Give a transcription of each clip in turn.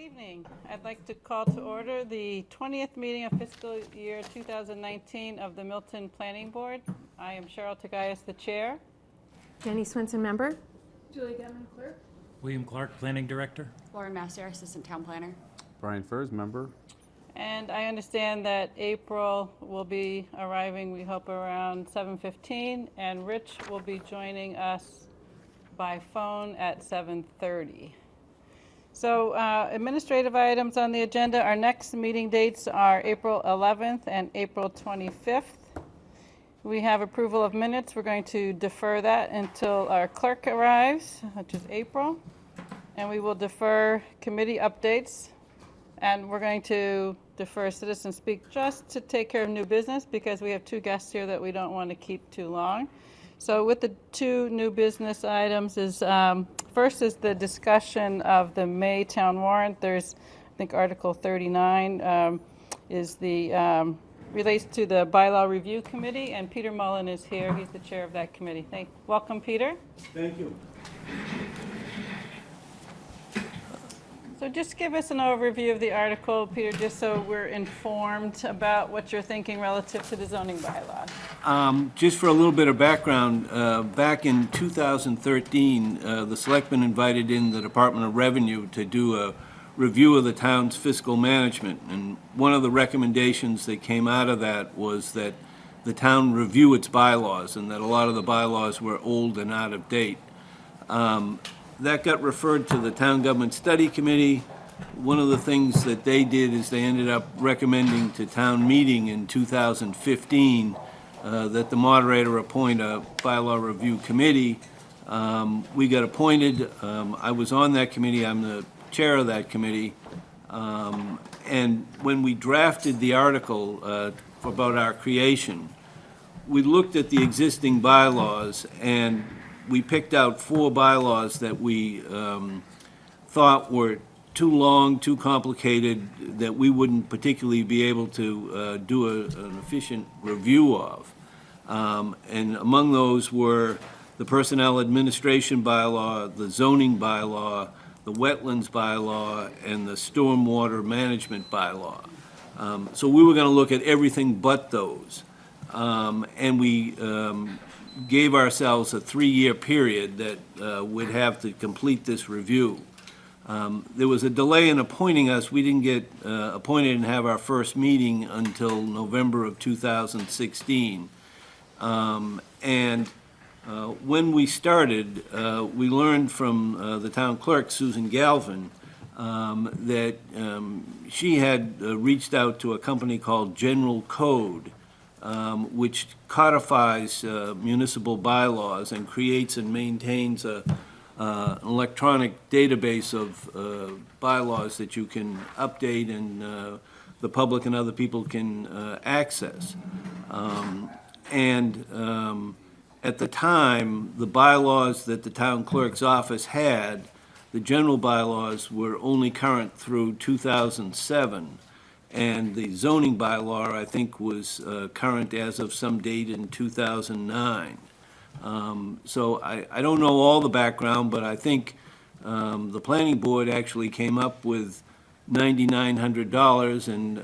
evening. I'd like to call to order the 20th meeting of fiscal year 2019 of the Milton Planning Board. I am Cheryl Tagayas, the chair. Jenny Swenson, member. Julie Denman, clerk. William Clark, Planning Director. Lauren Master, Assistant Town Planner. Brian Furs, member. And I understand that April will be arriving, we hope, around 7:15, and Rich will be joining us by phone at 7:30. So administrative items on the agenda, our next meeting dates are April 11th and April 25th. We have approval of minutes. We're going to defer that until our clerk arrives, which is April. And we will defer committee updates. And we're going to defer citizen speak just to take care of new business because we have two guests here that we don't want to keep too long. So with the two new business items is, first is the discussion of the May town warrant. There's, I think, Article 39 is the, relates to the bylaw review committee, and Peter Mullen is here. He's the chair of that committee. Welcome, Peter. Thank you. So just give us an overview of the article, Peter, just so we're informed about what you're thinking relative to the zoning bylaw. Just for a little bit of background, back in 2013, the selectmen invited in the Department of Revenue to do a review of the town's fiscal management. And one of the recommendations that came out of that was that the town review its bylaws and that a lot of the bylaws were old and out of date. That got referred to the Town Government Study Committee. One of the things that they did is they ended up recommending to town meeting in 2015 that the moderator appoint a bylaw review committee. We got appointed. I was on that committee. I'm the chair of that committee. And when we drafted the article about our creation, we looked at the existing bylaws and we picked out 4 bylaws that we thought were too long, too complicated, that we wouldn't particularly be able to do an efficient review of. And among those were the Personnel Administration Bylaw, the Zoning Bylaw, the Wetlands Bylaw, and the Stormwater Management Bylaw. So we were going to look at everything but those. And we gave ourselves a 3-year period that would have to complete this review. There was a delay in appointing us. We didn't get appointed and have our first meeting until November of 2016. When we started, we learned from the town clerk, Susan Galvin, that she had reached out to a company called General Code, which codifies municipal bylaws and creates and maintains an electronic database of bylaws that you can update and the public and other people can access. At the time, the bylaws that the town clerk's office had, the general bylaws, were only current through 2007. And the zoning bylaw, I think, was current as of some date in 2009. So I don't know all the background, but I think the planning board actually came up with $9,900 and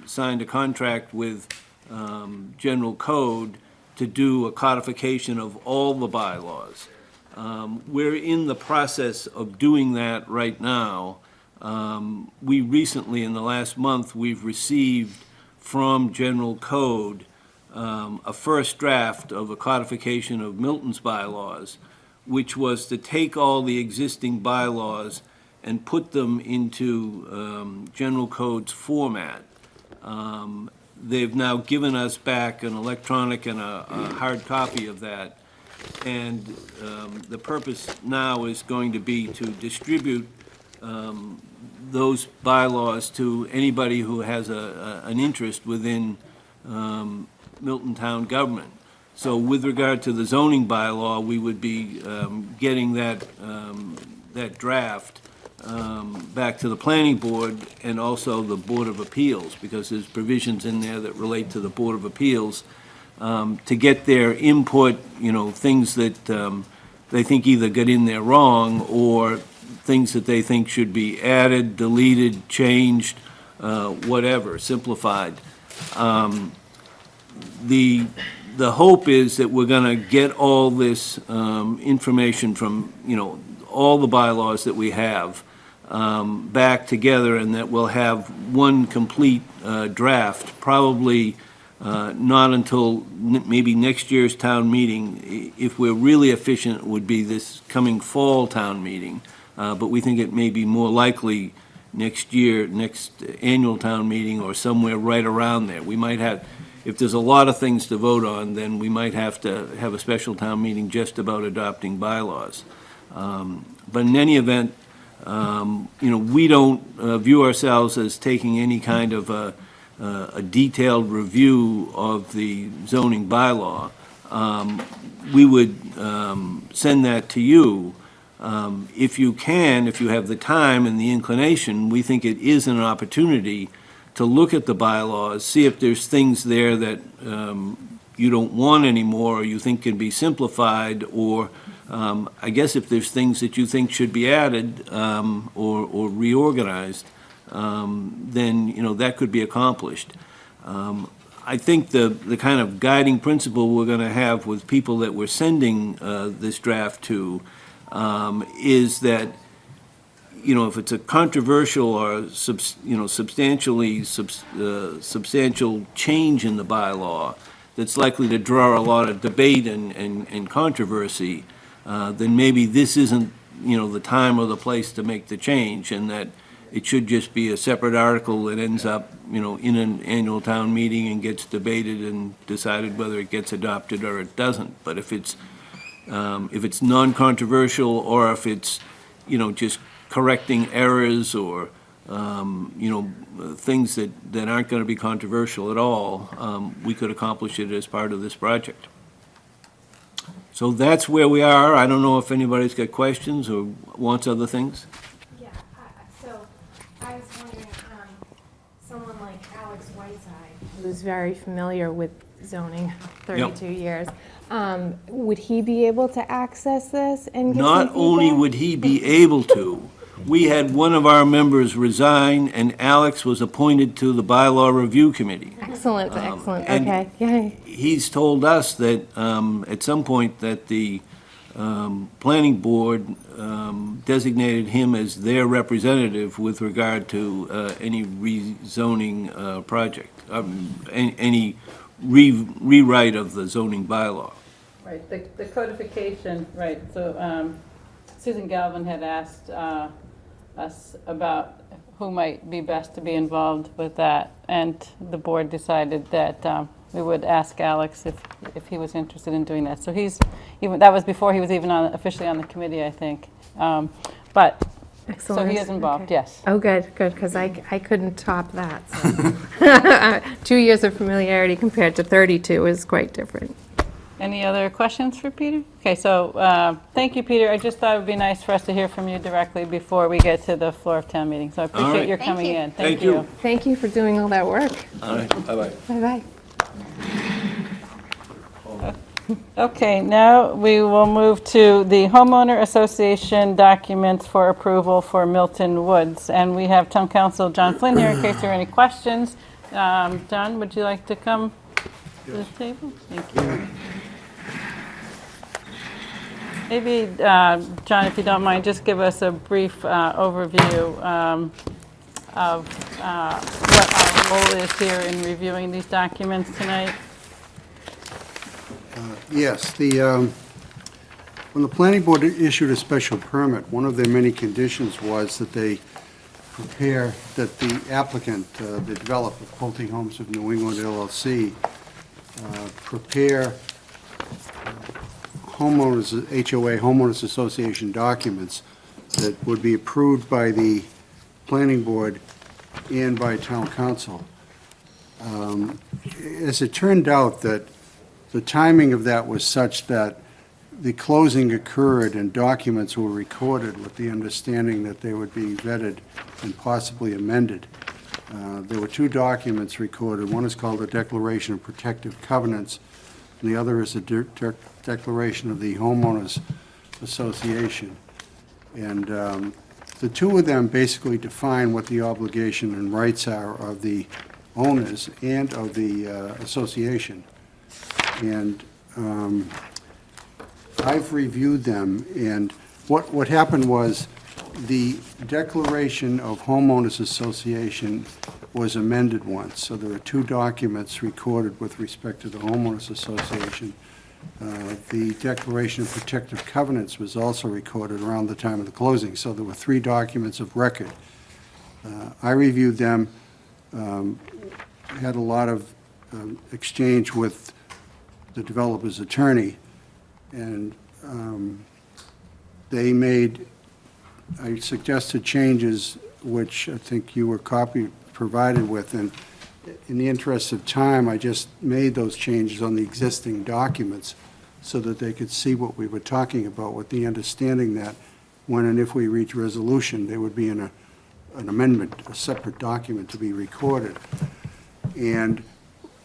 signed a contract with General Code to do a codification of all the bylaws. We're in the process of doing that right now. We recently, in the last month, we've received from General Code a first draft of a codification of Milton's bylaws, which was to take all the existing bylaws and put them into General Code's format. They've now given us back an electronic and a hard copy of that. And the purpose now is going to be to distribute those bylaws to anybody who has an interest within Milton Town government. So with regard to the zoning bylaw, we would be getting that draft back to the planning board and also the Board of Appeals, because there's provisions in there that relate to the Board of Appeals to get their input, things that they think either got in there wrong or things that they think should be added, deleted, changed, whatever, simplified. The hope is that we're going to get all this information from, all the bylaws that we have back together, and that we'll have one complete draft, probably not until maybe next year's town meeting. If we're really efficient, it would be this coming fall town meeting. But we think it may be more likely next year, next annual town meeting, or somewhere right around there. We might have, if there's a lot of things to vote on, then we might have to have a special town meeting just about adopting bylaws. But in any event, we don't view ourselves as taking any kind of a detailed review of the zoning bylaw. We would send that to you. If you can, if you have the time and the inclination, we think it is an opportunity to look at the bylaws, see if there's things there that you don't want anymore, or you think can be simplified, or I guess if there's things that you think should be added or reorganized, then, that could be accomplished. I think the kind of guiding principle we're going to have with people that we're sending this draft to is that, if it's a controversial or, substantially substantial change in the bylaw that's likely to draw a lot of debate and controversy, then maybe this isn't, the time or the place to make the change, and that it should just be a separate article that ends up, in an annual town meeting and gets debated and decided whether it gets adopted or it doesn't. But if it's non-controversial, or if it's, just correcting errors or, things that aren't going to be controversial at all, we could accomplish it as part of this project. So that's where we are. I don't know if anybody's got questions or wants other things. Yeah, so I was wondering, someone like Alex Whiteside, who's very familiar with zoning, 32 years, would he be able to access this and give some Not only feedback? would he be able to, we had one of our members resign, and Alex was appointed to the bylaw review committee. Excellent, excellent, and okay, yeah. He's told us that at some point that the planning board designated him as their representative with regard to any rezoning project, any rewrite of the zoning bylaw. Right, the codification, right, so Susan Galvin had asked us about who might be best to be involved with that, and the board decided that we would ask Alex if he was interested in doing that. So that was before he was even officially on the committee, I think. But, so Excellent. he is involved, Okay. yes. Oh, good, because I couldn't top that. So. 2 years of familiarity compared to 32 is quite different. Any other questions for Peter? Okay, so thank you, Peter. I just thought it would be nice for us to hear from you directly before we get to the floor of town meeting. So I appreciate right. your Thank coming you. in. Thank you. Thank you for doing all that work. All right, bye-bye. Bye-bye. Okay, now we will move to the homeowner association documents for approval for Milton Woods. And we have town council John Flynn here in case there are any questions. John, would you like to come to the table? Thank you. Maybe, John, if you don't mind, just give us a brief overview of what our role is here in reviewing these documents tonight. Yes, when the planning board issued a special permit, one of their many conditions was that they prepare, that the applicant, the developer, Pulte Homes of New England LLC, prepare homeowners, HOA, homeowners association documents that would be approved by the planning board and by town council. As it turned out, that the timing of that was such that the closing occurred and documents were recorded with the understanding that they would be vetted and possibly amended. There were two documents recorded. One is called a Declaration of Protective Covenants, and the other is a declaration of the Homeowners Association. And the two of them basically define what the obligation and rights are of the owners and of the association. And I've reviewed them, and what happened was, the Declaration of Homeowners Association was amended once, so there are two documents recorded with respect to the Homeowners Association. The Declaration of Protective Covenants was also recorded around the time of the closing, so there were three documents of record. I reviewed them, had a lot of exchange with the developer's attorney, and I suggested changes, which I think you were provided with, and in the interest of time, I just made those changes on the existing documents so that they could see what we were talking about, with the understanding that when and if we reach resolution, there would be an amendment, a separate document to be recorded. And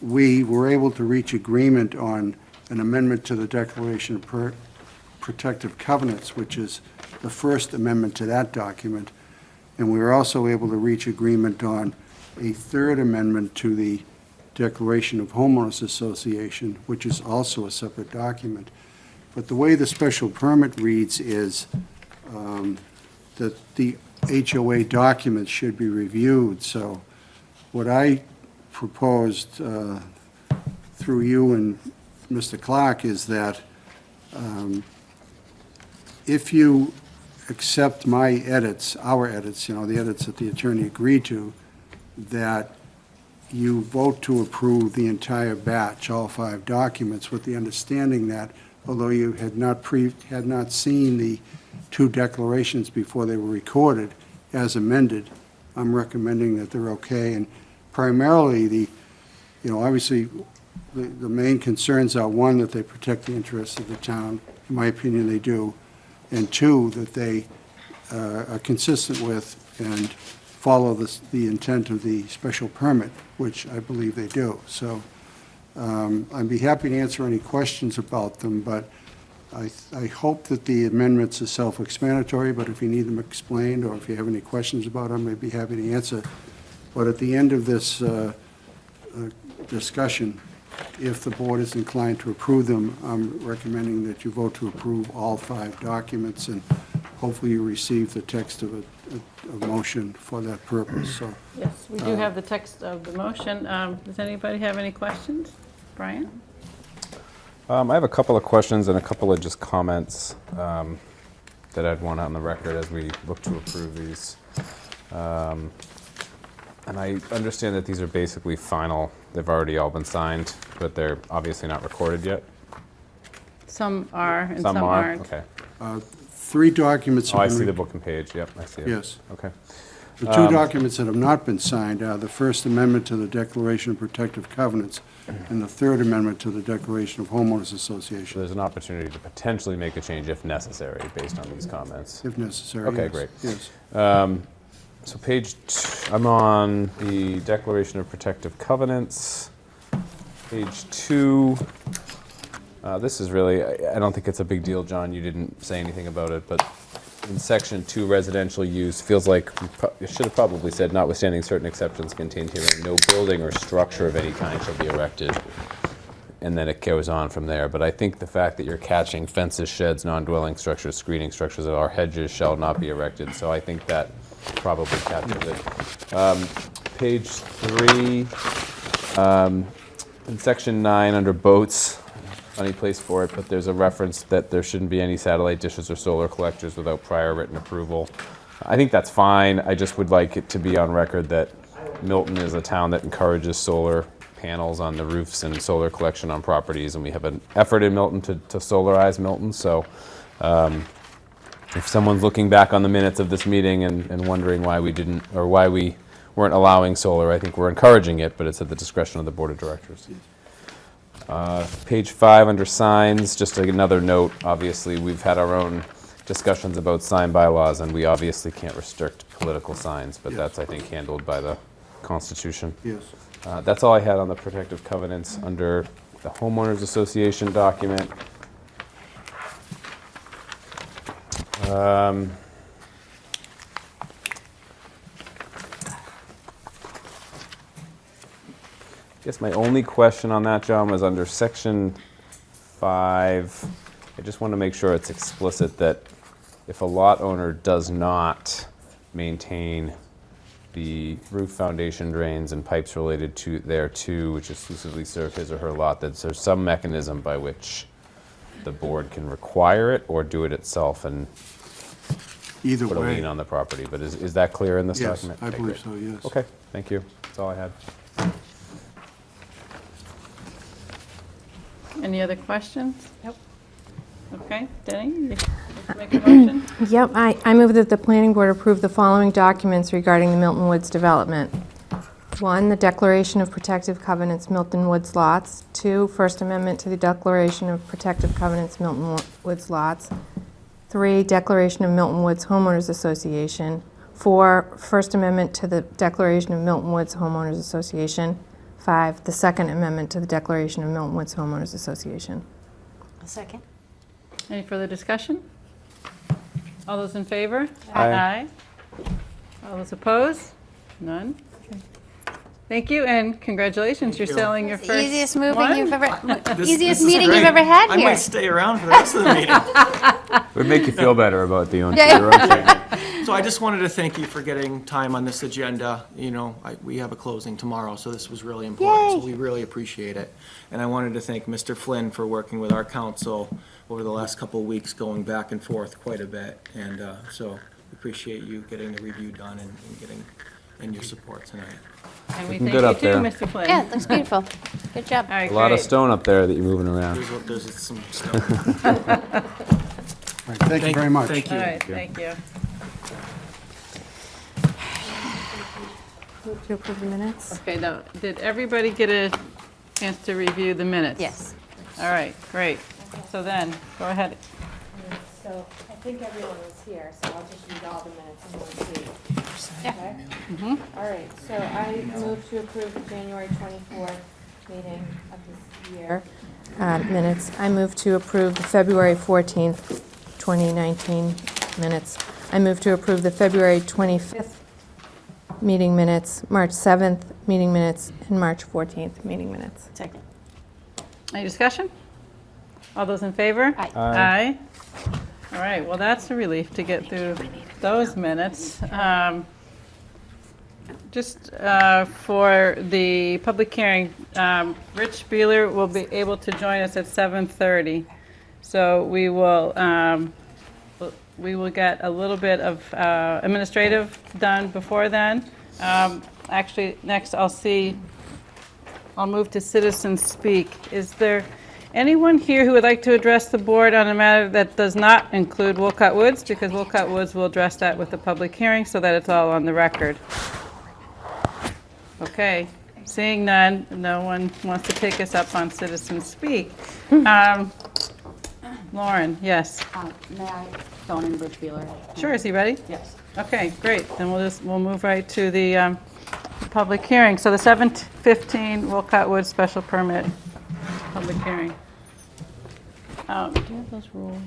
we were able to reach agreement on an amendment to the Declaration of Protective Covenants, which is the first amendment to that document. And we were also able to reach agreement on a third amendment to the Declaration of Homeowners Association, which is also a separate document. But the way the special permit reads is that the HOA documents should be reviewed. So what I proposed through you and Mr. Clark is that if you accept my edits, our edits, the edits that the attorney agreed to, that you vote to approve the entire batch, all 5 documents, with the understanding that although you had not seen the 2 declarations before they were recorded as amended, I'm recommending that they're okay. And primarily, obviously, the main concerns are, 1, that they protect the interests of the town. In my opinion, they do. And 2, that they are consistent with and follow the intent of the special permit, which I believe they do. So I'd be happy to answer any questions about them, but I hope that the amendments are self-explanatory, but if you need them explained or if you have any questions about them, I'd be happy to answer. But at the end of this discussion, if the board is inclined to approve them, I'm recommending that you vote to approve all 5 documents, and hopefully you receive the text of a motion for that purpose. So, Yes, we do have the text of the motion. Does anybody have any questions? Brian? I have a couple of questions and a couple of just comments that I'd want on the record as we look to approve these. And I understand that these are basically final. They've already all been signed, but they're obviously not recorded yet. Some are and Some some are? aren't. Okay. 3 documents Oh, have I been see the book and page. Yep, I see it. Yes. Okay. The 2 documents that have not been signed are the First Amendment to the Declaration of Protective Covenants and the Third Amendment to the Declaration of Homeowners So Association, there's an opportunity to potentially make a change if necessary, based on these comments. if necessary. Okay, yes. great. Yes. So I'm on the Declaration of Protective Covenants. Page 2. This is really, I don't think it's a big deal, John. You didn't say anything about it, but in section 2, residential use, feels like you should have probably said, notwithstanding certain exceptions contained herein, no building or structure of any kind shall be erected. And then it goes on from there. But I think the fact that you're catching fences, sheds, non-dwelling structures, screening structures, or hedges shall not be erected. So I think that probably captures it. Page 3, in section 9, under boats, funny place for it, but there's a reference that there shouldn't be any satellite dishes or solar collectors without prior written approval. I think that's fine. I just would like it to be on record that Milton is a town that encourages solar panels on the roofs and solar collection on properties, and we have an effort in Milton to solarize Milton. So if someone's looking back on the minutes of this meeting and wondering why we didn't, or why we weren't allowing solar, I think we're encouraging it, but it's at the discretion of the Board of Directors. Page 5, under signs, just another note. Obviously, we've had our own discussions about sign bylaws, and we obviously can't restrict political signs, but Yes. that's, I think, handled by the Constitution. Yes. That's all I had on the protective covenants under the homeowners association document. Guess my only question on that, John, was under section 5. I just want to make sure it's explicit that if a lot owner does not maintain the roof foundation drains and pipes related to thereto, which exclusively serve his or her lot, that there's some mechanism by which the board can require it or do it itself and Either put a way. lien on the property. But is that clear in this Yes, document? I Okay, believe great. so, yes. Okay, thank you. That's all I had. Any other questions? Nope. Okay, Denny, you make a motion? Yep, I move that the planning board approve the following documents regarding the Milton Woods development. 1, the Declaration of Protective Covenants, Milton Woods lots. 2, First Amendment to the Declaration of Protective Covenants, Milton Woods lots. 3, Declaration of Milton Woods Homeowners Association. 4, First Amendment to the Declaration of Milton Woods Homeowners Association. 5, the Second Amendment to the Declaration of Milton Woods Homeowners Association. A second. Any further discussion? All those in favor? Aye. All those opposed? None? Okay. Thank you, and congratulations, you're selling your first Easiest moving one? you've ever, This easiest is meeting you've great. ever had I here. might stay around for the rest of the meeting. It would make you feel better about the own. Yeah. your own segment. So I just wanted to thank you for getting time on this agenda. You know, we have a closing tomorrow, so this was really important. So we really appreciate it. And I wanted to thank Mr. Flynn for working with our council over the last couple of weeks, going back and forth quite a bit. And so appreciate you getting the review done and getting, and your support tonight. And we Looking thank good you up too, there. Mr. Flynn. Yeah, it looks beautiful. Good job. All right, A lot of great. stone up there that you're moving around. There's some stuff. All right, thank you very much. Thank you. All right, thank you. Move to approve the minutes. Okay, now, did everybody get a chance to review the minutes? Yes. All right, great. So then, go ahead. So I think everyone was here, so I'll just read all the minutes in one sheet. Okay? All right, so I move to approve the January 24th meeting of this year minutes. I move to approve the February 14th, 2019 minutes. I move to approve the February 25th meeting minutes, March 7th meeting minutes, and March 14th meeting minutes. Second. Any discussion? All those in favor? Aye. Aye. All right, well, that's a relief to get through those minutes. Just for the public hearing, Rich Beeler will be able to join us at 7:30. So we will get a little bit of administrative done before then. Actually, next I'll move to citizen speak. Is there anyone here who would like to address the board on a matter that does not include Wolcott Woods? Because Wolcott Woods will address that with the public hearing so that it's all on the record. Okay, seeing none, no one wants to take us up on citizen speak. Lauren, yes. May I phone in Rich Beeler? Sure, is he ready? Yes. Okay, great. Then we'll move right to the public hearing. So the 7:15 Wolcott Woods special permit public hearing. Do you have those rules?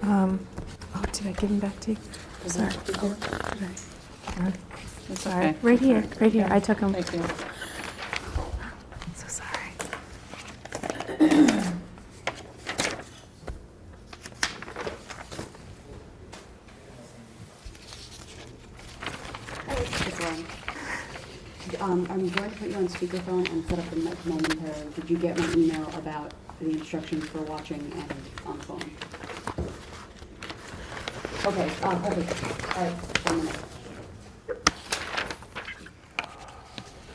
Oh, did I give them back to you? Sorry. It's Sorry. okay. Right here. I took them. Thank you. So sorry. It's Lauren. I'm going to put you on speakerphone and set up the mic momentarily. Did you get my email about the instructions for watching and on the phone? Okay, perfect. All right, 1 minute.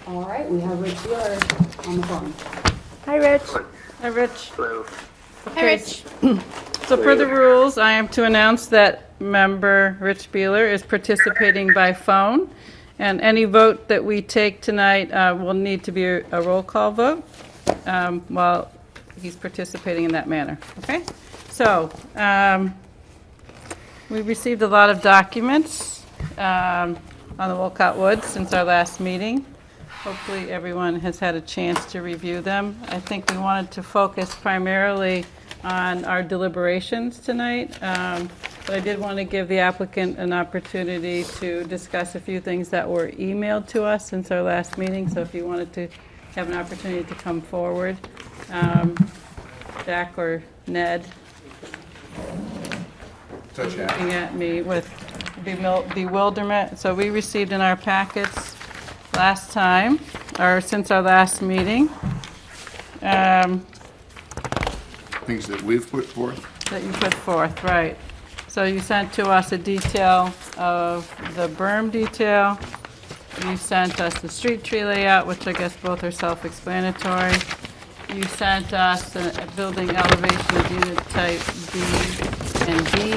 All right, we have Rich Beeler on the phone. Hi, Rich. Hi, Rich. Hi, Rich. So per the rules, I am to announce that member Rich Beeler is participating by phone, and any vote that we take tonight will need to be a roll call vote while he's participating in that manner, okay? So, we received a lot of documents on the Wolcott Woods since our last meeting. Hopefully, everyone has had a chance to review them. I think we wanted to focus primarily on our deliberations tonight, but I did want to give the applicant an opportunity to discuss a few things that were emailed to us since our last meeting. So if you wanted to have an opportunity to come forward. Jack or Ned? Looking at me with bewilderment. So we received in our packets last time, or since our last meeting, Things that we've put forth. that you put forth, right. So you sent to us a detail of the berm detail. You sent us the street tree layout, which I guess both are self-explanatory. You sent us a building elevation of unit type B and D.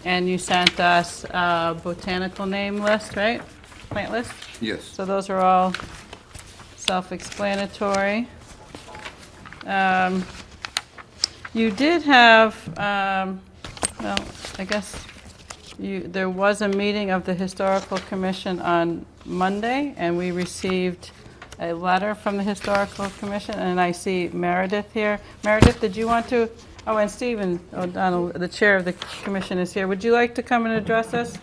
And you sent us a botanical name list, right? Plant list? Yes. So those are all self-explanatory. You did have, well, I guess there was a meeting of the Historical Commission on Monday, and we received a letter from the Historical Commission, and I see Meredith here. Meredith, did you want to, oh, and Stephen O'Donnell, the chair of the commission, is here. Would you like to come and address us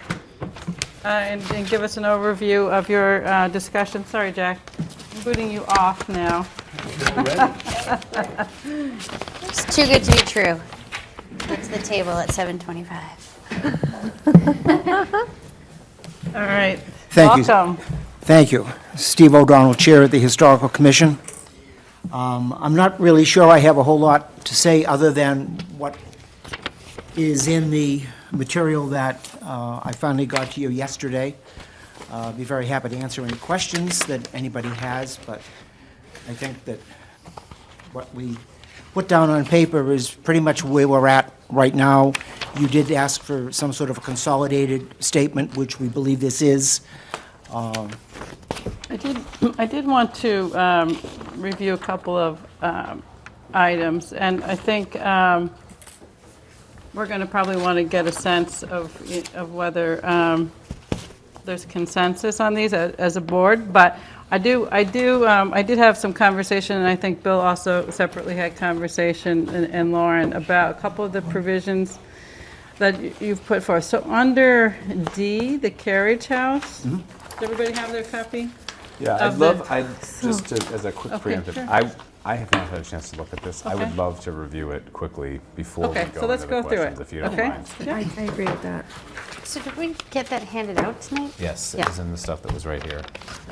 and give us an overview of your discussion? Sorry, Jack, I'm booting you off now. It's too good to be true. Get to the table at 7:25. All right. Thank you. Welcome. Thank you. Steve O'Donnell, Chair of the Historical Commission. I'm not really sure I have a whole lot to say other than what is in the material that I finally got to you yesterday. I'll be very happy to answer any questions that anybody has, but I think that what we put down on paper is pretty much where we're at right now. You did ask for some sort of a consolidated statement, which we believe this is. I did want to review a couple of items, and I think we're going to probably want to get a sense of whether there's consensus on these as a board. But I did have some conversation, and I think Bill also separately had conversation, and Lauren, about a couple of the provisions that you've put forth. So under D, the carriage house, does everybody have their copy? Yeah, Of the- just as a quick Okay, preemptive, sure. I have not had a chance to look at this. I Okay. would love to review it quickly before we Okay, go so let's into the go through questions, it. if you don't Okay. mind. I agree with that. So did we get that handed out tonight? Yes, it Yeah. was in the stuff that was right here.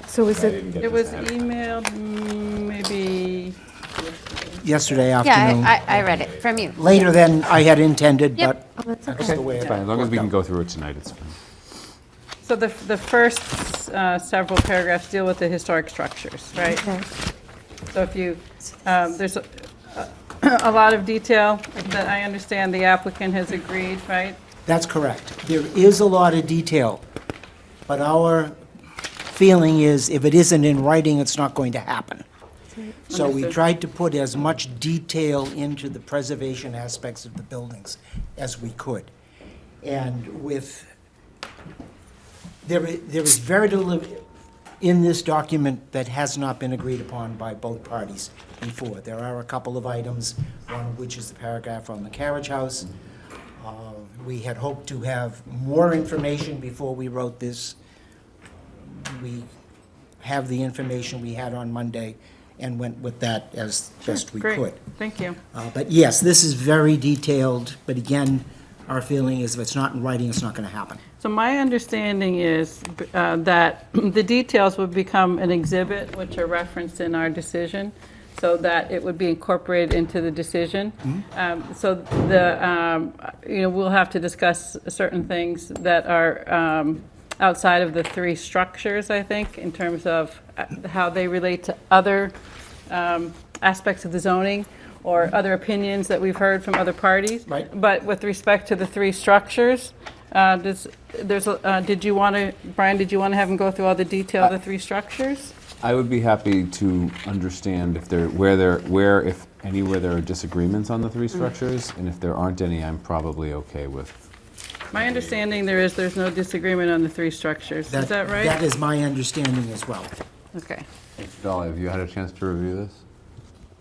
So is it, It was emailed maybe, Yesterday Yeah, afternoon. I read it from you. Later than I had intended, Yep. but oh, that's that's okay. the way it Fine, as long as we can worked go through it tonight, it's fine. so the first several paragraphs deal with the historic structures, right? Okay. So if you, there's a lot of detail that I understand the applicant has agreed, right? That's correct. There is a lot of detail, but our feeling is if it isn't in writing, it's not going to happen. So we Understood. tried to put as much detail into the preservation aspects of the buildings as we could. And with, there is very little in this document that has not been agreed upon by both parties before. There are a couple of items, one of which is the paragraph on the carriage house. We had hoped to have more information before we wrote this. We have the information we had on Monday and went with that as best we Great. could. Thank you. But yes, this is very detailed, but again, our feeling is if it's not in writing, it's not going to happen. So my understanding is that the details would become an exhibit, which are referenced in our decision, so that it would be incorporated into the decision. So we'll have to discuss certain things that are outside of the three structures, I think, in terms of how they relate to other aspects of the zoning or other opinions that we've heard from other parties. Right. But with respect to the three structures, did you want to, Brian, did you want to have him go through all the detail of the three structures? I would be happy to understand if if anywhere there are disagreements on the three structures, and if there aren't any, I'm probably okay with. My understanding there's no disagreement on the three structures. Is that right? That is my understanding as well. Okay. Dolly, have you had a chance to review this?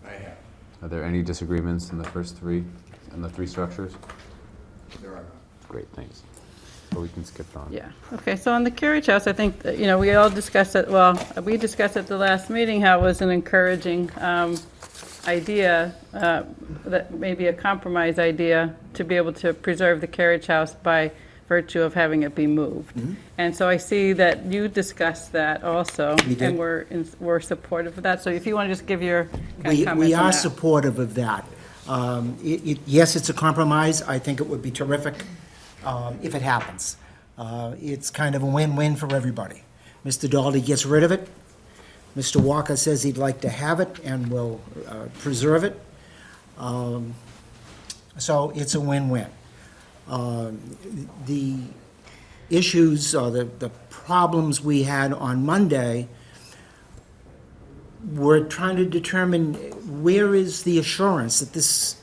I have. Are there any disagreements in the first three, in the three structures? There are. Great, thanks. but we can skip on. Yeah, okay, so on the carriage house, I think, that, you know, we all discussed it, well, we discussed at the last meeting how it was an encouraging idea, that maybe a compromise idea, to be able to preserve the carriage house by virtue of having it be moved. And so I see that you discussed that also. We did. And we're supportive of that, so if you want to just give your kind of comments We on are that. supportive of that. Yes, it's a compromise. I think it would be terrific if it happens. It's kind of a win-win for everybody. Mr. Daugherty gets rid of it. Mr. Walker says he'd like to have it and will preserve it. So it's a win-win. The issues or the problems we had on Monday, we're trying to determine where is the assurance that this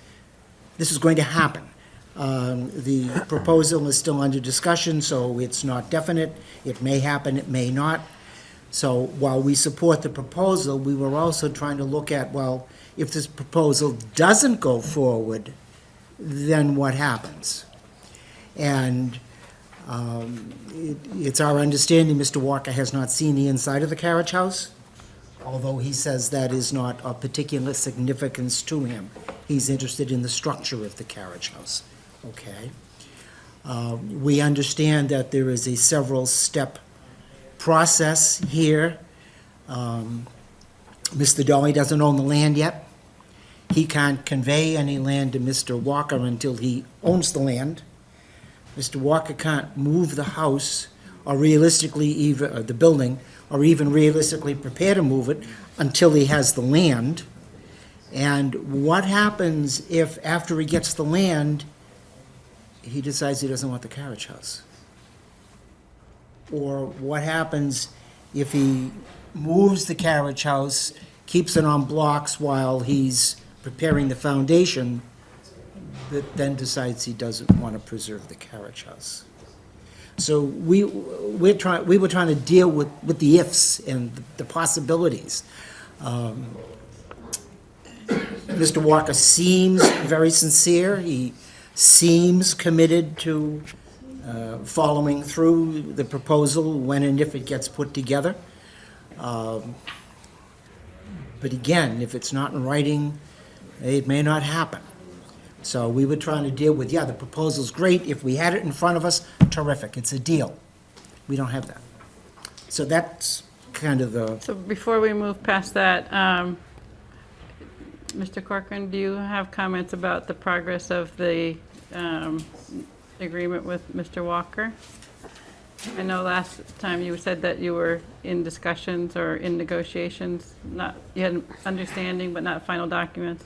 is going to happen. The proposal is still under discussion, so it's not definite. It may happen, it may not. So while we support the proposal, we were also trying to look at, well, if this proposal doesn't go forward, then what happens? And it's our understanding Mr. Walker has not seen the inside of the carriage house, although he says that is not of particular significance to him. He's interested in the structure of the carriage house, okay? We understand that there is a several-step process here. Mr. Dolly doesn't own the land yet. He can't convey any land to Mr. Walker until he owns the land. Mr. Walker can't move the house or realistically even, the building, or even realistically prepare to move it until he has the land. And what happens if, after he gets the land, he decides he doesn't want the carriage house? Or what happens if he moves the carriage house, keeps it on blocks while he's preparing the foundation, but then decides he doesn't want to preserve the carriage house? So we were trying to deal with the ifs and the possibilities. Mr. Walker seems very sincere. He seems committed to following through the proposal when and if it gets put together. But again, if it's not in writing, it may not happen. So we were trying to deal with, yeah, the proposal's great. If we had it in front of us, terrific. It's a deal. We don't have that. So that's kind of the, So before we move past that, Mr. Corcoran, do you have comments about the progress of the agreement with Mr. Walker? I know last time you said that you were in discussions or in negotiations, you had an understanding but not final documents.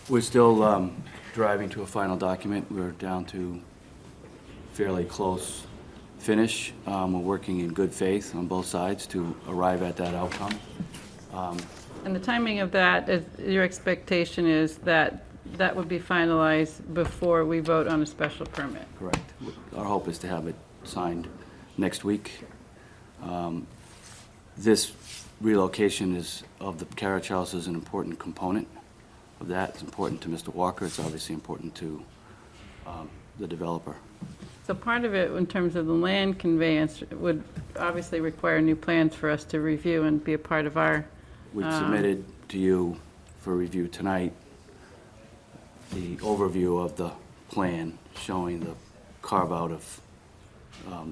We're still driving to a final document. We're down to fairly close finish. We're working in good faith on both sides to arrive at that outcome. And the timing of that, your expectation is that that would be finalized before we vote on a special permit? Correct. Our hope is to have it signed next week. This relocation of the carriage house is an important component of that. It's important to Mr. Walker. It's obviously important to the developer. So part of it, in terms of the land conveyance, would obviously require new plans for us to review and be a part of our... We submitted to you for review tonight the overview of the plan showing the carve-out of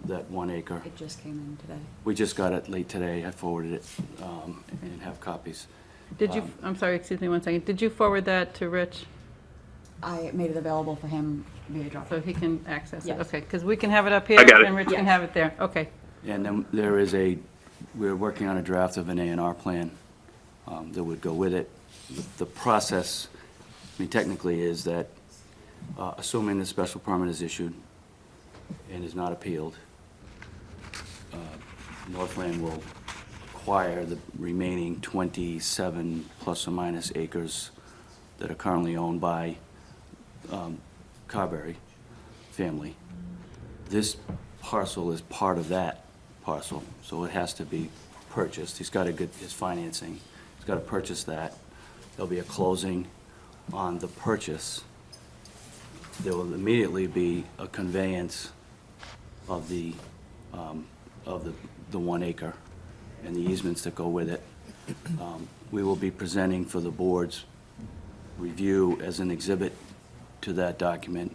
that 1 acre. It just came in today. We just got it late today. I forwarded it and have copies. Did you, I'm sorry, excuse me one second. Did you forward that to Rich I made it available for him via Dropbox. so he can access it? Yes. Okay, because we can have it up here and Rich can Yes. have it there. Okay. And then we're working on a draft of an A&R plan that would go with it. The process, I mean, technically is that, assuming the special permit is issued and is not appealed, Northland will acquire the remaining 27 plus or minus acres that are currently owned by Carberry family. This parcel is part of that parcel, so it has to be purchased. He's got to get his financing. He's got to purchase that. There'll be a closing on the purchase. There will immediately be a conveyance of the 1 acre and the easements that go with it. We will be presenting for the board's review as an exhibit to that document,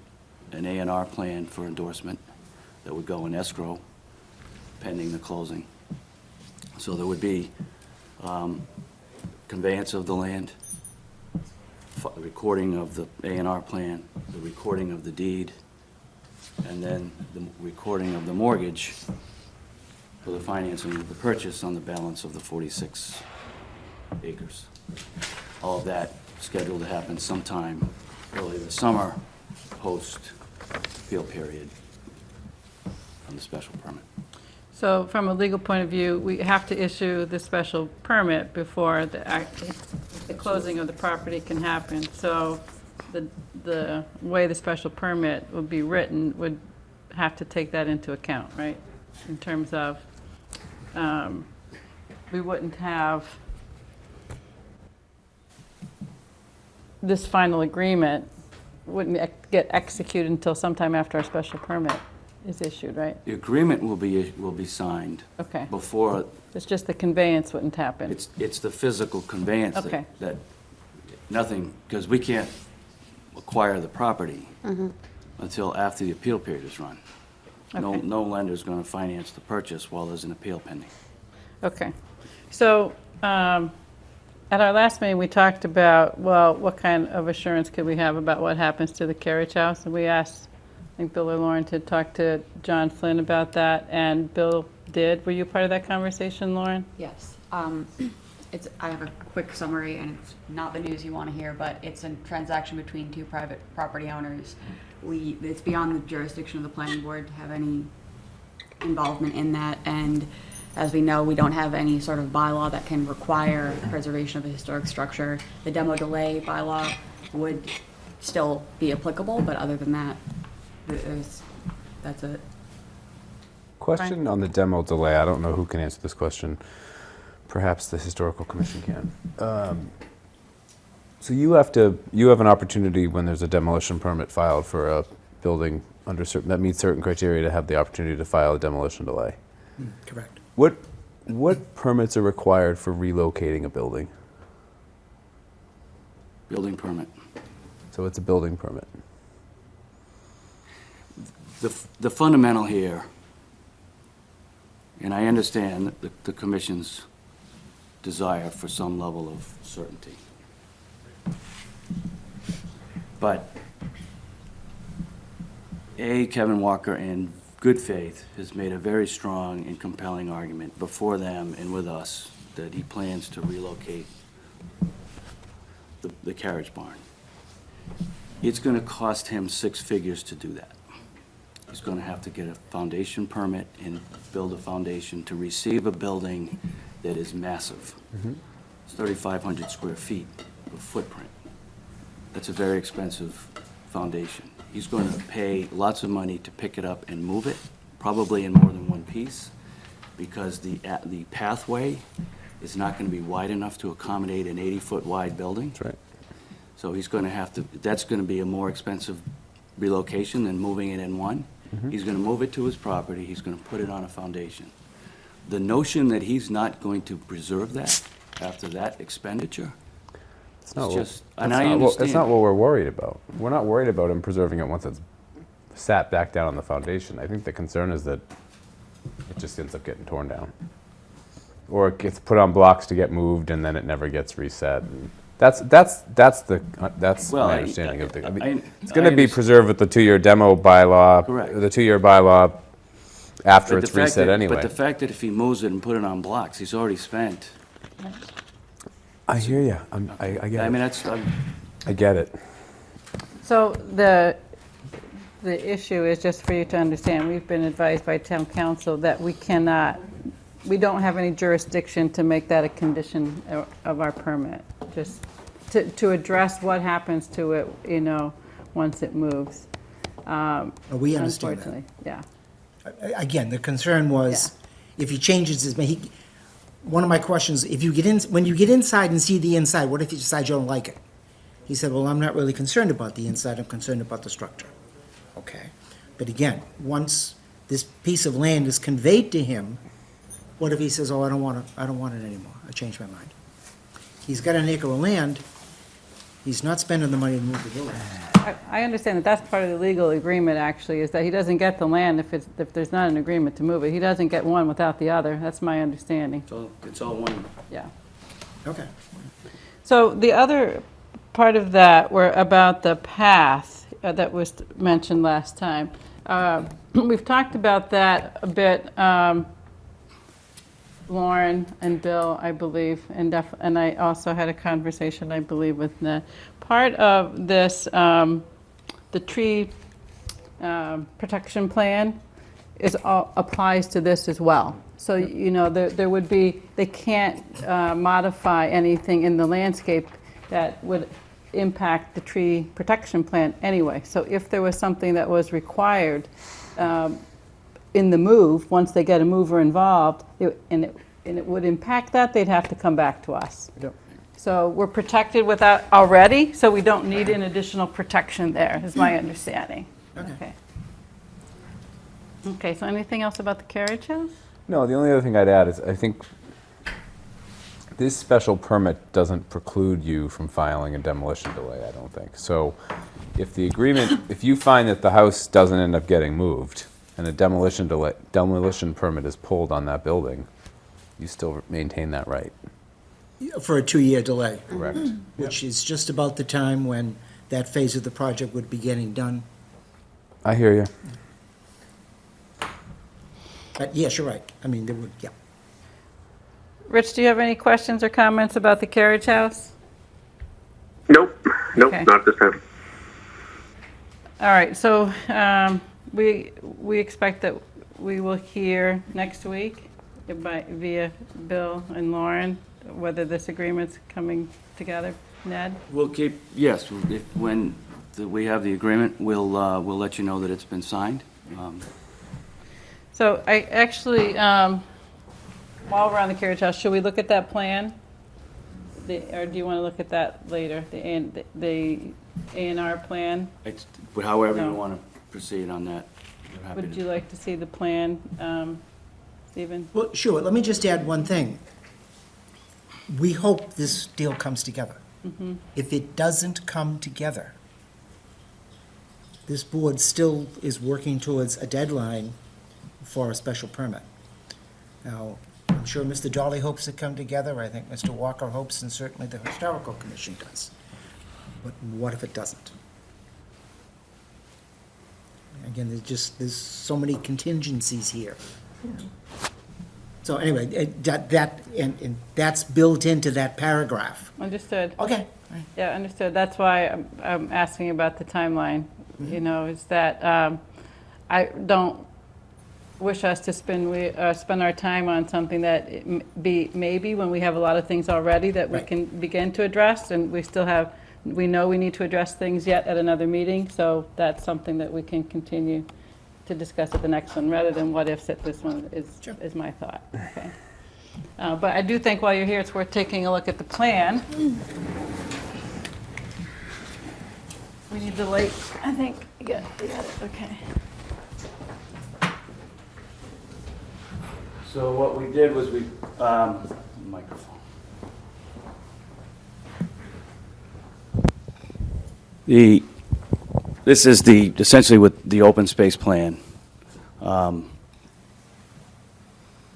an A&R plan for endorsement that would go in escrow pending the closing. So there would be conveyance of the land, recording of the A&R plan, the recording of the deed, and then the recording of the mortgage for the financing of the purchase on the balance of the 46 acres. All of that scheduled to happen sometime early this summer, post-appeal period on the special permit. So from a legal point of view, we have to issue the special permit before the closing of the property can happen. So the way the special permit would be written would have to take that into account, right? In terms of, we wouldn't have this final agreement, wouldn't get executed until sometime after our special permit is issued, right? The agreement will be signed Okay. before, It's just the conveyance wouldn't happen. it's the physical conveyance Okay. that nothing, because we can't acquire the property until after the appeal period is run. No, Okay. no lender's going to finance the purchase while there's an appeal pending. Okay. So, at our last meeting, we talked about, well, what kind of assurance could we have about what happens to the carriage house? And we asked, I think, Bill or Lauren to talk to John Flynn about that, and Bill did. Were you part of that conversation, Lauren? Yes. I have a quick summary, and it's not the news you want to hear, but it's a transaction between two private property owners. It's beyond the jurisdiction of the planning board to have any involvement in that, and as we know, we don't have any sort of bylaw that can require preservation of a historic structure. The demo delay bylaw would still be applicable, but other than that, that's it. Question on the demo delay. I don't know who can answer this question. Perhaps the Historical Commission can. So you have an opportunity when there's a demolition permit filed for a building that meets certain criteria to have the opportunity to file a demolition delay. Correct. What permits are required for relocating a building? Building permit. So it's a building permit. The fundamental here, and I understand the commission's desire for some level of certainty, but Kevin Walker, in good faith, has made a very strong and compelling argument before them and with us that he plans to relocate the carriage barn. It's going to cost him 6 figures to do that. He's going to have to get a foundation permit and build a foundation to receive a building that is massive. It's 3,500 square feet of footprint. That's a very expensive foundation. He's going to pay lots of money to pick it up and move it, probably in more than one piece, because the pathway is not going to be wide enough to accommodate an 80-foot wide building. That's right. So he's going to have to, that's going to be a more expensive relocation than moving it in one. He's going to move it to his property, he's going to put it on a foundation. The notion that he's not going to preserve that after that expenditure, It's not it's what- just, that's and I not what- understand. That's not what we're worried about. We're not worried about him preserving it once it's sat back down on the foundation. I think the concern is that it just ends up getting torn down. Or it gets put on blocks to get moved and then it never gets reset. And that's Well, my understanding of the, I mean, I- it's going to be understand. preserved with the 2-year demo bylaw. Correct. The 2-year bylaw after But it's the fact reset that- anyway. But the fact that if he moves it and put it on blocks, he's already spent. I hear you. I get I it. mean, that's, I get it. So the issue is, just for you to understand, we've been advised by town council that we don't have any jurisdiction to make that a condition of our permit, just to address what happens to it, once it moves. We understand that. Unfortunately, yeah. Again, the concern was, if he changes his, one of my questions, when you get inside and see the inside, what if you decide you don't like it? He said, well, I'm not really concerned about the inside, I'm concerned about the structure. Okay. But again, once this piece of land is conveyed to him, what if he says, oh, I don't want it anymore, I changed my mind? He's got an acre of land, he's not spending the money to move the building. I understand that that's part of the legal agreement, actually, is that he doesn't get the land if there's not an agreement to move it. He doesn't get one without the other. That's my understanding. It's all one. Yeah. Okay. So the other part of that were about the path that was mentioned last time. We've talked about that a bit, Lauren and Bill, I believe, and I also had a conversation, I believe, with Ned. Part of this, the tree protection plan applies to this as well. So, you know, there would be, they can't modify anything in the landscape that would impact the tree protection plan anyway. So if there was something that was required in the move, once they get a mover involved, and it would impact that, they'd have to come back to us. Yep. So we're protected with that already, so we don't need an additional protection there, is my understanding. Okay. Okay, so anything else about the carriage house? No, the only other thing I'd add is I think this special permit doesn't preclude you from filing a demolition delay, I don't think. So if the agreement, if you find that the house doesn't end up getting moved and a demolition permit is pulled on that building, you still maintain that right. For a 2-year delay. Correct. Which is just about the time when that phase of the project would be getting done. I hear you. But yes, you're right. I mean, there would, yeah. Rich, do you have any questions or comments about the carriage house? Nope, Okay. not this time. All right, so we expect that we will hear next week via Bill and Lauren whether this agreement's coming together. Ned? We'll keep, yes, when we have the agreement, we'll let you know that it's been signed. So I actually, while we're on the carriage house, should we look at that plan? Or do you want to look at that later, the A&R plan? It's however No. you want to proceed on that. We're happy Would to- you like to see the plan, Stephen? Well, sure, let me just add one thing. We hope this deal comes together. If it doesn't come together, this board still is working towards a deadline for a special permit. Now, I'm sure Mr. Dolly hopes to come together, I think Mr. Walker hopes, and certainly the Historical Commission does. But what if it doesn't? Again, there's so many contingencies here. So anyway, and that's built into that paragraph. Understood. Okay. Yeah, understood. That's why I'm asking about the timeline, you know, is that I don't wish us to spend our time on something that maybe when we have a lot of things already that we Right. can begin to address, and we know we need to address things yet at another meeting, so that's something that we can continue to discuss at the next one, rather than what ifs at this one is my thought. Okay. But I do think while you're here, it's worth taking a look at the plan. We need the light, I think. You got it, okay. So what we did was microphone. This is essentially with the open space plan. The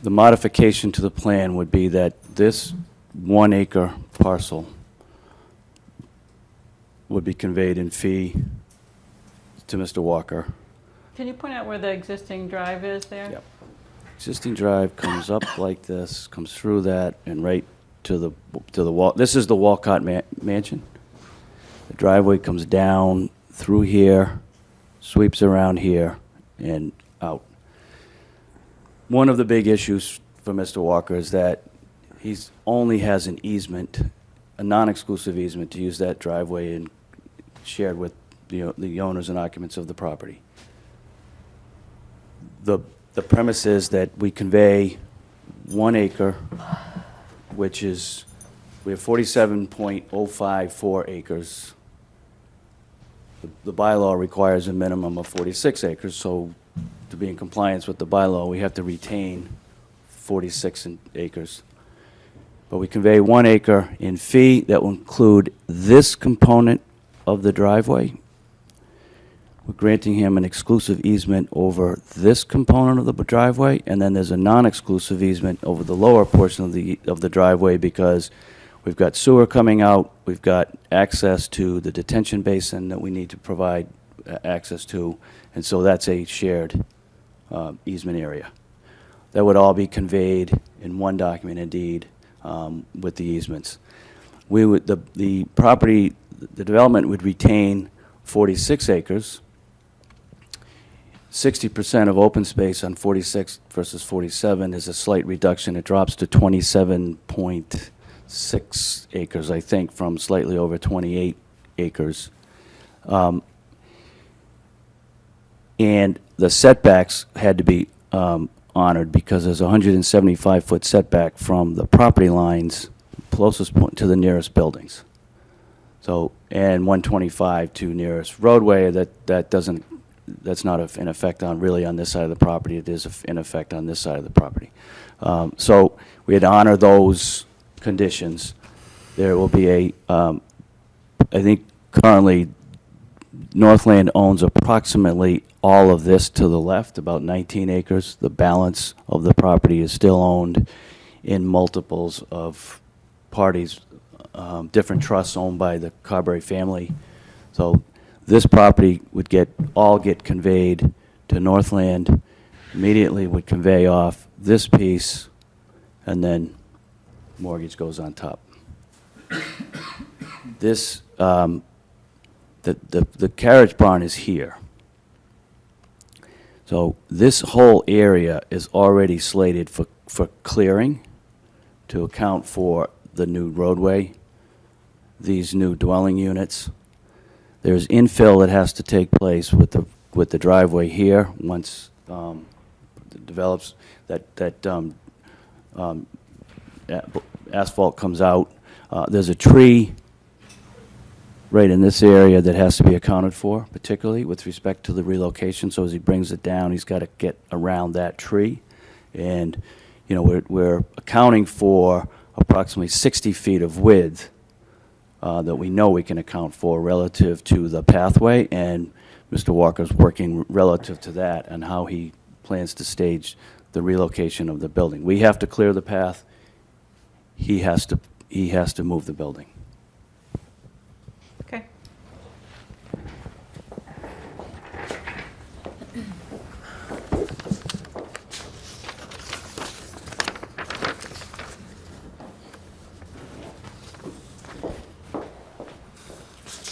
modification to the plan would be that this 1 acre parcel would be conveyed in fee to Mr. Walker. Can you point out where the existing drive is there? Yep. Existing drive comes up like this, comes through that, and right to the wall. This is the Walcott Mansion. The driveway comes down through here, sweeps around here, and out. One of the big issues for Mr. Walker is that he only has an easement, a non-exclusive easement, to use that driveway and shared with the owners and occupants of the property. The premise is that we convey 1 acre, which is, we have 47.054 acres. The bylaw requires a minimum of 46 acres, so to to be in compliance with the bylaw, we have to retain 46 acres. But we convey 1 acre in fee that will include this component of the driveway. We're granting him an exclusive easement over this component of the driveway, and then there's a non-exclusive easement over the lower portion of the driveway because we've got sewer coming out, we've got access to the detention basin that we need to provide access to, and so that's a shared easement area. That would all be conveyed in one document, indeed, with the easements. We would, the property, the development would retain 46 acres, 60% of open space on 46 versus 47 is a slight reduction. It drops to 27.6 acres, I think, from slightly over 28 acres. And the setbacks had to be honored because there's a 175-foot setback from the property lines closest point to the nearest buildings. So, and 125 to nearest roadway, that doesn't, that's not in effect on, really on this side of the property. It is in effect on this side of the property. So we had to honor those conditions. There will be a, I think currently Northland owns approximately all of this to the left, about 19 acres. The balance of the property is still owned in multiples of parties, different trusts owned by the Carberry family. So this property would all get conveyed to Northland, immediately would convey off this piece, and then mortgage goes on top. This, the carriage barn is here. So this whole area is already slated for clearing to account for the new roadway, these new dwelling units. There's infill that has to take place with the driveway here once it develops, asphalt comes out. There's a tree right in this area that has to be accounted for, particularly with respect to the relocation. So as he brings it down, he's got to get around that tree. And, you know, we're accounting for approximately 60 feet of width that we know we can account for relative to the pathway, and Mr. Walker's working relative to that and how he plans to stage the relocation of the building. We have to clear the path. He has to move the building. Okay.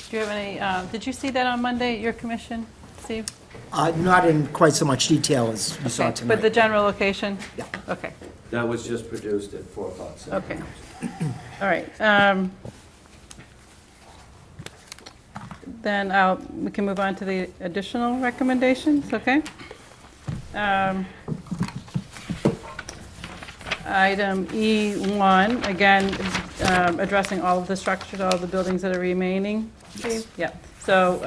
Do you have any, did you see that on Monday, your commission, Steve? Not in quite so much detail as we saw Okay, tonight. but the general location? Yeah. Okay, That was just produced at 4 o'clock. okay. All right. Then we can move on to the additional recommendations, okay? Item E1, again, addressing all of the structures, all of the buildings that are remaining. Yes. Yeah, so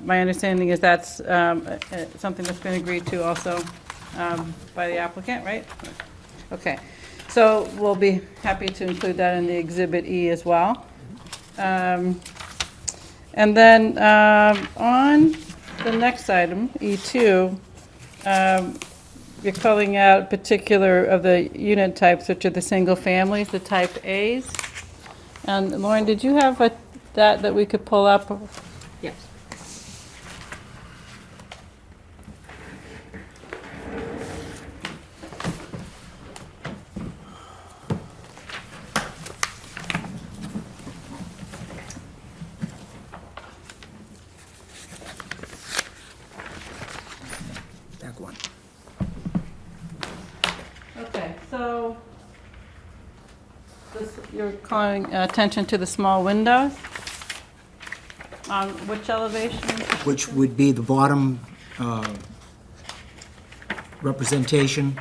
my understanding is that's something that's been agreed to also by the applicant, right? Okay, so we'll be happy to include that in the Exhibit E as well. And then on the next item, E2, you're calling out particular of the unit types, which are the single families, the type As. And Lauren, did you have that we could pull up? Yes. Back one. Okay, so you're calling attention to the small windows? On which elevation? Which would be the bottom representation.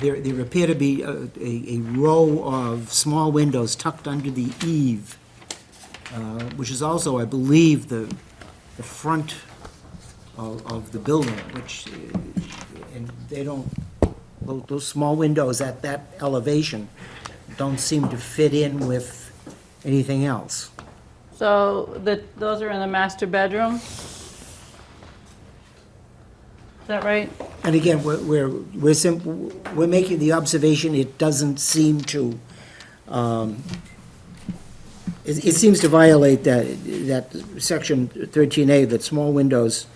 There appear to be a row of small windows tucked under the eave, which is also, I believe, the front of the building, which, and they don't, those small windows at that elevation don't seem to fit in with anything else. So those are in the master bedroom? Is that right? And again, we're making the observation, it doesn't seem to, it seems to violate that section 13A, that small windows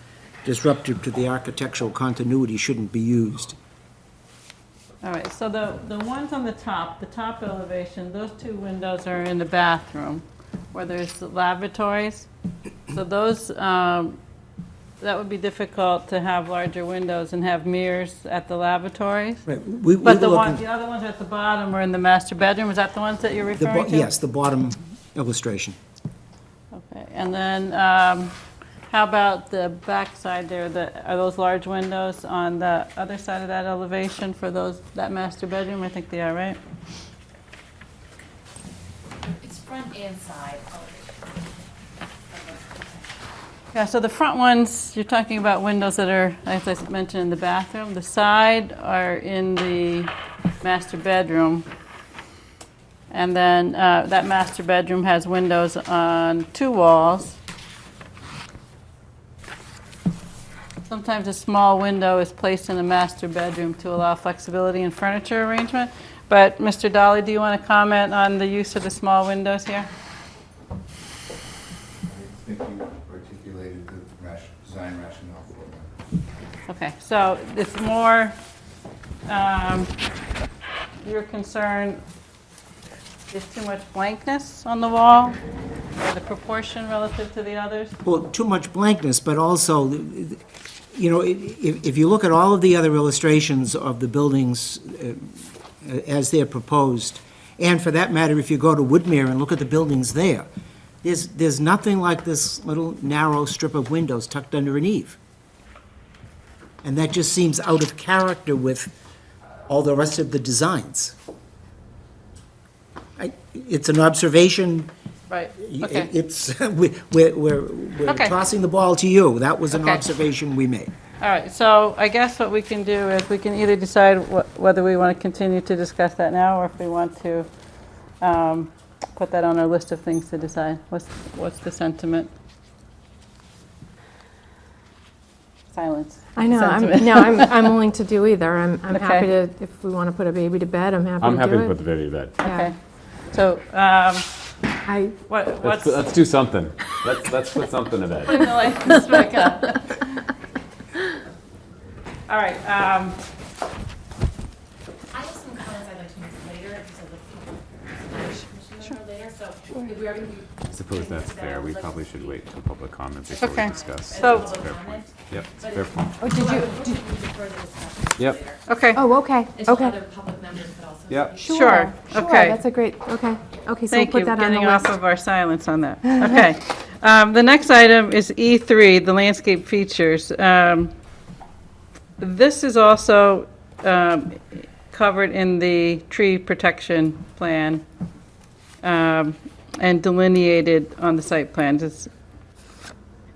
disruptive to the architectural continuity shouldn't be used. All right, so the ones on the top elevation, those two windows are in the bathroom where there's the lavatories. So those, that would be difficult to have larger windows and have mirrors at the lavatories. Right, we But were looking- the other ones at the bottom are in the master bedroom. Is that the ones that you're referring to? Yes, the bottom illustration. Okay, and then how about the back side there? Are those large windows on the other side of that elevation for that master bedroom? I think they are, right? It's front and side. Yeah, so the front ones, you're talking about windows that are, as I mentioned, in the bathroom. The side are in the master bedroom. And then that master bedroom has windows on two walls. Sometimes a small window is placed in a master bedroom to allow flexibility in furniture arrangement. But Mr. Dolly, do you want to comment on the use of the small windows here? I think you articulated the design rationale for that. Okay, so it's more, your concern is too much blankness on the wall, or the proportion relative to the others? Well, too much blankness, but also, you know, if you look at all of the other illustrations of the buildings as they're proposed, and for that matter, if you go to Woodmere and look at the buildings there, there's nothing like this little narrow strip of windows tucked under an eave. And that just seems out of character with all the rest of the designs. It's an observation. Right, okay. It's, we're Okay. tossing the ball to you. That was an Okay. observation we made. All right, so I guess what we can do is we can either decide whether we want to continue to discuss that now, or if we want to put that on our list of things to decide. What's the sentiment? Silence. I know, Sentiment. I'm willing to do either. I'm happy Okay. to, if we want to put a baby to bed, I'm happy to do it. I'm happy to put the baby to bed. Yeah. Okay, so I, what's... Let's do something. Let's put something to bed. Putting the lights back on. All right, I have some comments I'd like to make later, because of the commissioner later, so if we are going to be. I suppose that's fair. We probably should wait until public comment before Okay. we discuss. So- That's a fair point. Yep, it's a fair point. oh, did you, Yep. okay. oh, okay, It's not okay. other public members, but also. Yep. Sure, Sure, okay. that's a great, okay, okay, so we'll Thank put you, that on the getting off list. of our silence on that. Okay. The next item is E3, the landscape features. This is also covered in the tree protection plan and delineated on the site plans.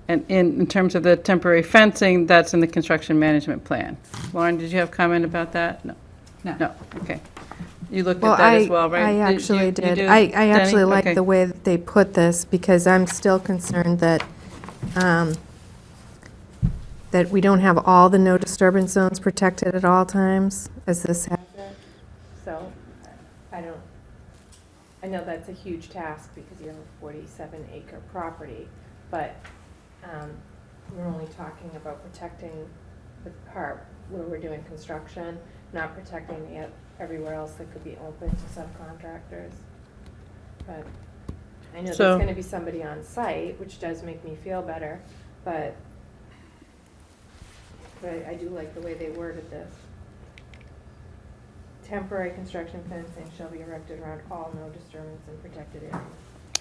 And in terms of the temporary fencing, that's in the construction management plan. Lauren, did you have comment about that? No. No, okay. You looked at that as well, right? I you- actually you did. do, I Denny? actually like Okay. the way that they put this, because I'm still concerned that, that we don't have all the no disturbance zones protected at all times, as this has it. So, I know that's a huge task, because you have a 47-acre property, but we're only talking about protecting the part where we're doing construction, not protecting everywhere else that could be open to subcontractors. But I know So- there's gonna be somebody on site, which does make me feel better, but I do like the way they worded this. Temporary construction fencing shall be erected around all no disturbance and protected areas.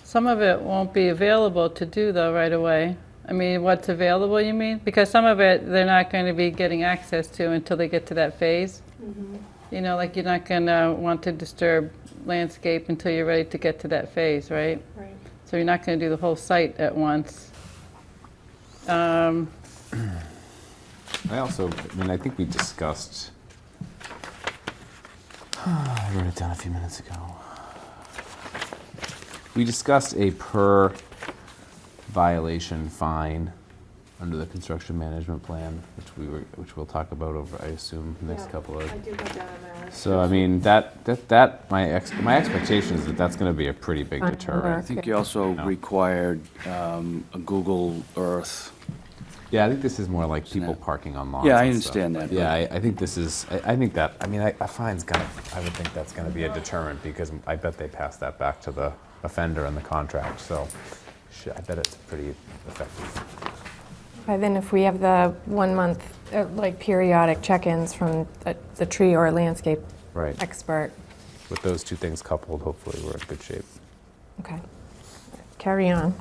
Some of it won't be available to do though right away. I mean, what's available, you mean? Because some of it, they're not going to be getting access to until they get to that phase. You know, like you're not going to want to disturb landscape until you're ready to get to that phase, right? Right. So you're not going to do the whole site at once. I think we discussed, I wrote it down a few minutes ago. We discussed a per violation fine under the construction management plan, which we'll talk about over, I assume, next couple of. I do go down on my list. So, I mean, my expectation is that that's gonna be a pretty big I deterrent. think you also required a Google Earth. Yeah, I think this is more like people parking on lawns. Yeah, I and stuff. understand that, Yeah, I think this is, I think that, I mean, a fine's gonna, I would think that's gonna be a deterrent, because I bet they pass that back to the offender in the contract, so I bet it's pretty effective. Okay, then if we have the 1 month, like periodic check-ins from the tree or landscape Right. expert. With those two things coupled, hopefully we're in good shape. Okay. Carry on.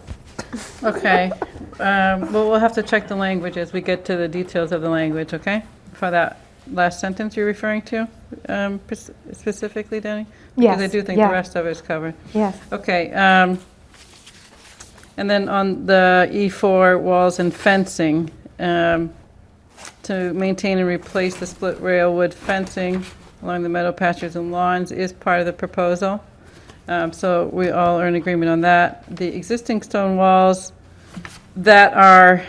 Okay. Well, we'll have to check the language as we get to the details of the language, okay? For that last sentence you're referring to specifically, Denny? Because I Yes, do think yeah. the rest of it is covered. Yes. Okay. And then on the E4, walls and fencing, to maintain and replace the split rail wood fencing along the meadow pastures and lawns is part of the proposal. So we all are in agreement on that. The existing stone walls that are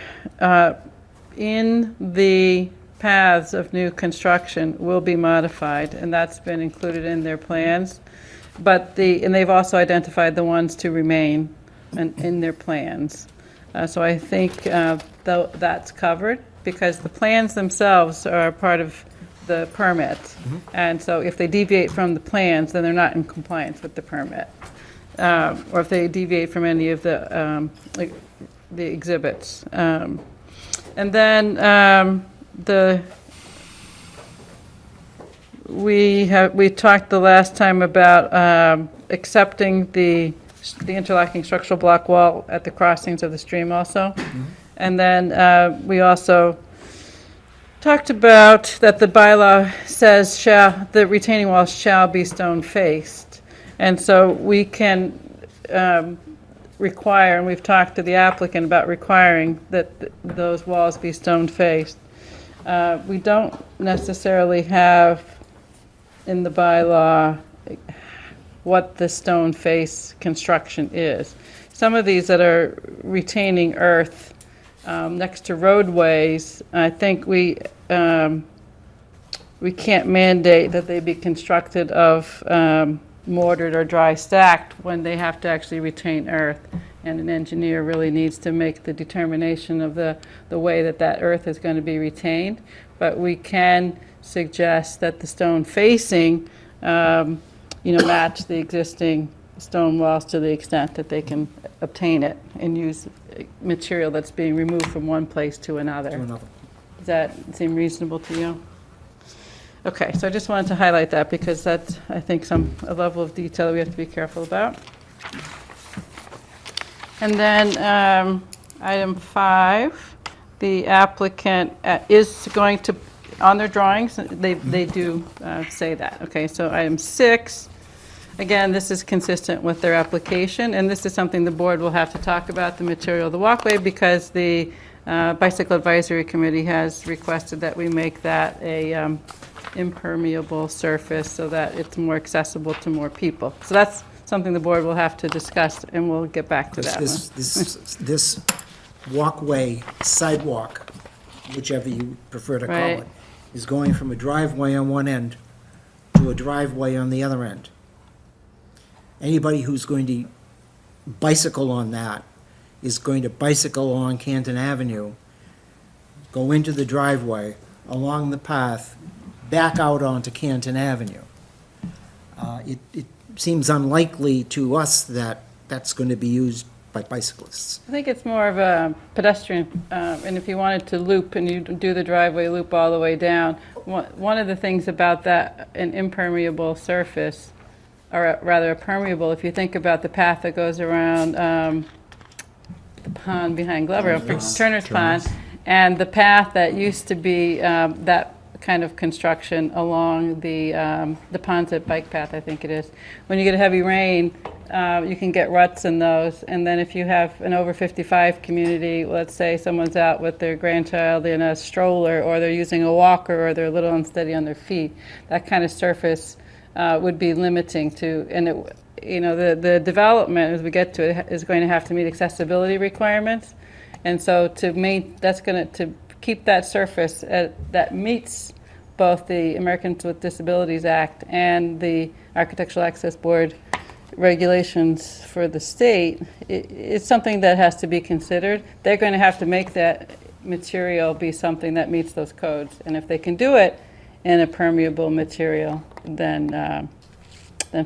in the paths of new construction will be modified, and that's been included in their plans. But and they've also identified the ones to remain in their plans. So I think that's covered, because the plans themselves are part of the permit. And so if they deviate from the plans, then they're not in compliance with the permit. Or if they deviate from any of the exhibits. And then we talked the last time about accepting the interlocking structural block wall at the crossings of the stream also. And then we also talked about that the bylaw says the retaining walls shall be stone faced. And so we can require, and we've talked to the applicant about requiring that those walls be stone faced. We don't necessarily have in the bylaw what the stone face construction is. Some of these that are retaining earth next to roadways, I think we can't mandate that they be constructed of mortared or dry stacked when they have to actually retain earth. And an engineer really needs to make the determination of the way that earth is going to be retained. But we can suggest that the stone facing match the existing stone walls to the extent that they can obtain it and use material that's being removed from one place to another. Does that seem reasonable to you? Okay, so I just wanted to highlight that, because that's, I think, a level of detail that we have to be careful about. And then item 5, the applicant is going to, on their drawings, they do say that. Okay, so item 6, again, this is consistent with their application, and this is something the board will have to talk about, the material of the walkway, because the Bicycle Advisory Committee has requested that we make that a impermeable surface so that it's more accessible to more people. So that's something the board will have to discuss, and we'll get back to that one. This walkway, sidewalk, whichever you prefer to call Right. it, is going from a driveway on one end to a driveway on the other end. Anybody who's going to bicycle on that is going to bicycle along Canton Avenue, go into the driveway, along the path, back out onto Canton Avenue. It seems unlikely to us that that's going to be used by bicyclists. I think it's more of a pedestrian, and if you wanted to loop and you do the driveway loop all the way down, one of the things about that, an impermeable surface, or rather a permeable, if you think about the path that goes around the pond behind Glover, Turner's Pond, and the path that used to be, that kind of construction along the Ponset bike path, I think it is. When you get a heavy rain, you can get ruts in those. And then if you have an over 55 community, let's say someone's out with their grandchild in a stroller, or they're using a walker, or they're a little unsteady on their feet, that kind of surface would be limiting to, and it, you know, the development, as we get to it, is going to have to meet accessibility requirements. And so that's going to keep that surface that meets both the Americans with Disabilities Act and the Architectural Access Board regulations for the state. It's something that has to be considered. They're going to have to make that material be something that meets those codes. And if they can do it in a permeable material, then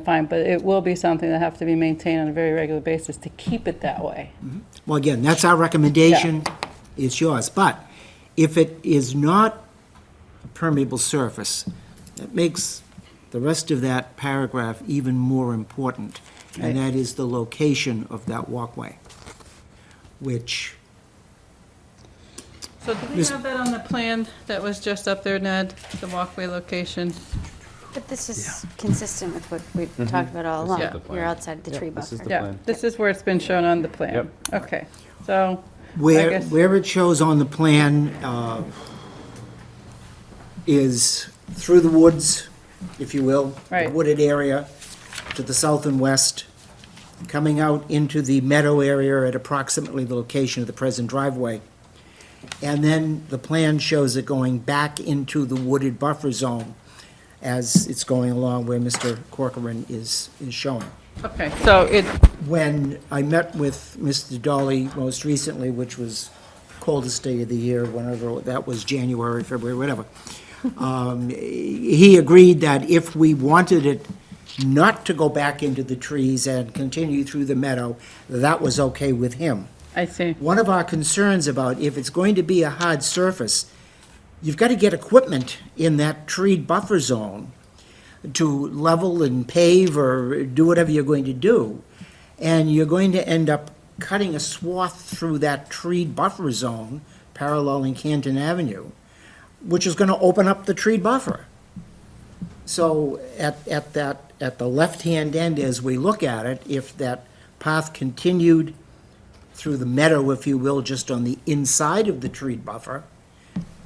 fine. But it will be something that have to be maintained on a very regular basis to keep it that way. Well, again, that's our recommendation. It's yours. But if it is not a permeable surface, that makes the rest of that paragraph even more important, and that is the location of that walkway, which... So do we have that on the plan that was just up there, Ned, the walkway location? But this is consistent with what we've talked about all along. This is the You're outside the tree buffer. Yeah, this is where it's been shown on the plan. Yep. Okay, so I Where, guess- where it shows on the plan is through the woods, if you will, the Right. wooded area to the south and west, coming out into the meadow area at approximately the location of the present driveway. And then the plan shows it going back into the wooded buffer zone as it's going along where Mr. Corcoran is showing. Okay, so it, When I met with Mr. Dolly most recently, which was coldest day of the year, whenever that was, January, February, whatever, he agreed that if we wanted it not to go back into the trees and continue through the meadow, that was okay with him. I see. One of our concerns about if it's going to be a hard surface, you've got to get equipment in that tree buffer zone to level and pave or do whatever you're going to do. And you're going to end up cutting a swath through that tree buffer zone paralleling Canton Avenue, which is going to open up the tree buffer. So at the left-hand end, as we look at it, if that path continued through the meadow, if you will, just on the inside of the tree buffer,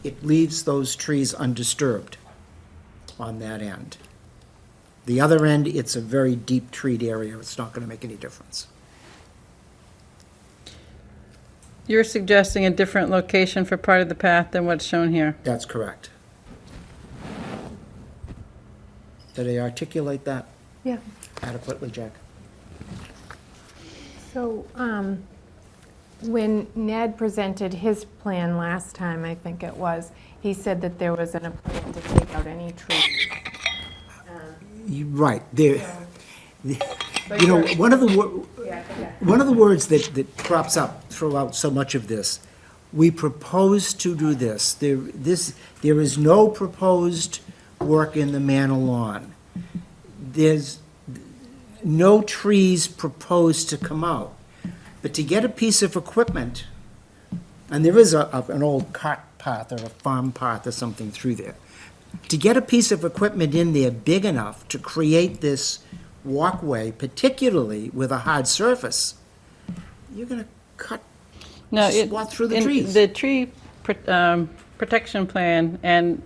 it leaves those trees undisturbed on that end. The other end, it's a very deep treed area. It's not going to make any difference. You're suggesting a different location for part of the path than what's shown here? That's correct. Did I articulate that Yeah. adequately, Jack? So, when Ned presented his plan last time, I think it was, he said that there was a plan to take out any trees. Right, there, you know, one of the words that crops up throughout so much of this, we propose to do this. There is no proposed work in the Manor lawn. There's no trees proposed to come out. But to get a piece of equipment, and there is an old cart path or a farm path or something through there, to get a piece of equipment in there big enough to create this walkway, particularly with a hard surface, you're going to cut swath through the in trees. The tree protection plan and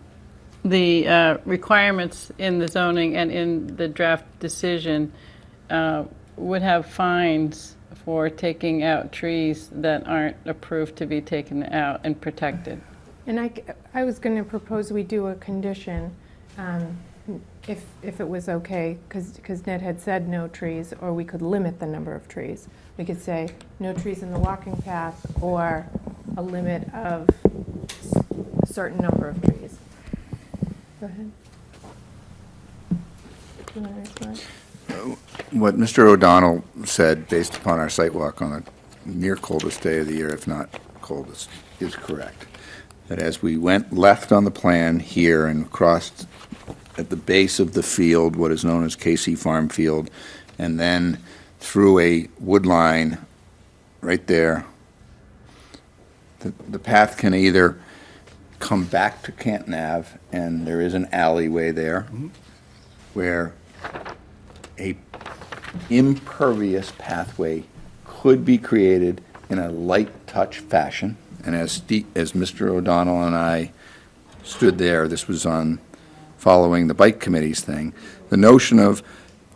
the requirements in the zoning and in the draft decision would have fines for taking out trees that aren't approved to be taken out and protected. And I was going to propose we do a condition, if it was okay, because Ned had said no trees, or we could limit the number of trees. We could say no trees in the walking path, or a limit of a certain number of trees. Go ahead. Do you want to respond? What Mr. O'Donnell said, based upon our site walk on the near coldest day of the year, if not coldest, is correct. That as we went left on the plan here and crossed at the base of the field, what is known as KC Farm Field, and then through a wood line right there, the path can either come back to Canton Ave, and there is an alleyway there where a impervious pathway could be created in a light touch fashion. And as Mr. O'Donnell and I stood there, this was on following the bike committee's thing, the notion of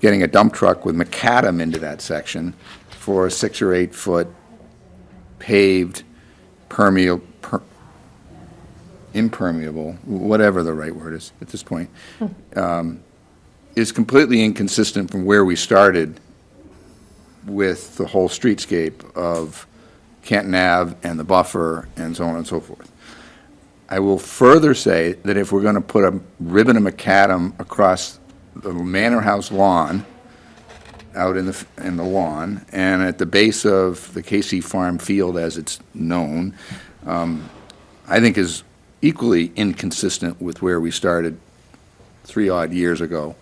getting a dump truck with macadam into that section for a 6 or 8 foot paved, impermeable, whatever the right word is at this point, is completely inconsistent from where we started with the whole streetscape of Canton Ave and the buffer and so on and so forth. I will further say that if we're going to put a ribbon of macadam across the Manor House lawn, out in the lawn, and at the base of the KC Farm Field as it's known, I think is equally inconsistent with where we started 3 odd years ago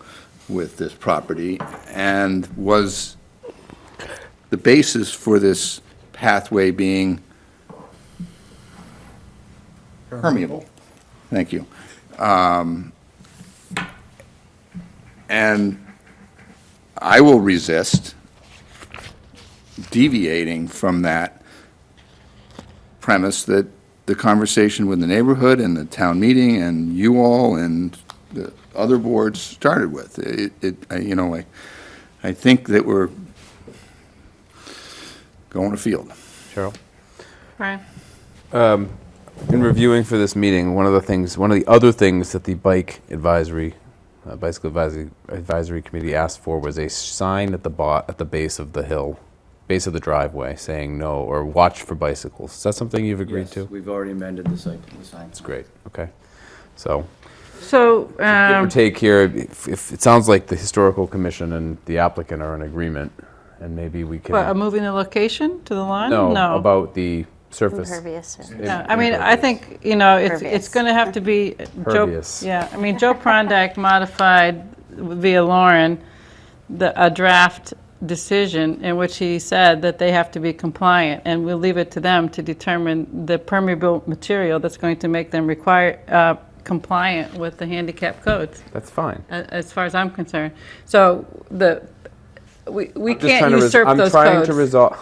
with this property, and was the basis for this pathway being permeable. Thank you. And I will resist deviating from that premise that the conversation with the neighborhood and the town meeting and you all and the other boards started with. I think that we're going afield. Cheryl? Brian? In reviewing for this meeting, one of the other things that the bicycle advisory committee asked for was a sign at the base of the hill, base of the driveway, saying no, or watch for bicycles. Is that something you've agreed to? Yes, we've already amended the sign. That's great, okay. So, So, give or take here, if it sounds like the historical commission and the applicant are in agreement, and maybe we can. what, moving the location to the lawn? No, about the surface. Impervious. No, I mean, I think, it's Pervious. going to have to be. Pervious. Yeah, I mean, Joe Prondak modified via Lauren a draft decision in which he said that they have to be compliant, and we'll leave it to them to determine the permeable material that's going to make them compliant with the handicap codes, That's fine. as far as I'm concerned. So we I'm just can't trying to usurp those codes.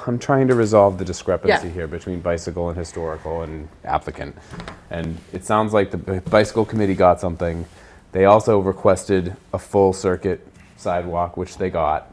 I'm trying to resolve the discrepancy Yeah. here between bicycle and historical and applicant. And it sounds like the bicycle committee got something. They also requested a full circuit sidewalk, which they got.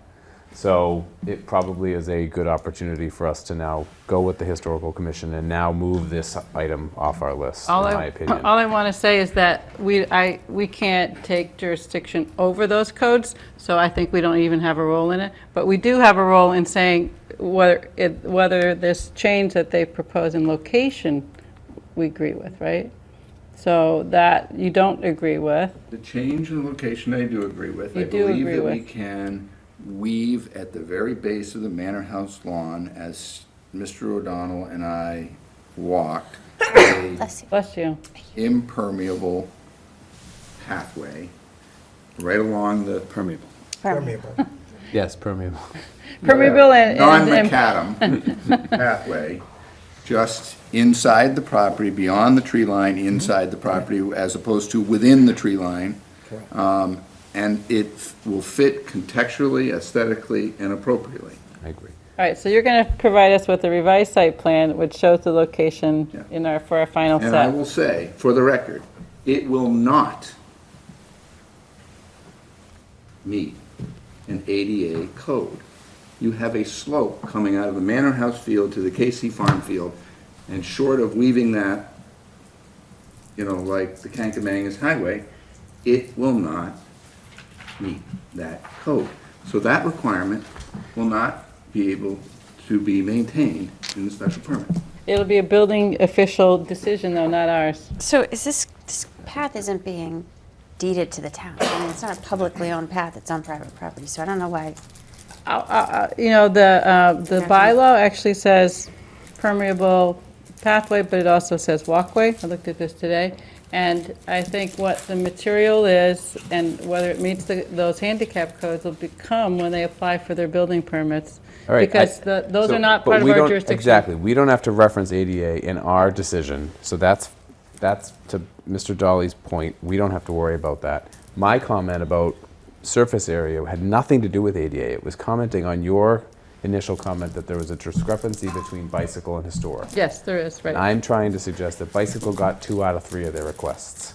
So it probably is a good opportunity for us to now go with the historical commission and now move this item off our list, in my opinion. All I want to say is that we can't take jurisdiction over those codes, so I think we don't even have a role in it. But we do have a role in saying whether this change that they propose in location we agree with, right? So that you don't agree with. The change in location I do agree with. You do agree I believe that we with. can weave at the very base of the Manor House lawn, as Mr. O'Donnell and I walked, a Bless you. Bless you. impermeable pathway right along the Permeable. Permeable. Yes, permeable. Permeable and non-macadam pathway, just inside the property, beyond the tree line, inside the property, as opposed to within the tree line. And it will fit contextually, aesthetically, and appropriately. I agree. All right, so you're going to provide us with a revised site plan which shows the location Yeah. for our final And I set. will say, for the record, it will not meet an ADA code. You have a slope coming out of the Manor House field to the KC Farm field, and short of weaving that, like the Kankamangas Highway, it will not meet that code. So that requirement will not be able to be maintained in the special permit. It'll be a building official decision, though, not ours. So is this path isn't being deeded to the town? I mean, it's not a publicly owned path, it's on private property, so I don't know why. The bylaw actually says permeable pathway, but it also says walkway. I looked at this today. And I think what the material is and whether it meets those handicap codes will become when they apply for their building permits. All right. Because those are not but part of we our don't- jurisdiction. Exactly. We don't have to reference ADA in our decision, so that's that's to Mr. Dolly's point, we don't have to worry about that. My comment about surface area had nothing to do with ADA. It was commenting on your initial comment that there was a discrepancy between bicycle and historic. Yes, there is, right. And I'm trying to suggest that bicycle got 2 out of 3 of their requests.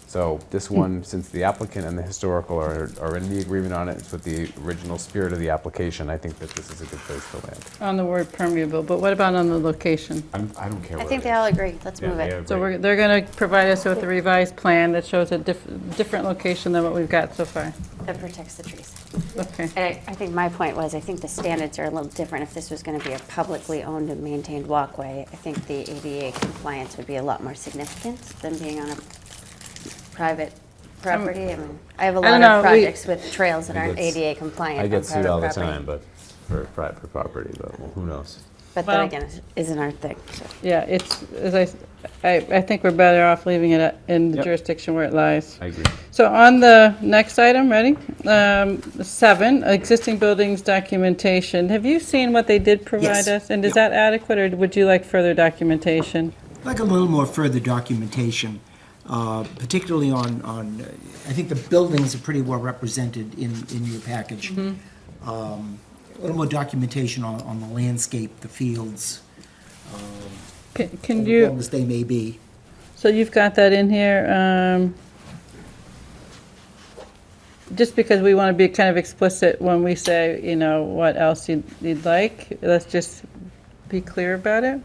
So this one, since the applicant and the historical are in the agreement on it, it's with the original spirit of the application, I think that this is a good place to land. On the word permeable, but what about on the location? I don't care I what think it they is. all agree. Let's Yeah, move they it. So agree. they're going to provide us with a revised plan that shows a different location than what we've got so far. That protects the trees. Okay. And I think my point was, I think the standards are a little different. If this was going to be a publicly owned and maintained walkway, I think the ADA compliance would be a lot more significant than being on a private property. I mean, I have a I don't lot know, of projects with trails that I aren't get- ADA compliant I on get sued private all the property. time, but for private property, but well, who knows? But Well- then again, it isn't our thing, so. Yeah, it's, as I think we're better off leaving it in the Yep. jurisdiction where it lies. I agree. So on the next item, ready? 7, existing buildings documentation. Have you seen what they did provide Yes. us? And is Yep. that adequate, or would you like further documentation? Like a little more further documentation, particularly on, I think the buildings are pretty well represented in your package. A little more documentation on the landscape, the fields, Can you, as they may be. so you've got that in here, just because we want to be kind of explicit when we say, you know, what else you'd like, let's just be clear about it,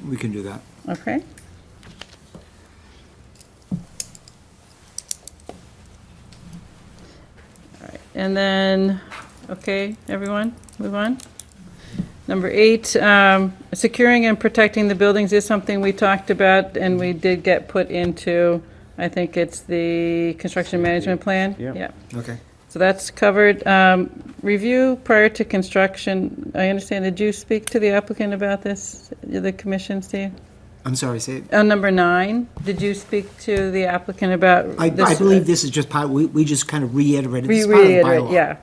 We can do that. okay? All right, and then, okay, everyone, move on. Number 8, securing and protecting the buildings is something we talked about, and we did get put into, I think it's the construction management plan? Yeah. Yeah. Okay. So that's covered. Review prior to construction, I understand, did you speak to the applicant about this, the commission, Steve? I'm sorry, say, On number 9, did you speak to the applicant about I this? believe this is just part, we just kind of reiterated, this We is part of the reiterate, bylaw.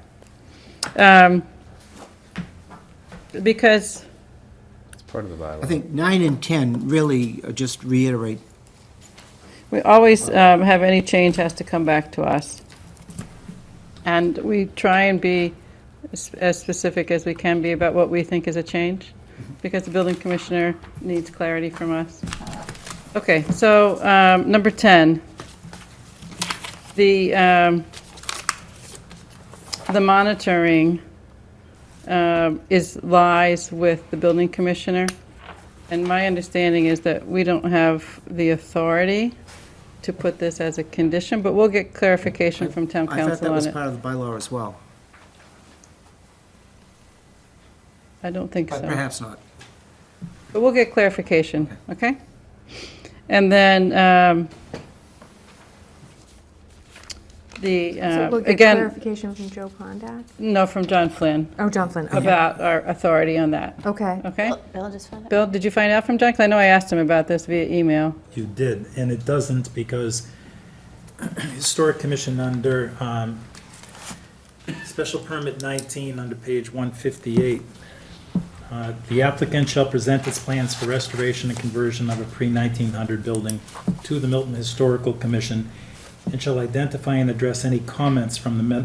yeah. Because, It's part of the bylaw. I think 9 and 10 really just reiterate. we always have any change has to come back to us. And we try and be as specific as we can be about what we think is a change, because the building commissioner needs clarity from us. Okay, so number 10, the monitoring lies with the building commissioner. And my understanding is that we don't have the authority to put this as a condition, but we'll get clarification from town I thought council that was on it. part of the bylaw as well, I don't think but so. perhaps not. But we'll get clarification, okay? And then So we'll get again, clarification from Joe Pondak? no, from John Flynn, Oh, John Flynn, okay. about our authority on that, Okay. okay? Bill just found it. Bill, did you find out from John? 'Cause I know I asked him about this via email. You did, and it doesn't because Historic Commission under Special Permit 19 under page 158, the applicant shall present its plans for restoration and conversion of a pre-1900 building to the Milton Historical Commission and shall identify and address any comments from the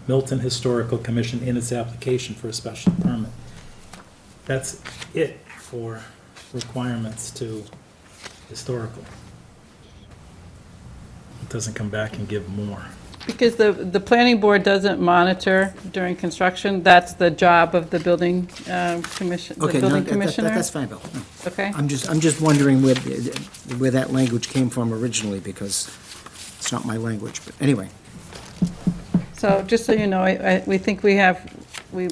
Milton Historical Commission in its application for a special permit. That's it for requirements to historical. It doesn't come back and give more. Because the planning board doesn't monitor during construction, that's the job of the building commission, the Okay, no, building that- commissioner? that's fine, Bill. No. Okay, I'm just wondering where that language came from originally, because it's not my language, but anyway. so just so you know, we think we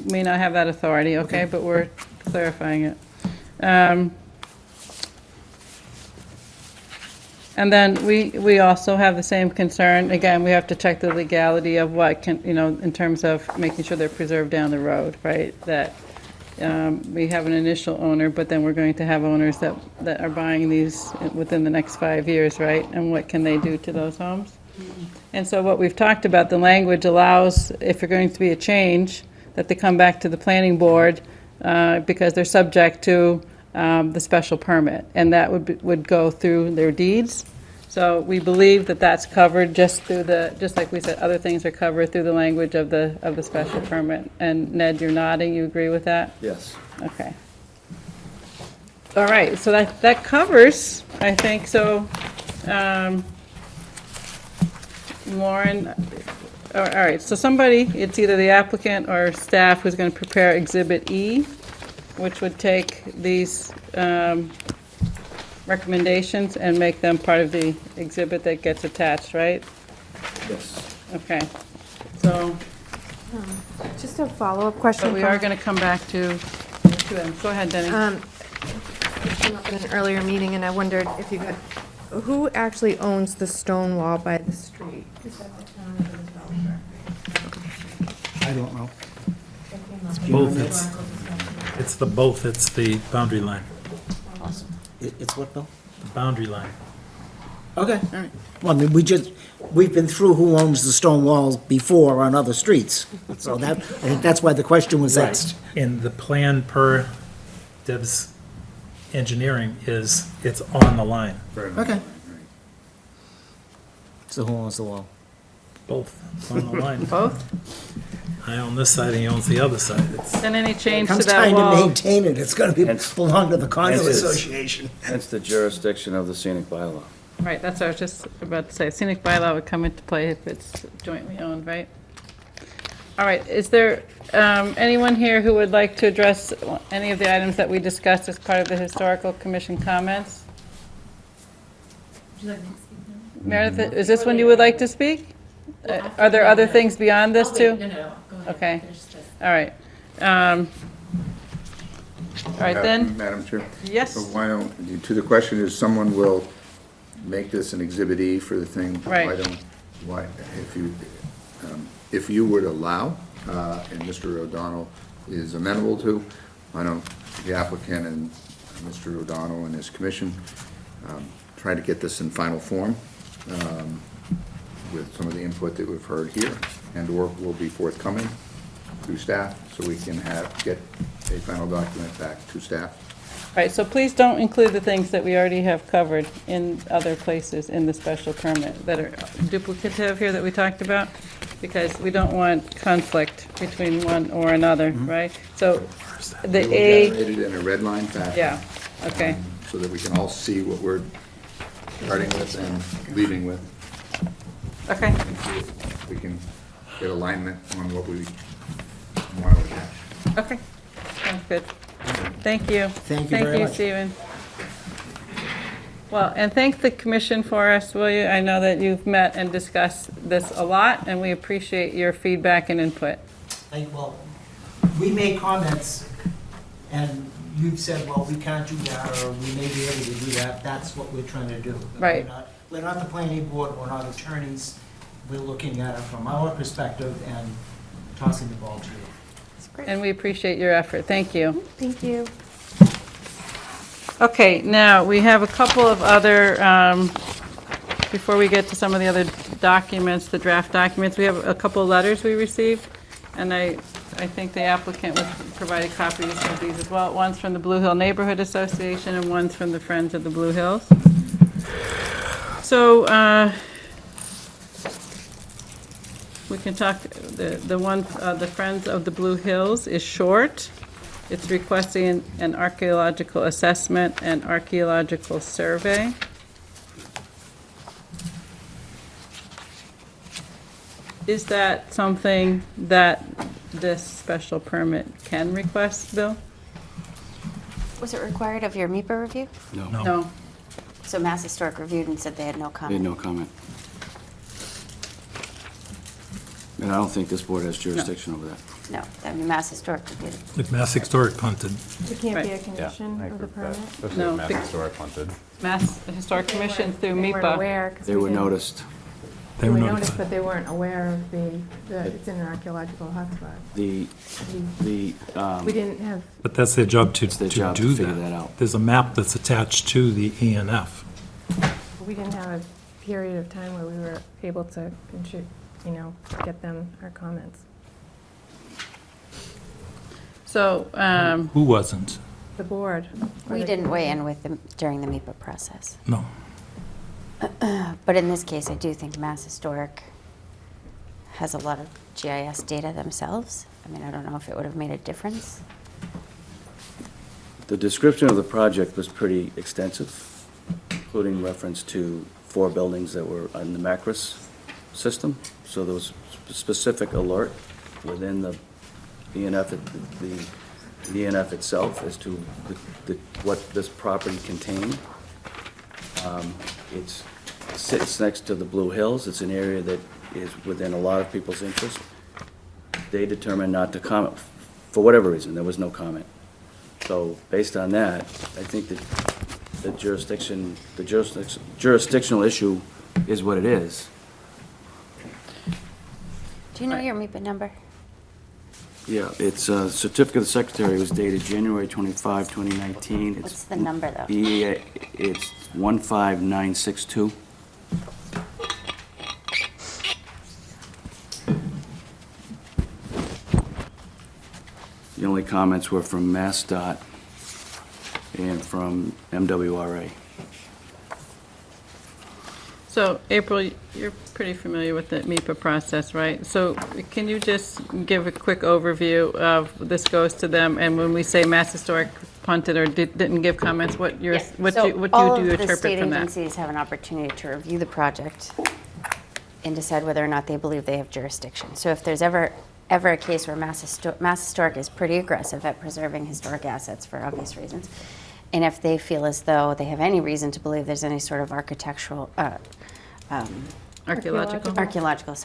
may not have that authority, okay, but we're clarifying it. And then we also have the same concern, again, we have to check the legality of what can, you know, in terms of making sure they're preserved down the road, right? That we have an initial owner, but then we're going to have owners that are buying these within the next 5 years, right? And what can they do to those homes? And so what we've talked about, the language allows, if you're going to be a change, that they come back to the planning board because they're subject to the special permit, and that would go through their deeds. So we believe that that's covered just through just like we said, other things are covered through the language of the special permit. And Ned, you're nodding, you agree with that? Yes. Okay. All right, so that covers, I think, so, Lauren, all right, so somebody, it's either the applicant or staff who's going to prepare Exhibit E, which would take these recommendations and make them part of the exhibit that gets attached, right? Yes. Okay, so, Just a follow-up question. but we are going to come back to them. Go ahead, Denny. It came up in an earlier meeting, and I wondered if you could, who actually owns the stone wall by the street? Is that the town or the developer? I don't know. Both, it's the boundary line, It's what, Bill? the boundary line. Okay, all right. Well, I mean, we've been through who owns the stone walls before on other streets. So I think that's why the question was asked. And the plan per Deb's engineering is, it's on the line, Okay. So who owns the wall? both, it's on the line. Both? I own this side, and he owns the other side. It's, Then any change to Comes that time to wall? maintain it, it's gonna belong to the condo Hence it's- association. That's the jurisdiction of the scenic bylaw. Right, that's what I was just about to say. Scenic bylaw would come into play if it's jointly owned, right? All right, is there anyone here who would like to address any of the items that we discussed as part of the Historical Commission comments? Would you like me to speak now? Meredith, is this one you would like to speak? Are there other things beyond this, Oh, too? wait, no, go ahead. Okay. Finish this. All right. All right, then, Madam Chair? yes, So why don't, to the question is, someone will make this an Exhibit E for the thing? Right. Why, if you would allow, and Mr. O'Donnell is amenable to, why don't the applicant and Mr. O'Donnell and his commission try to get this in final form with some of the input that we've heard here, and/or will be forthcoming through staff, so we can get a final document back to staff. all right, so please don't include the things that we already have covered in other places in the special permit that are duplicative here that we talked about, because we don't want conflict between one or another, right? So the It will A, generate it in a red line fashion. yeah, okay, So that we can all see what we're starting with and leaving with. okay. And see if we can get alignment on what we want to attach. Okay, sounds good. Thank you. Thank you very much. Stephen. Well, and thank the commission for us, will you? I know that you've met and discussed this a lot, and we appreciate your feedback and input. Well, we made comments, and you've said, well, we can't do that, or we may be able to do that. That's what we're trying to do. Right. We're not the planning board, we're not attorneys. We're looking at it from our perspective and tossing the ball to you. And we appreciate your effort. Thank you. Thank you. Okay, now, we have a couple of other, before we get to some of the other documents, the draft documents, we have a couple of letters we received, and I think the applicant was provided copies of these as well. One's from the Blue Hill Neighborhood Association, and one's from the Friends of the Blue Hills. So, we can talk, the Friends of the Blue Hills is short. It's requesting an archaeological assessment and archaeological survey. Is that something that this special permit can request, Bill? Was it required of your MIPA review? No. No. So Mass Historic reviewed and said they had no Made comment. no comment. And I don't think this board has jurisdiction over that. No, I mean, Mass Historic reviewed it. If Mass Historic punted. It can't be a Right. condition I of the agree with that, permit? especially No, if Mass bec- Historic wanted. Mass Historic Commission through They weren't MIPA. aware, 'cause They we were didn't- noticed. They were noticed, but they weren't aware of that it's in an archaeological hotspot. The, We didn't have, But that's their job to their job to do figure that. that out. There's a map that's attached to the ENF. we didn't have a period of time where we were able to, get them our comments. So, Who wasn't? the board. or We the didn't weigh committee. in with them during the MEPA process. No. But in this case, I do think Mass Historic has a lot of GIS data themselves. I mean, I don't know if it would have made a difference. The description of the project was pretty extensive, including reference to 4 buildings that were on the Macris system. So there was specific alert within the ENF, the ENF itself as to what this property contained. It sits next to the Blue Hills. It's an area that is within a lot of people's interest. They determined not to comment, for whatever reason, there was no comment. So based on that, I think that the jurisdictional issue is what it is. Do you know your MEPA number? Yeah, it's certificate of the secretary was dated January 25, 2019. It's What's the number, though? It's 15962. The only comments were from MassDOT and from MWRA. So, April, you're pretty familiar with the MEPA process, right? So can you just give a quick overview of this goes to them, and when we say Mass Historic punted or didn't give comments, what do you interpret All from of the that? state agencies have an opportunity to review the project and decide whether or not they believe they have jurisdiction. So if there's ever a case where Mass Historic is pretty aggressive at preserving historic assets for obvious reasons, and if they feel as though they have any reason to believe there's any sort of architectural, archaeological,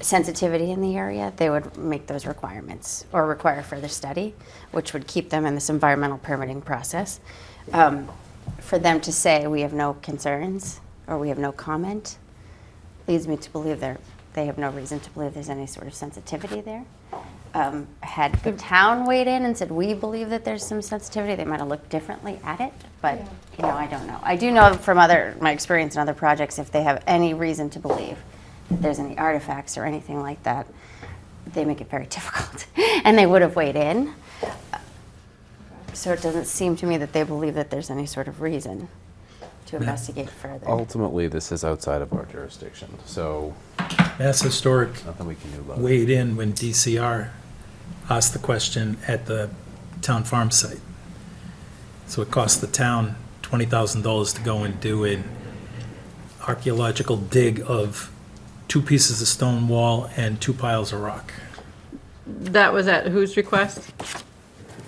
sensitivity in the area, they would make those requirements or require further study, which would keep them in this environmental permitting process. For them to say we have no concerns or we have no comment leads me to believe they have no reason to believe there's any sort of sensitivity there. Had the town weighed in and said, we believe that there's some sensitivity, they might have looked differently at it, but, I don't know. I do know from my experience in other projects, if they have any reason to believe that there's any artifacts or anything like that, they make it very difficult. And they would have weighed in. So it doesn't seem to me that they believe that there's any sort of reason to investigate further. Ultimately, this is outside of our jurisdiction, so Mass Historic nothing we can do about it. weighed in when DCR asked the question at the town farm site. So it cost the town $20,000 to go and do an archaeological dig of 2 pieces of stone wall and 2 piles of rock. That was at whose request?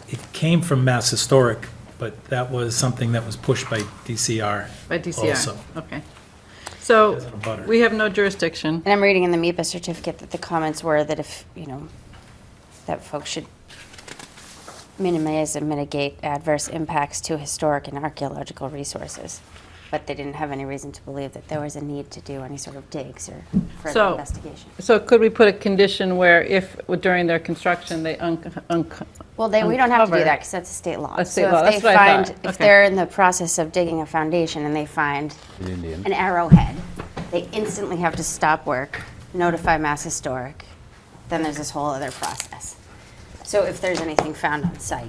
It came from Mass Historic, but that was something that was pushed by DCR By DCR? also. Okay. So, As in a butter. we have no jurisdiction. And I'm reading in the MEPA certificate that the comments were that if, that folks should minimize and mitigate adverse impacts to historic and archaeological resources. But they didn't have any reason to believe that there was a need to do any sort of digs or further So- investigation. So could we put a condition where if, during their construction, they Well, we don't have to do uncover- that because that's a state law. A state So law, if that's they what I find, thought. if Okay. they're in the process of digging a foundation and they find An Indian. an arrowhead, they instantly have to stop work, notify Mass Historic, then there's this whole other process. So if there's anything found on site.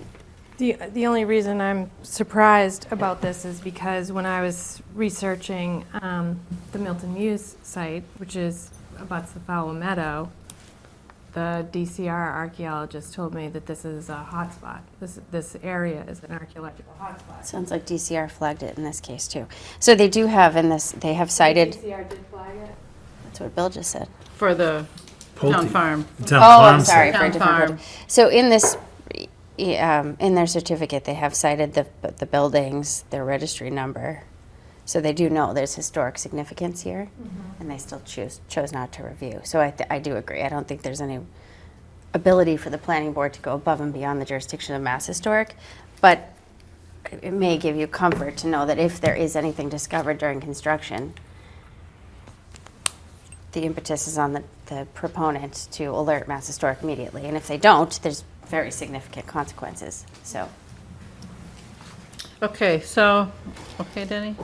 The only reason I'm surprised about this is because when I was researching the Milton Muse site, which is abuts the Fowl Meadow, the DCR archaeologist told me that this is a hotspot. This area is an archaeological hotspot. Sounds like DCR flagged it in this case too. So they do have in this, they have cited, DCR did flag it? that's what Bill just said. for the town Pulte. farm. Town Oh, I'm farm sorry, site. for a Town different farm. project. So in this, in their certificate, they have cited the buildings, their registry number. So they do know there's historic significance here, and they still chose not to review. So I do agree. I don't think there's any ability for the planning board to go above and beyond the jurisdiction of Mass Historic, but it may give you comfort to know that if there is anything discovered during construction, the impetus is on the proponent to alert Mass Historic immediately. And if they don't, there's very significant consequences, so. Okay, so, okay, Denny,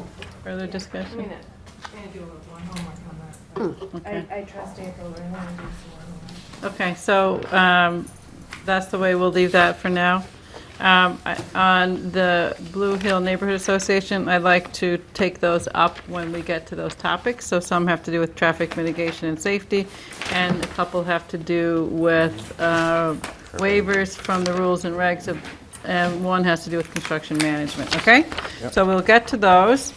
further discussion? I'm gonna do a little more homework on that. Okay. I trust April, but I'm gonna do some more homework. Okay, so that's the way we'll leave that for now. On the Blue Hill Neighborhood Association, I'd like to take those up when we get to those topics. So some have to do with traffic mitigation and safety, and a couple have to do with waivers from the rules and regs of, and one has to do with construction management, okay? So we'll get to those.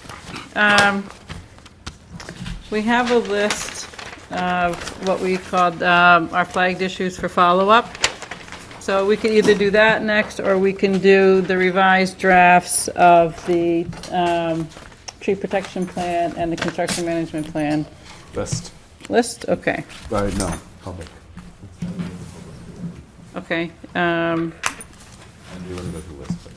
We have a list of what we called our flagged issues for follow-up. So we can either do that next, or we can do the revised drafts of the tree protection plan and the construction management plan. List. List, okay, No, public. okay. You want to go through list?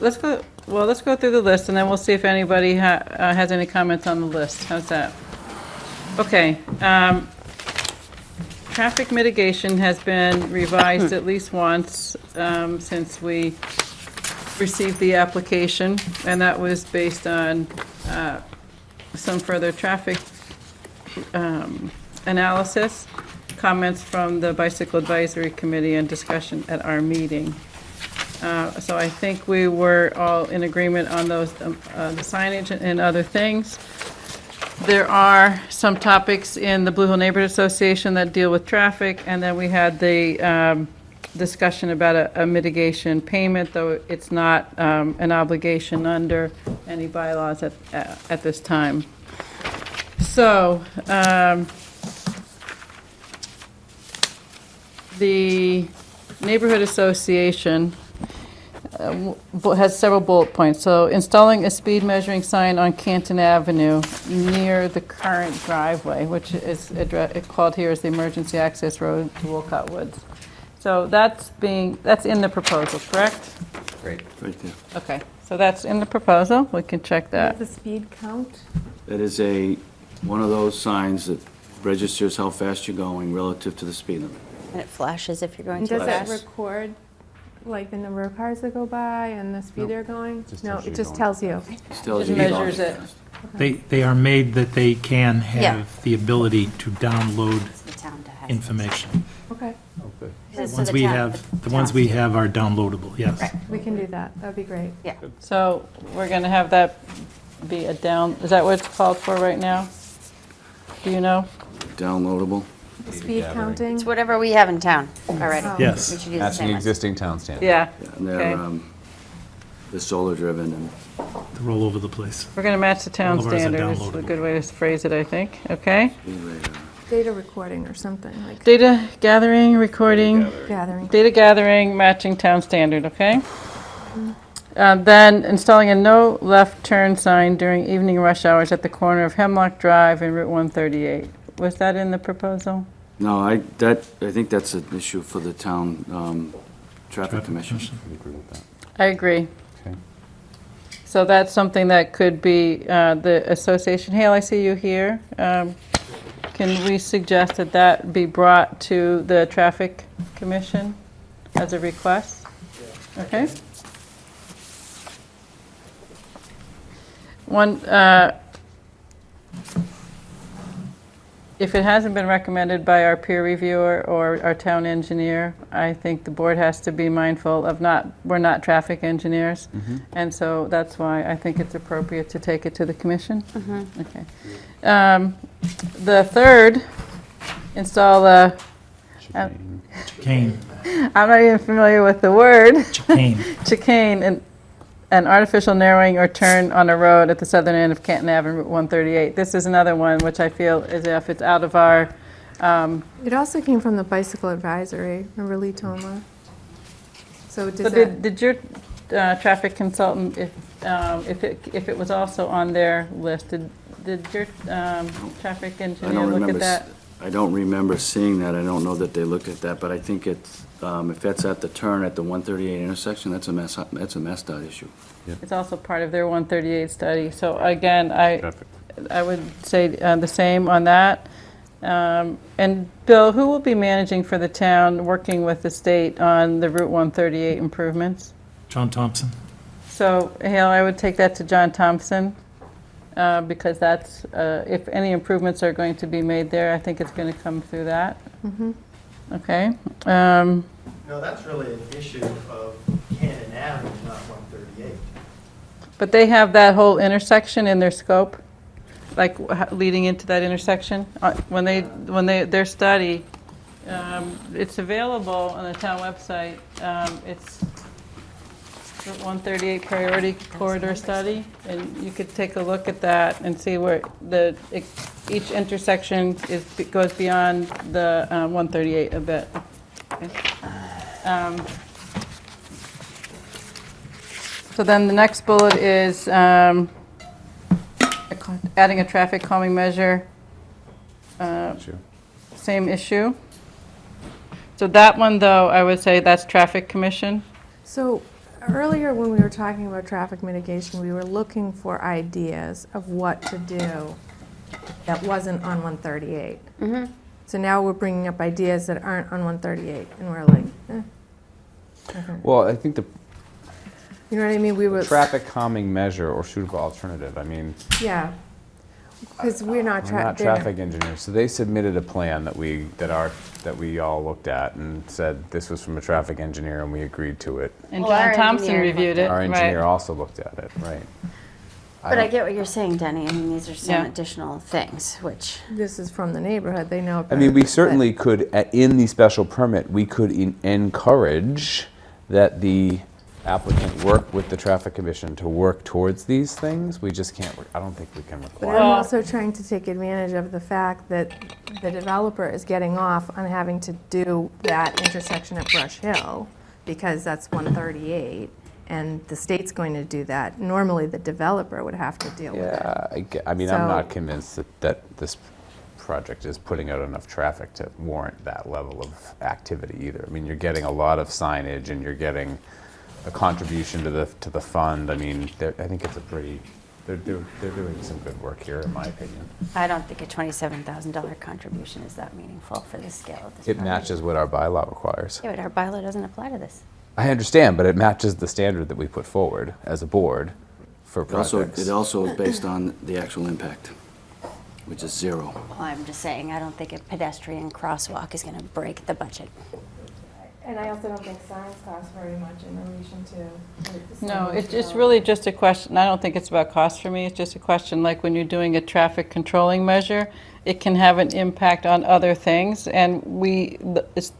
Let's go through the list, and then we'll see if anybody has any comments on the list. How's that? Okay. Traffic mitigation has been revised at least once since we received the application, and that was based on some further traffic analysis, comments from the Bicycle Advisory Committee, and discussion at our meeting. So I think we were all in agreement on those, the signage and other things. There are some topics in the Blue Hill Neighborhood Association that deal with traffic, and then we had the discussion about a mitigation payment, though it's not an obligation under any bylaws at this time. So, the Neighborhood Association has several bullet points. So installing a speed measuring sign on Canton Avenue near the current driveway, which is called here as the emergency access road to Wolcott Woods. So that's in the proposal, correct? Great. Right there. Okay, so that's in the proposal. We can check that. The speed count? That is one of those signs that registers how fast you're going relative to the speed limit. And it flashes if you're going And too does that fast. record, like, the number of cars that go by and the speed they're going? Just No, tells you it just going. tells you. Still, Just you keep measures going it. fast. They are made that they can Yeah. have the ability to download The town has. information. Okay, So The ones the we town- have, the the ones town- we have are downloadable, yes. we can do that. That'd be great. Yeah. So we're going to have that be is that what it's called for right now? Do you know? Downloadable. The speed counting? It's whatever we have in town already. Oh. Yes. We should use the Matching same one. existing town standard. Yeah, And okay. they're solar driven and They're all over the place. We're going to match the town All of ours are standard, is a downloadable. good way to phrase it, I think, okay? speed radar. Data recording or something, like Data gathering, recording, gathering. data gathering, matching town standard, okay? Then installing a no left turn sign during evening rush hours at the corner of Hemlock Drive and Route 138. Was that in the proposal? No, I think that's an issue for the town traffic commission. I agree. Okay. So that's something that could be the association. Hale, I see you here. Can we suggest that that be brought to the traffic commission as a request? Okay. One, if it hasn't been recommended by our peer reviewer or our town engineer, I think the board has to be mindful of we're not traffic engineers. And so that's why I think it's appropriate to take it to the commission. Okay. The third, install a, Chicane, I'm not even familiar with the word, chicane. chicane, an artificial narrowing or turn on a road at the southern end of Canton Avenue, Route 138. This is another one which I feel as if it's out of our, It also came from the Bicycle Advisory, remember Lee Toma? So so does that, did your traffic consultant, if it was also on their list, did your traffic I engineer don't look remember, at that? I don't remember seeing that. I don't know that they looked at that, but I think it's, if that's at the turn at the 138 intersection, that's a MassDOT issue. It's also part of their 138 study. So again, I would say the same on that. And Bill, who will be managing for the town, working with the state on the Route 138 improvements? John Thompson. So, Hale, I would take that to John Thompson, because that's, if any improvements are going to be made there, I think it's going to come through that. Okay. No, that's really an issue of Canton Avenue, not But they have that whole intersection in their scope, like leading into that intersection. Their study, it's available on the town website. It's the 138 Priority Corridor Study, and you could take a look at that and see where each intersection goes beyond the 138 a bit. Okay. So then the next bullet is adding a traffic calming measure. Sure. Same issue. So that one, though, I would say that's Traffic Commission. So earlier, when we were talking about traffic mitigation, we were looking for ideas of what to do that wasn't on 138. So now we're bringing up ideas that aren't on 138, and we're like, okay. Well, I think the You know what I mean? We were, traffic calming measure or suitable alternative, I mean, yeah, because we're not we're not traffic engineers, so they submitted a plan that we all looked at and said this was from a traffic engineer and we agreed to it. And Well, John our Thompson engineer reviewed it, Our right? engineer also looked at it, right. But I get what you're saying, Denny. I mean, these are some Yeah. additional things, which, This is from the neighborhood, they know. I mean, we but- certainly could, in the special permit, we could encourage that the applicant work with the traffic commission to work towards these things. We just can't, I don't think we can But require. I'm Well- also trying to take advantage of the fact that the developer is getting off on having to do that intersection at Brush Hill, because that's 138, and the state's going to do that. Normally, the developer would have to deal with it. Yeah, I mean, I'm So- not convinced that this project is putting out enough traffic to warrant that level of activity either. I mean, you're getting a lot of signage and you're getting a contribution to the fund. I mean, I think it's a pretty, they're doing some good work here, in my opinion. I don't think a $27,000 contribution is that meaningful for the scale of this It project. matches what our bylaw requires. Yeah, but our bylaw doesn't apply to this. I understand, but it matches the standard that we put forward as a board for It also, projects. it also is based on the actual impact, which is 0. Well, I'm just saying, I don't think a pedestrian crosswalk is going to break the budget. And I also don't think signs cost very much in relation to. No, it's really just a question, I don't think it's about cost for me, it's just a question, like when you're doing a traffic controlling measure, it can have an impact on other things, and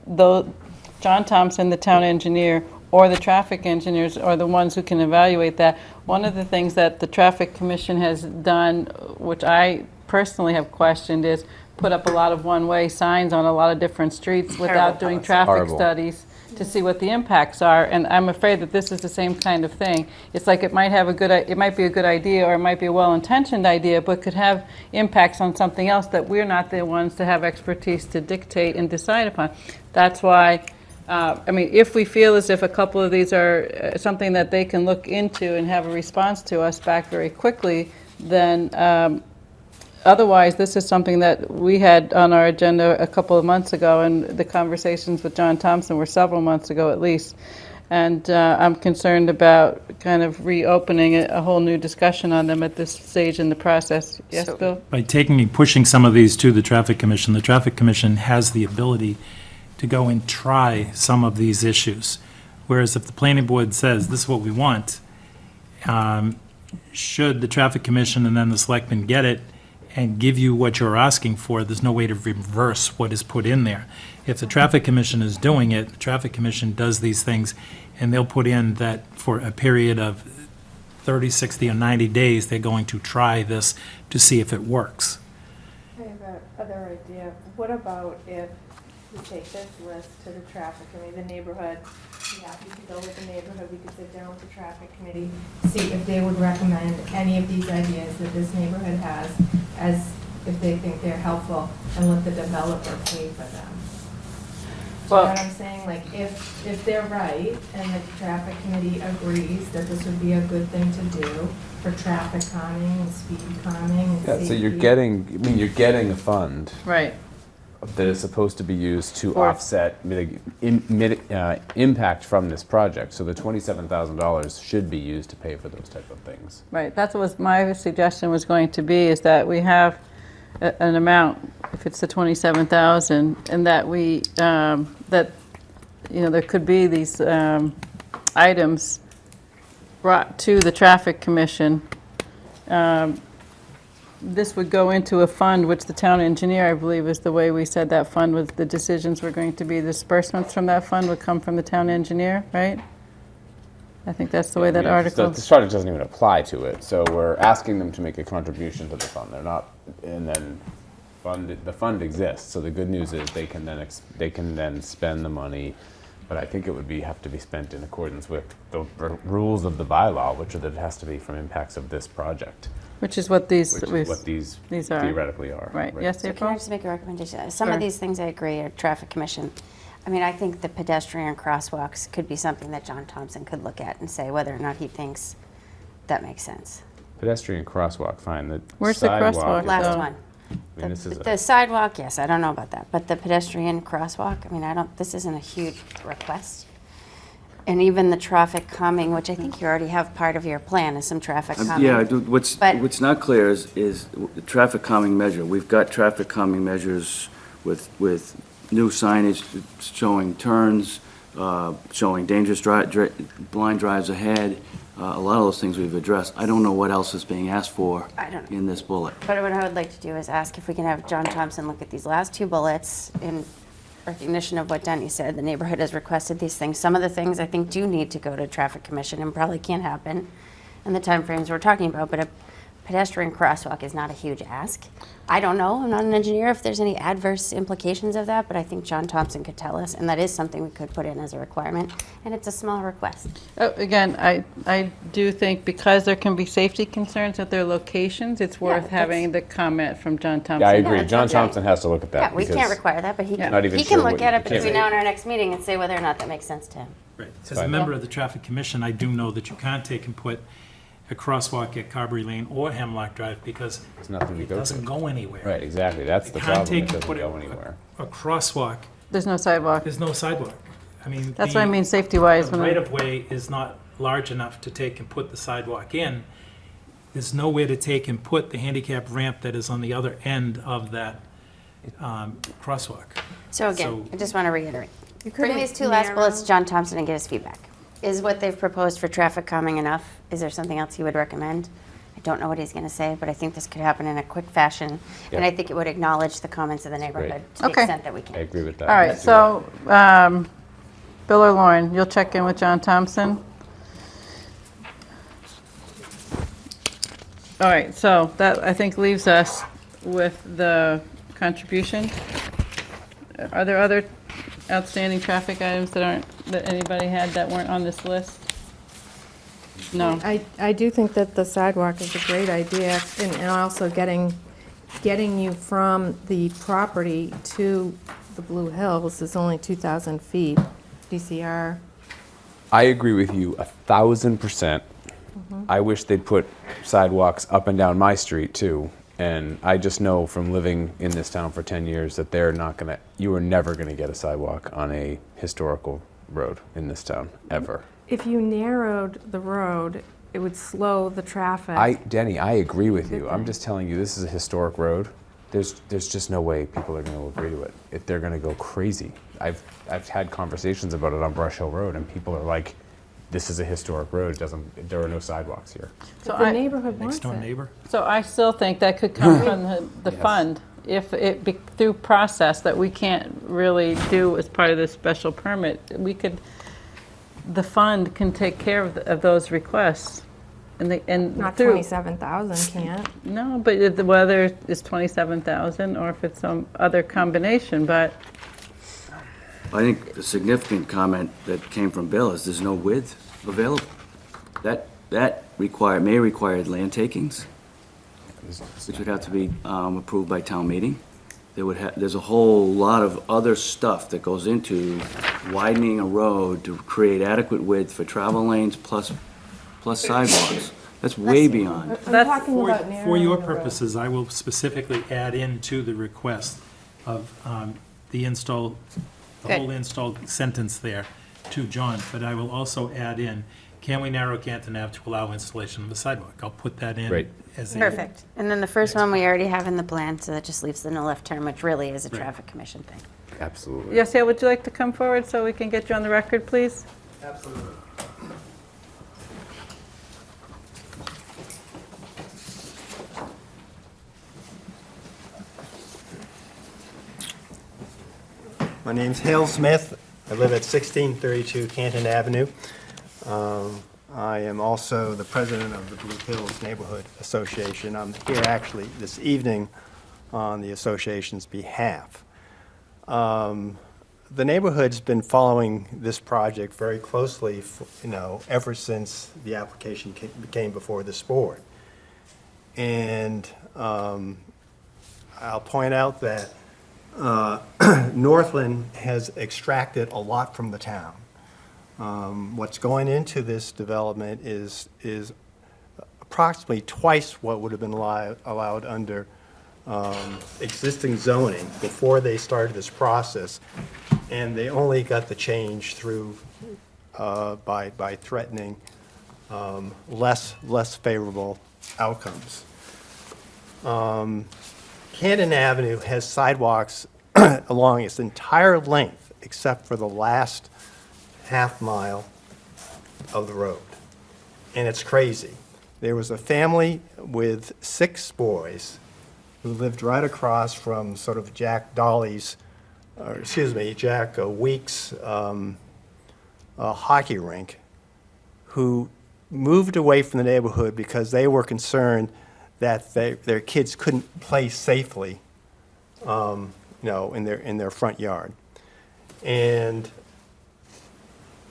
though John Thompson, the town engineer, or the traffic engineers are the ones who can evaluate that. One of the things that the Traffic Commission has done, which I personally have questioned, is put up a lot of one-way signs on a lot of different streets without doing traffic Horrible. studies to see what the impacts are, and I'm afraid that this is the same kind of thing. It's like it might be a good idea, or it might be a well-intentioned idea, but could have impacts on something else that we're not the ones to have expertise to dictate and decide upon. That's why, I mean, if we feel as if a couple of these are something that they can look into and have a response to us back very quickly, then otherwise, this is something that we had on our agenda a couple of months ago, and the conversations with John Thompson were several months ago at least. And I'm concerned about kind of reopening a whole new discussion on them at this stage in the process. Yes, So- Bill? By pushing some of these to the Traffic Commission has the ability to go and try some of these issues. Whereas if the planning board says, this is what we want, should the Traffic Commission and then the selectmen get it and give you what you're asking for, there's no way to reverse what is put in there. If the Traffic Commission is doing it, the Traffic Commission does these things, and they'll put in that for a period of 30, 60, or 90 days, they're going to try this to see if it works. I have another idea. What about if we take this list to the traffic committee, the neighborhood, be happy to go with the neighborhood, we could sit down with the traffic committee, see if they would recommend any of these ideas that this neighborhood has, as if they think they're helpful, and let the developer pay for them. Do you know what I'm saying? Like, if they're right, and the traffic committee agrees that this would be a good thing to do for traffic calming and speed calming and Yeah, safety. so you're getting a fund Right. that is supposed to be used to For- offset impact from this project. So the $27,000 should be used to pay for those type of things. Right, that's what was, my suggestion was going to be, is that we have an amount, if it's the 27,000, and that we, that, there could be these items brought to the Traffic Commission, this would go into a fund, which the town engineer, I believe, is the way we said that fund was, the decisions were going to be, disbursements from that fund would come from the town engineer, right? I think that's the way that article. This project doesn't even apply to it, so we're asking them to make a contribution to the fund. They're not, and then the fund exists. So the good news is they can then spend the money, but I think it would have to be spent in accordance with the rules of the bylaw, which are that it has to be from impacts of this project. Which is what these are. Theoretically are. Right, yes, So can I April? just make a recommendation? Some Sure. of these things I agree are Traffic Commission. I mean, I think the pedestrian crosswalks could be something that John Thompson could look at and say whether or not he thinks that makes sense. Pedestrian crosswalk, fine. The Where's the sidewalk crosswalk? is- Last So- one. I mean, this is The sidewalk, yes, I don't know about that, but the pedestrian crosswalk, I mean, this isn't a huge request. And even the traffic calming, which I think you already have part of your plan, is some traffic calming. Yeah, But- what's not clear is the traffic calming measure. We've got traffic calming measures with new signage showing turns, showing dangerous blind drives ahead. A lot of those things we've addressed. I don't know what else is being asked for I don't know. in this bullet. But what I would like to do is ask if we can have John Thompson look at these last two bullets in recognition of what Denny said. The neighborhood has requested these things. Some of the things I think do need to go to Traffic Commission and probably can't happen in the timeframes we're talking about, but a pedestrian crosswalk is not a huge ask. I don't know, I'm not an engineer, if there's any adverse implications of that, but I think John Thompson could tell us, and that is something we could put in as a requirement, and it's a small request. Again, I do think because there can be safety concerns at their locations, it's worth that's- having the comment from John Thompson. Yeah, I agree. that's John okay. Thompson has to look at that. Yeah, we can't because- require that, but he Yeah. can, Not even he can sure look what at you it can between say. now and our next meeting and say whether or not that makes sense to him. Right. As a member of the Traffic Commission, I do know that you can't take and put a crosswalk at Carberry Lane or Hemlock Drive because There's nothing to it go doesn't to. go anywhere. Right, exactly. That's the You can't problem. It take and doesn't put go anywhere. a crosswalk, There's no sidewalk. there's no sidewalk. I mean. That's what I mean, safety-wise. The when I- right-of-way is not large enough to take and put the sidewalk in. There's nowhere to take and put the handicap ramp that is on the other end of that crosswalk. So again, So- I just want to reiterate. You Bring couldn't these two last narrow- bullets to John Thompson and get his feedback. Is what they've proposed for traffic calming enough? Is there something else he would recommend? I don't know what he's going to say, but I think this could happen in a quick fashion. And Yeah. I think it would acknowledge the comments of the neighborhood to the Okay. extent that we I can. agree with that. All right, Let's do that. so, Bill or Lauren, you'll check in with John Thompson? All right, so that, I think, leaves us with the contribution. Are there other outstanding traffic items that anybody had that weren't on this list? No. I do think that the sidewalk is a great idea, and also getting you from the property to the Blue Hills is only 2,000 feet, DCR. I agree with you 1,000%. I wish they'd put sidewalks up and down my street too. And I just know from living in this town for 10 years that you are never gonna get a sidewalk on a historical road in this town, ever. If you narrowed the road, it would slow the traffic. Denny, I agree with you. I'm just telling you, this is a historic road. There's just no way people are gonna agree to it. If they're gonna go crazy. I've had conversations about it on Brush Hill Road and people are like, this is a historic road, there are no sidewalks here. So The I- neighborhood wants Next door it. neighbor? So I still think that could come from the Yes. fund, if it, through process that we can't really do as part of this special permit. The fund can take care of those requests. And Not through. 27,000 can't. No, but whether it's 27,000 or if it's some other combination, but I think the significant comment that came from Bill is there's no width available. That may require land takings, which would have to be approved by town meeting. There's a whole lot of other stuff that goes into widening a road to create adequate width for travel lanes plus sidewalks. That's way beyond. I'm talking For about for narrowing your the road. purposes, I will specifically add into the request of the install, the Good. whole installed sentence there to John, but I will also add in, can we narrow Canton Ave to allow installation of a sidewalk? I'll put that in. Great. As a. Perfect. And then the first one we already have in the plan, so that just leaves the no left turn, which really is a Right. traffic commission thing. Absolutely. Yasiel, would you like to come forward so we can get you on the record, please? My name's Hale Smith. I live at 1632 Canton Avenue. I am also the president of the Blue Hills Neighborhood Association. I'm here actually this evening on the association's behalf. The neighborhood's been following this project very closely, ever since the application came before this board. And I'll point out that Northland has extracted a lot from the town. What's going into this development is approximately twice what would have been allowed under existing zoning before they started this process, and they only got the change through by threatening less favorable outcomes. Canton Avenue has sidewalks along its entire length except for the last half mile of the road. And it's crazy. There was a family with 6 boys who lived right across from sort of Jack Weeks' hockey rink, who moved away from the neighborhood because they were concerned that their kids couldn't play safely, in their front yard. And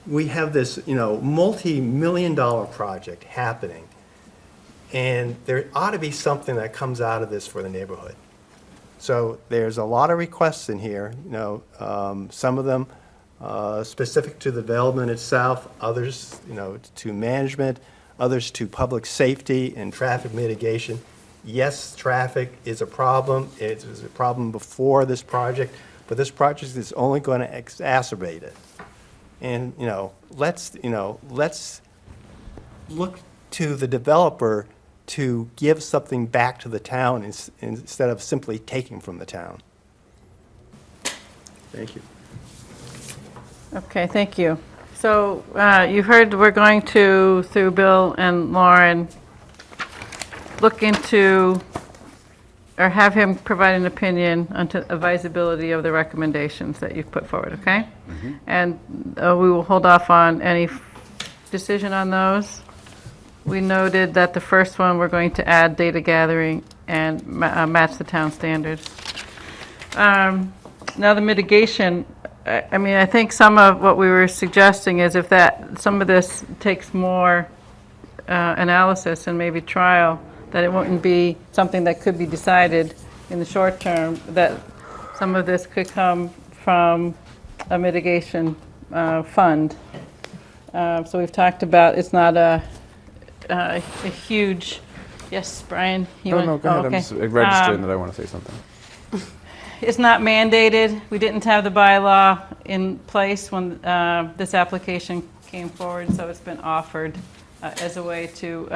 we have this, multi-million-dollar project happening, and there ought to be something that comes out of this for the neighborhood. So there's a lot of requests in here, some of them specific to the development itself, others, to management, others to public safety and traffic mitigation. Yes, traffic is a problem. It was a problem before this project, but this project is only going to exacerbate it. And, let's look to the developer to give something back to the town instead of simply taking from the town. Thank you. Okay, thank you. So you heard we're going to, through Bill and Lauren, look into, or have him provide an opinion on the advisability of the recommendations that you've put forward, okay? And we will hold off on any decision on those. We noted that the first one, we're going to add data gathering and match the town standards. Now the mitigation, I think some of what we were suggesting is if some of this takes more analysis and maybe trial, that it wouldn't be something that could be decided in the short term, that some of this could come from a mitigation fund. So we've talked about, it's not a huge, yes, Brian? No, go ahead. I'm just registering that I want to say something. It's not mandated. We didn't have the bylaw in place when this application came forward, so it's been offered as a way to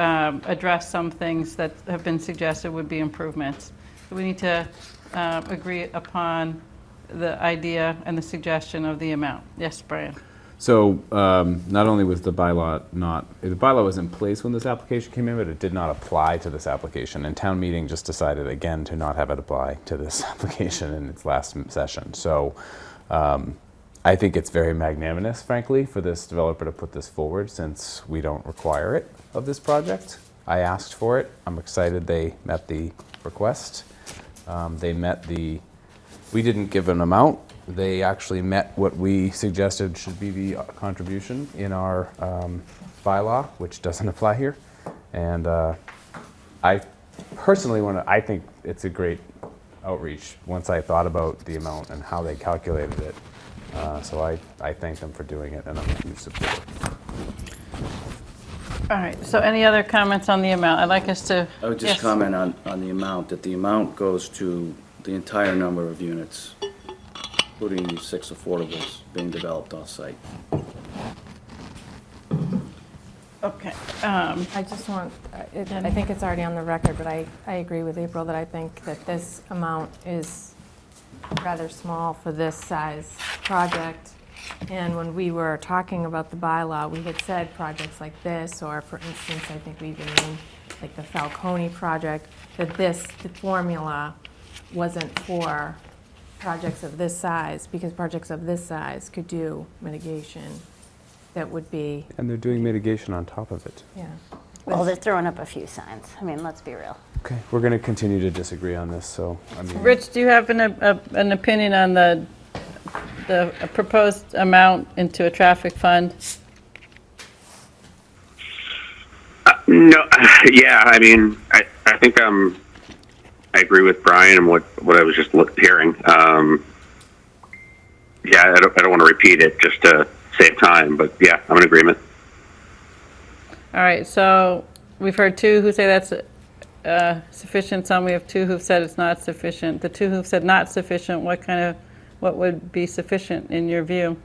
address some things that have been suggested would be improvements. So we need to agree upon the idea and the suggestion of the amount. Yes, Brian? So not only was the bylaw the bylaw was in place when this application came in, but it did not apply to this application. And town meeting just decided again to not have it apply to this application in its last session. So I think it's very magnanimous, frankly, for this developer to put this forward since we don't require it of this project. I asked for it. I'm excited they met the request. We didn't give an amount. They actually met what we suggested should be the contribution in our bylaw, which doesn't apply here. And I personally I think it's a great outreach once I thought about the amount and how they calculated it. So I thank them for doing it, and I'm a huge supporter. All right, so any other comments on the amount? I'd like us to... I would just comment on the amount, that the amount goes to the entire number of units, including these 6 affordables being developed off-site. Okay. I just want, I think it's already on the record, but I agree with April that I think that this amount is rather small for this size project. And when we were talking about the bylaw, we had said projects like this, or for instance, I think we even named like the Falcone project, that the formula wasn't for projects of this size, because projects of this size could do mitigation that would be, And they're doing mitigation on top of it. yeah. Well, they're throwing up a few signs. I mean, let's be real. Okay, we're going to continue to disagree on this, so, I mean. Rich, do you have an opinion on the proposed amount into a traffic fund? No, yeah, I mean, I think I agree with Brian and what I was just hearing. Yeah, I don't want to repeat it just to save time, but yeah, I'm in agreement. All right, so we've heard two who say that's sufficient, some we have two who've said it's not sufficient. The two who've said not sufficient, what would be sufficient in your view?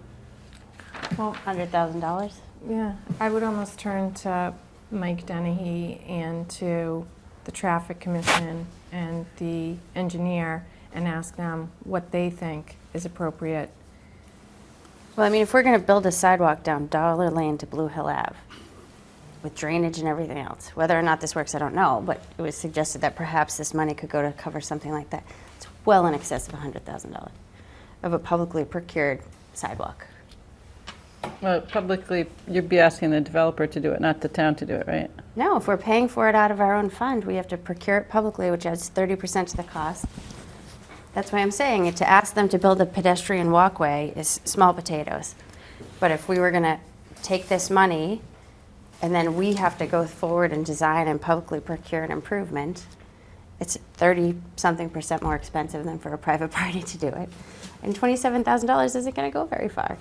Well, $100,000? yeah, I would almost turn to Mike Dennehy and to the Traffic Commission and the engineer and ask them what they think is appropriate. Well, I mean, if we're going to build a sidewalk down Dollar Lane to Blue Hill Ave with drainage and everything else, whether or not this works, I don't know, but it was suggested that perhaps this money could go to cover something like that. It's well in excess of $100,000 of a publicly procured sidewalk. Well, publicly, you'd be asking the developer to do it, not the town to do it, right? No, if we're paying for it out of our own fund, we have to procure it publicly, which adds 30% to the cost. That's why I'm saying it, to ask them to build a pedestrian walkway is small potatoes. But if we were going to take this money and then we have to go forward and design and publicly procure an improvement, it's 30-something% more expensive than for a private party to do it. And $27,000 isn't going to go very far.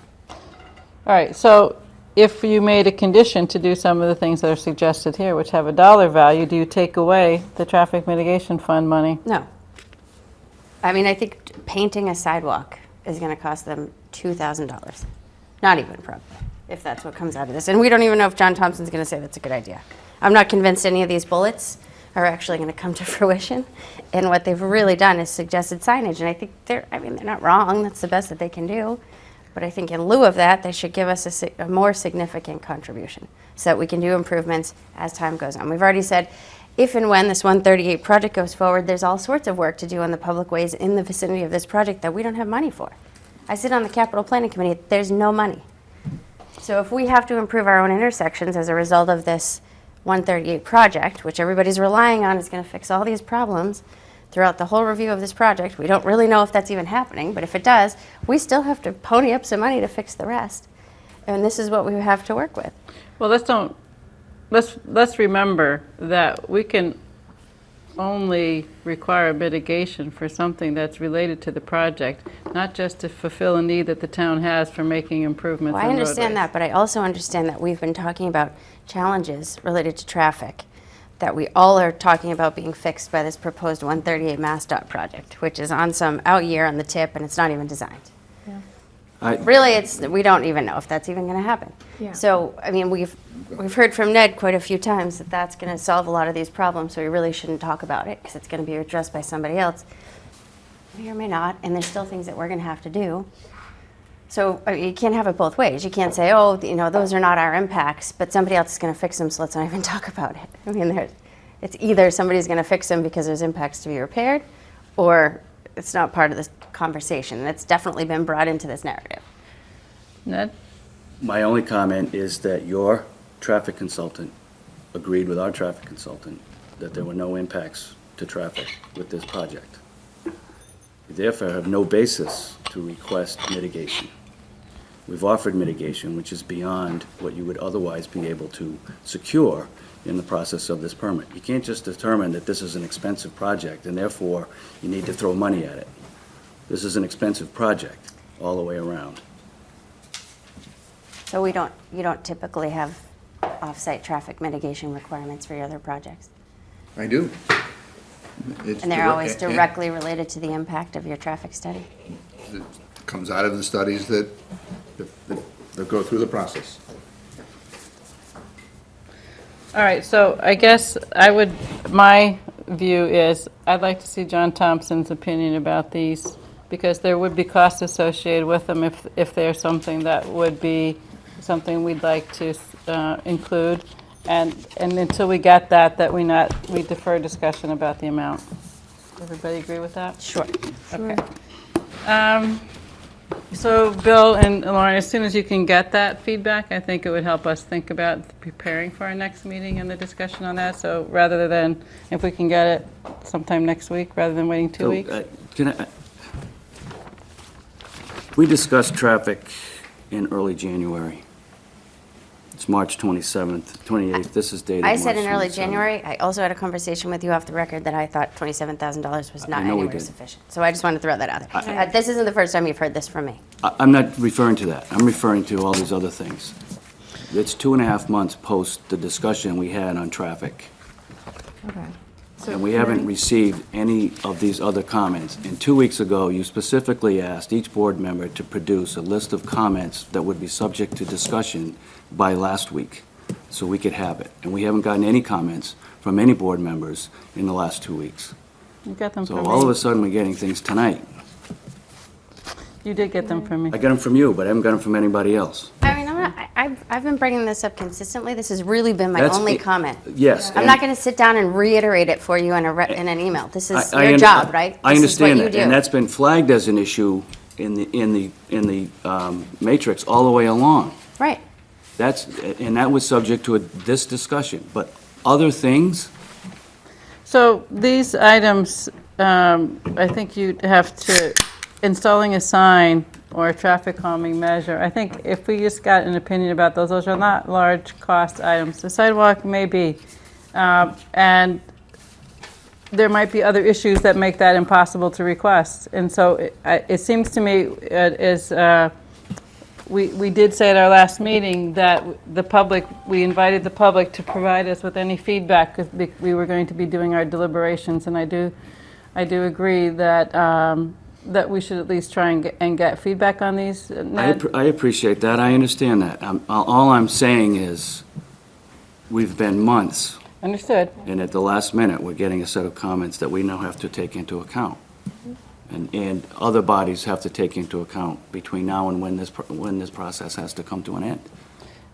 All right, so if you made a condition to do some of the things that are suggested here, which have a dollar value, do you take away the traffic mitigation fund money? No. I mean, I think painting a sidewalk is going to cost them $2,000. Not even, probably, if that's what comes out of this. And we don't even know if John Thompson's going to say that's a good idea. I'm not convinced any of these bullets are actually going to come to fruition. And what they've really done is suggested signage. And I think they're not wrong. That's the best that they can do. But I think in lieu of that, they should give us a more significant contribution so that we can do improvements as time goes on. We've already said if and when this 138 project goes forward, there's all sorts of work to do on the public ways in the vicinity of this project that we don't have money for. I sit on the capital planning committee. There's no money. So if we have to improve our own intersections as a result of this 138 project, which everybody's relying on is going to fix all these problems throughout the whole review of this project, we don't really know if that's even happening, but if it does, we still have to pony up some money to fix the rest. And this is what we have to work with. Well, let's remember that we can only require mitigation for something that's related to the project, not just to fulfill a need that the town has for making improvements Well, on I roadways. understand that, but I also understand that we've been talking about challenges related to traffic that we all are talking about being fixed by this proposed 138 MassDOT project, which is on some out year on the tip, and it's not even designed. Really, we don't even know if that's even going to happen. Yeah. So, I mean, we've heard from Ned quite a few times that that's going to solve a lot of these problems, so we really shouldn't talk about it because it's going to be addressed by somebody else. May or may not, and there's still things that we're going to have to do. So I mean, you can't have it both ways. You can't say, oh, those are not our impacts, but somebody else is going to fix them, so let's not even talk about it. I mean, it's either somebody's going to fix them because there's impacts to be repaired, or it's not part of this conversation. And it's definitely been brought into this narrative. Ned? My only comment is that your traffic consultant agreed with our traffic consultant that there were no impacts to traffic with this project. We therefore have no basis to request mitigation. We've offered mitigation, which is beyond what you would otherwise be able to secure in the process of this permit. You can't just determine that this is an expensive project and therefore you need to throw money at it. This is an expensive project all the way around. So you don't typically have off-site traffic mitigation requirements for your other projects? I do. And they're always directly related to the impact of your traffic study? It comes out of the studies that go through the process. All right, so I guess my view is, I'd like to see John Thompson's opinion about these, because there would be costs associated with them if there's something that would be something we'd like to include. And until we get that we defer discussion about the amount. Everybody agree with that? Sure. Okay. So Bill and Lauren, as soon as you can get that feedback, I think it would help us think about preparing for our next meeting and the discussion on that. So rather than, if we can get it sometime next week, rather than waiting 2 So, weeks. We discussed traffic in early January. It's March 27th, 28th. This is dated I March said in early 27th. January, I also had a conversation with you off the record that I thought $27,000 was not I know we anywhere did. sufficient. So I just wanted to throw that out there. This isn't the first time you've heard this from me. I'm not referring to that. I'm referring to all these other things. It's 2.5 months post the discussion we had on traffic. Okay. And we haven't received any of these other comments. And 2 weeks ago, you specifically asked each board member to produce a list of comments that would be subject to discussion by last week, so we could have it. And we haven't gotten any comments from any board members in the last 2 weeks. You got them So from all of me. a sudden, we're getting things tonight. You did get them from me. I got them from you, but I haven't got them from anybody else. I mean, I've been bringing this up consistently. This has really been my That's only it. comment. Yes. I'm not going to sit down and reiterate it for you in an email. This is I your under- job, right? I This is what understand you that, do. and that's been flagged as an issue in the matrix all the way along. Right. And that was subject to this discussion, but other things, So these items, I think you'd have to, installing a sign or a traffic calming measure, I think if we just got an opinion about those are not large cost items. The sidewalk may be, and there might be other issues that make that impossible to request. And so it seems to me we did say at our last meeting that we invited the public to provide us with any feedback because we were going to be doing our deliberations. And I do agree that that we should at least try and get feedback on these. Ned? I appreciate that, I understand that. All I'm saying is, we've been months, Understood. and at the last minute, we're getting a set of comments that we now have to take into account. And other bodies have to take into account between now and when this process has to come to an end.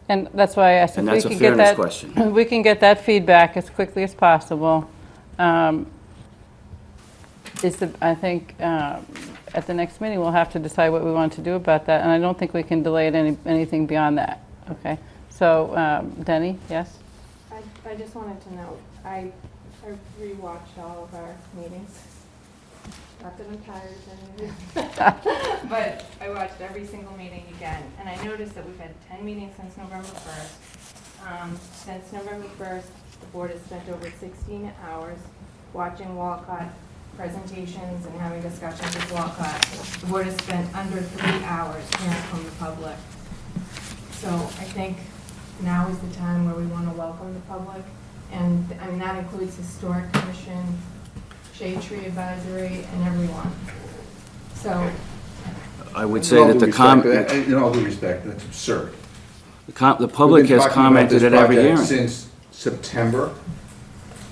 And that's why I asked if And we that's a can get fairness that. question. We can get that feedback as quickly as possible. I think at the next meeting, we'll have to decide what we want to do about that, and I don't think we can delay it anything beyond that, okay? So, Denny, yes? I just wanted to know, I rewatched all of our meetings. Not that I'm tired of anything. But I watched every single meeting again, and I noticed that we've had 10 meetings since November 1st. Since November 1st, the board has spent over 16 hours watching Walcott presentations and having discussions with Walcott. The board has spent under 3 hours hearing from the public. So I think now is the time where we want to welcome the public. And, I mean, that includes Historic Commission, Shade Tree Advisory, and everyone. So, I would say that In all due respect, that's absurd. the public We've been has talking about commented this at every project hearing. Since September.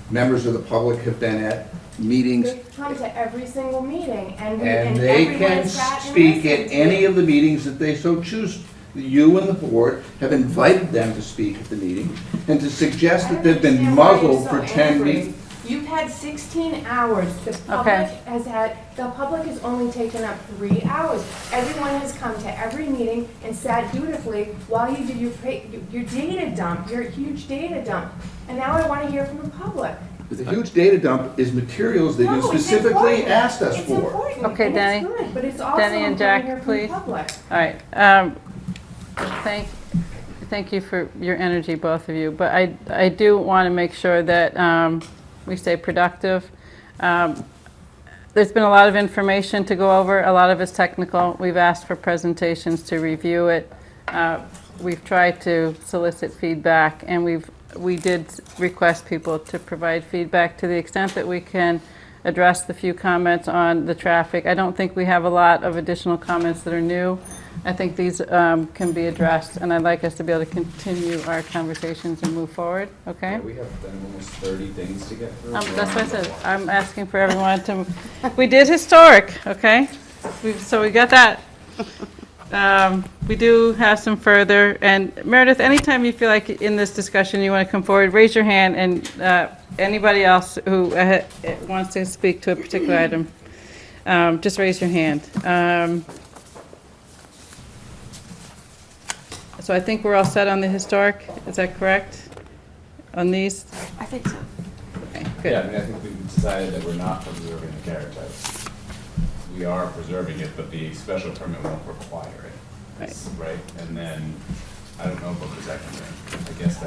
Members of the public have been at meetings, they've come to every single meeting, and and they everyone can sat and speak at listened. any of the meetings that they so choose. You and the board have invited them to speak at the meeting, and to suggest that they've been muzzled for 10 meetings. You've had 16 hours. The public has only taken up 3 hours. Everyone has come to every meeting and sat dutifully while you did your data dump, your huge data dump. And now I want to hear from the public. The huge data dump is materials that you No, it's specifically important. asked us It's for. important, Okay, and Danny. it's good, but it's also Danny and important to Jack, hear from please. the public. All right. Thank you for your energy, both of you. But I do want to make sure that we stay productive. There's been a lot of information to go over. A lot of it's technical. We've asked for presentations to review it. We've tried to solicit feedback, and we did request people to provide feedback to the extent that we can address the few comments on the traffic. I don't think we have a lot of additional comments that are new. I think these can be addressed, and I'd like us to be able to continue our conversations and move forward, okay? We have almost 30 things to get through. That's what I said. I'm asking for everyone to, we did historic, okay? So we got that. We do have some further, and Meredith, anytime you feel like in this discussion you want to come forward, raise your hand, and anybody else who wants to speak to a particular item. just raise your hand. So I think we're all set on the historic, is that correct? On these? I think so. Okay, Yeah, I good. mean, I think we've decided that we're not preserving the carriage house. We are preserving it, but the special permit won't require it. Right. Right, and then, I don't know about the second thing. I guess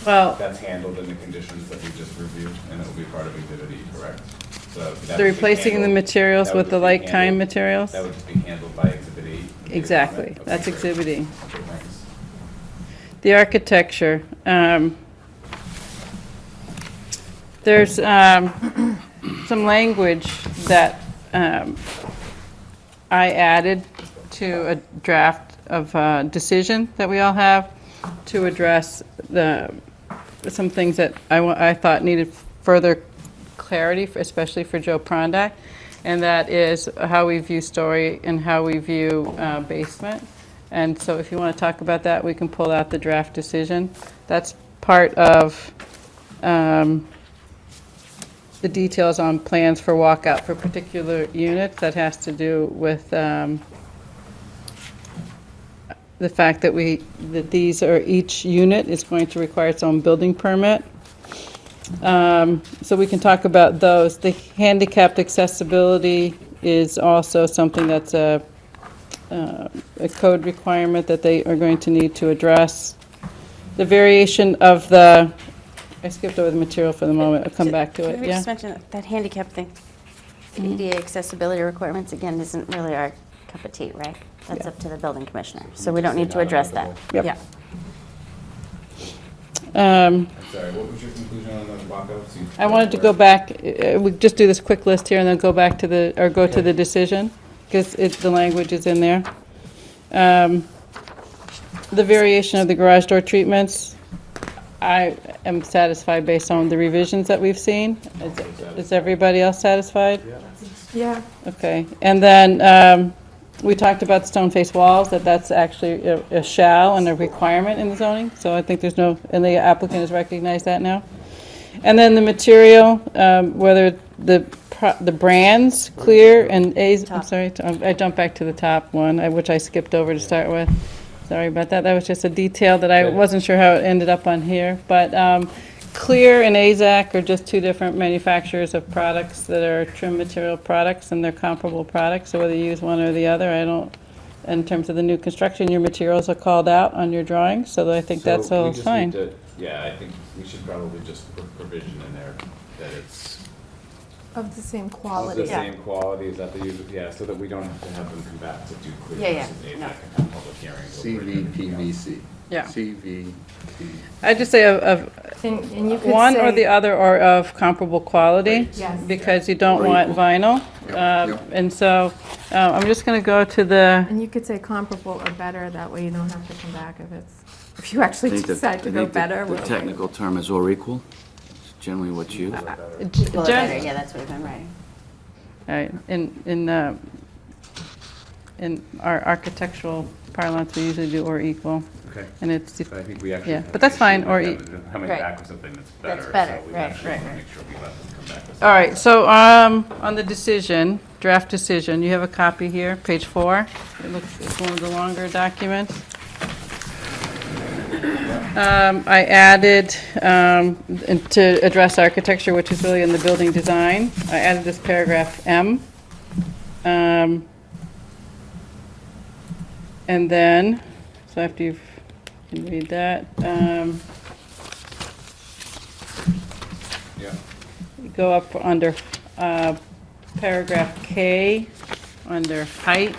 Well, that's handled in the conditions that we just reviewed, and it will be part of Exhibit E, correct? So that would just the be replacing the handled- materials that would with the just be like kind handled- materials? That would just be handled by Exhibit E? Exactly, Okay, that's great. Exhibit E. Okay, thanks. The architecture, there's some language that I added to a draft of decision that we all have to address some things that I thought needed further clarity, especially for Joe Prondak, and that is how we view story and how we view basement. And so if you want to talk about that, we can pull out the draft decision. That's part of the details on plans for walkout for particular units. That has to do with the fact that these are, each unit is going to require its own building permit. So we can talk about those. The handicapped accessibility is also something that's a code requirement that they are going to need to address. The variation of I skipped over the material for the moment, I'll come back to Can it, we yeah? just mention that handicap thing? ADA accessibility requirements, again, isn't really our cup of tea, right? That's up to the building commissioner, so we don't need to address that. Yep. Yeah. I'm sorry, what was your conclusion on the walkouts? I wanted to go back, we just do this quick list here and then go back to go to the decision, because the language is in there. The variation of the garage door treatments, I am satisfied based on the revisions that we've seen. Is everybody else satisfied? Yeah. Okay, and then we talked about stone face walls, that's actually a shall and a requirement in the zoning, so I think there's no, and the applicant has recognized that now. And then the material, whether the brands, Clear and A's, I'm sorry, I jumped back to the top one, which I skipped over to start with. Sorry about that, that was just a detail that I wasn't sure how it ended up on here, but Clear and AZAC are just two different manufacturers of products that are trim material products, and they're comparable products, so whether you use one or the other, in terms of the new construction, your materials are called out on your drawings, so I think that's So we all just fine. need to- Yeah, I think we should probably just put provision in there that it's Of the same of quality. the same quality, is that the user, yeah, so that we don't have to have them come back to do Clear Yeah, versus AZAC no. and have public hearings. over it. Yeah. CV. I'd just say of And you could one or say- the other or of comparable quality. Yes. Because you don't want vinyl. Yep. And so, I'm just gonna go to the, And you could say comparable or better, that way you don't have to come back if you actually decide to go better. The technical term is or equal, it's generally what's used. Equal or better, yeah, that's what we've been writing. all right, in our architectural parlance, we usually do or equal. Okay. And it's, So I think we actually yeah, have but that's an fine, issue or with e- that, coming Right. back with something that's better. That's better, so we right, actually right, wanna right. make sure we let them come back with all something. right, so, on the decision, draft decision, you have a copy here, page 4. It's one of the longer documents. I added, to address architecture, which is really in the building design, I added this paragraph M. And then, so after you can read that, Yeah. you go up under paragraph K, under height.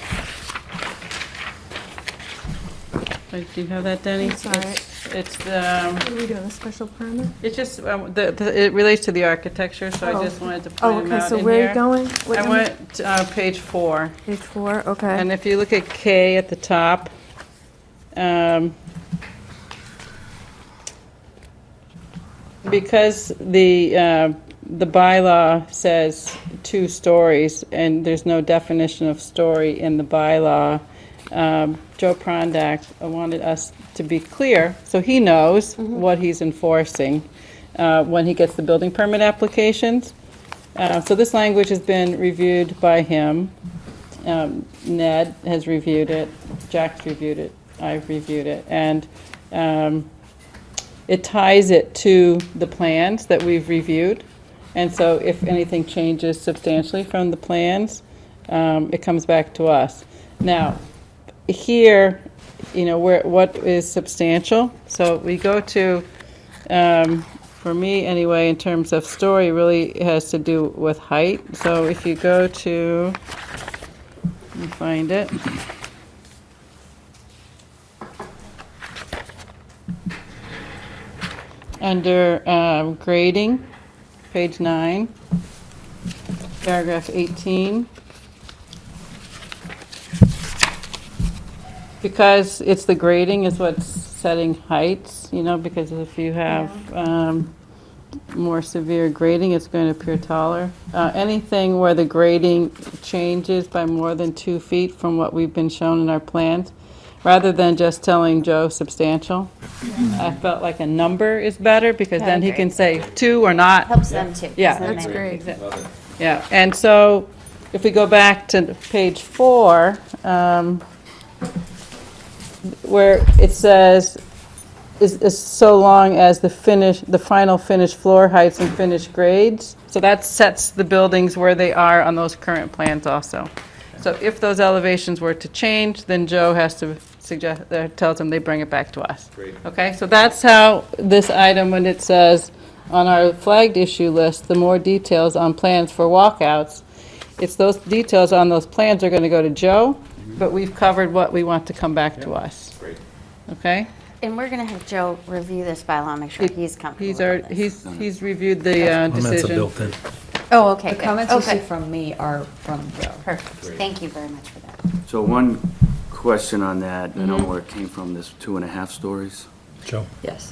Do you have that, Denny? I'm sorry. It's, What are we doing, a special permit? it's just, it relates to the architecture, so I Oh. just wanted to Oh, point them okay, out so in where are here. you going? What I number? went to page 4, Page 4, okay. and if you look at K at the top, because the bylaw says 2 stories, and there's no definition of story in the bylaw, Joe Prondak wanted us to be clear, so he knows what he's enforcing when he gets the building permit applications. So this language has been reviewed by him. Ned has reviewed it, Jack's reviewed it, I've reviewed it, and it ties it to the plans that we've reviewed. And so if anything changes substantially from the plans, it comes back to us. Now, here, what is substantial? So we go to, for me anyway, in terms of story, really has to do with height. So if you go to, let me find it. Under grading, page 9, paragraph 18. Because it's the grading is what's setting heights, because if you have more severe grading, it's going to appear taller. Anything where the grading changes by more than 2 feet from what we've been shown in our plans, rather than just telling Joe substantial, I felt like a number is better, because then he can say 2 or not. Helps them too. 'cause Yeah. then That's they- great. Yeah, and so if we go back to page 4, where it says, is so long as the final finished floor heights and finished grades. So that sets the buildings where they are on those current plans also. So if those elevations were to change, then Joe has to tells them they bring it back to us. Great. Okay, so that's how this item, when it says on our flagged issue list, the more details on plans for walkouts, it's those details on those plans are going to go to Joe, but we've covered what we want to come back to us. Great. Okay? And we're going to have Joe review this bylaw, make sure he's comfortable He's with already, this. he's reviewed the Comments are decision. built in. Oh, okay, The good. comments you see Okay. from me are from Joe. Perfect. Thank you very much for that. So one question on that, I don't know where it came from, this 2.5 stories, Joe? Yes.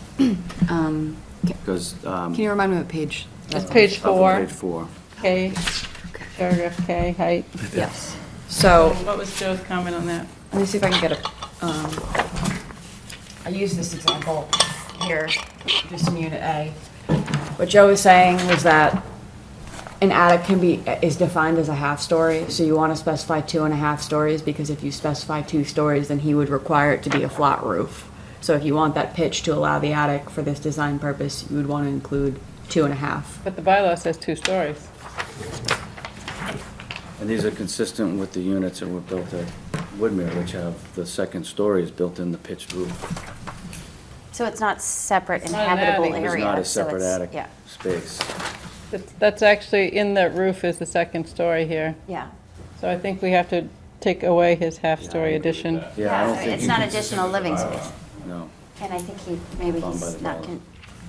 because, Can you remind me what page? It's page up on 4, page 4. K, paragraph K, height. Yes. So, What was Joe's comment on that? let me see if I can get I use this example here, just in Unit A. What Joe was saying was that an attic is defined as a half story, so you want to specify 2.5 stories, because if you specify 2 stories, then he would require it to be a flat roof. So if you want that pitch to allow the attic for this design purpose, you would want to include 2.5. But the bylaw says 2 stories. And these are consistent with the units that were built at Woodmere, which have the second story is built in the pitched roof. So it's not separate It's not an inhabitable attic. area. It's not a so separate it's- attic Yeah, space. That's actually, in that roof is the second story here. yeah. So I think we have to take away his half-story addition. Yeah, I don't think It's you not can- additional living space. No. And I think maybe Bound by he's the not bylaw.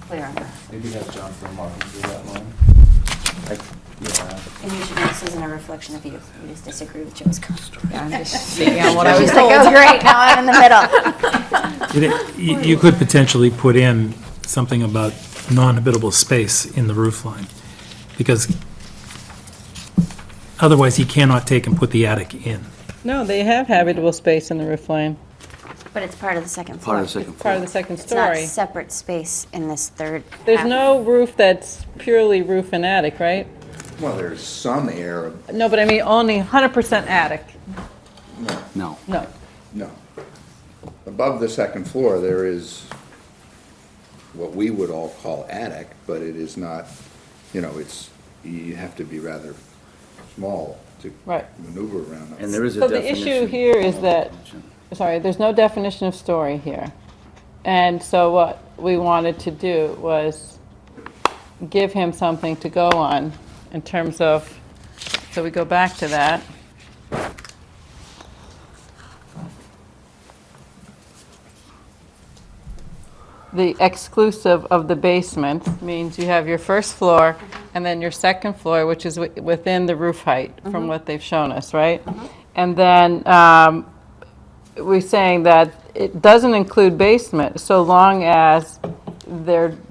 clear on that. Maybe have John Flynn walk through that line. Yeah. And you should know this isn't a reflection of you. You just disagree with Joe's comment. Yeah, I'm just speaking on what I was She's like, told. oh, great, now I'm in the middle. You could potentially put in something about non-habitable space in the roof line, because otherwise he cannot take and put the attic in. No, they have habitable space in the roof line. But it's part of the second floor. Part of the second Part of floor. the second It's not story. separate space in this third. There's half. no roof that's purely roof and attic, right? Well, there's some air, No, but I mean only 100% attic. No. No. no. Above the second floor, there is what we would all call attic, but it is not, you have to be rather small to Right. maneuver around. And there is a So the definition. issue here is that, sorry, there's no definition of story here. And so what we wanted to do was give him something to go on in terms of, so we go back to that. The exclusive of the basement means you have your first floor and then your second floor, which is within the roof height from what they've shown us, right? And then we're saying that it doesn't include basement so long as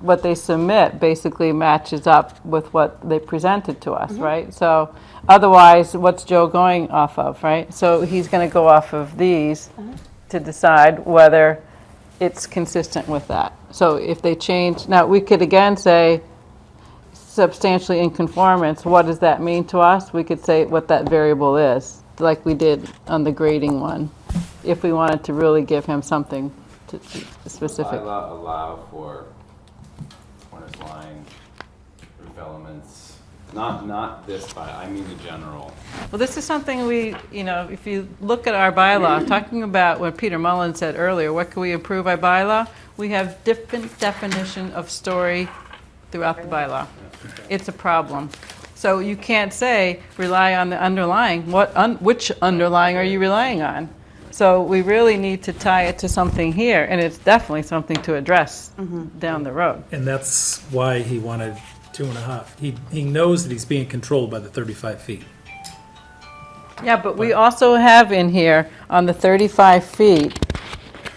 what they submit basically matches up with what they presented to us, right? So otherwise, what's Joe going off of, right? So he's going to go off of these to decide whether it's consistent with that. So if they change, now we could again say substantially in conformance, what does that mean to us? We could say what that variable is, like we did on the grading one, if we wanted to really give him something specific. Allow for cornice line, roof elements, not this I mean the general. Well, this is something we, if you look at our bylaw, talking about what Peter Mullen said earlier, what can we improve our bylaw? We have different definition of story throughout the bylaw. It's a problem. So you can't say, rely on the underlying. Which underlying are you relying on? So we really need to tie it to something here, and it's definitely something to address down the road. And that's why he wanted 2.5. He knows that he's being controlled by the 35 feet. Yeah, but we also have in here, on the 35 feet,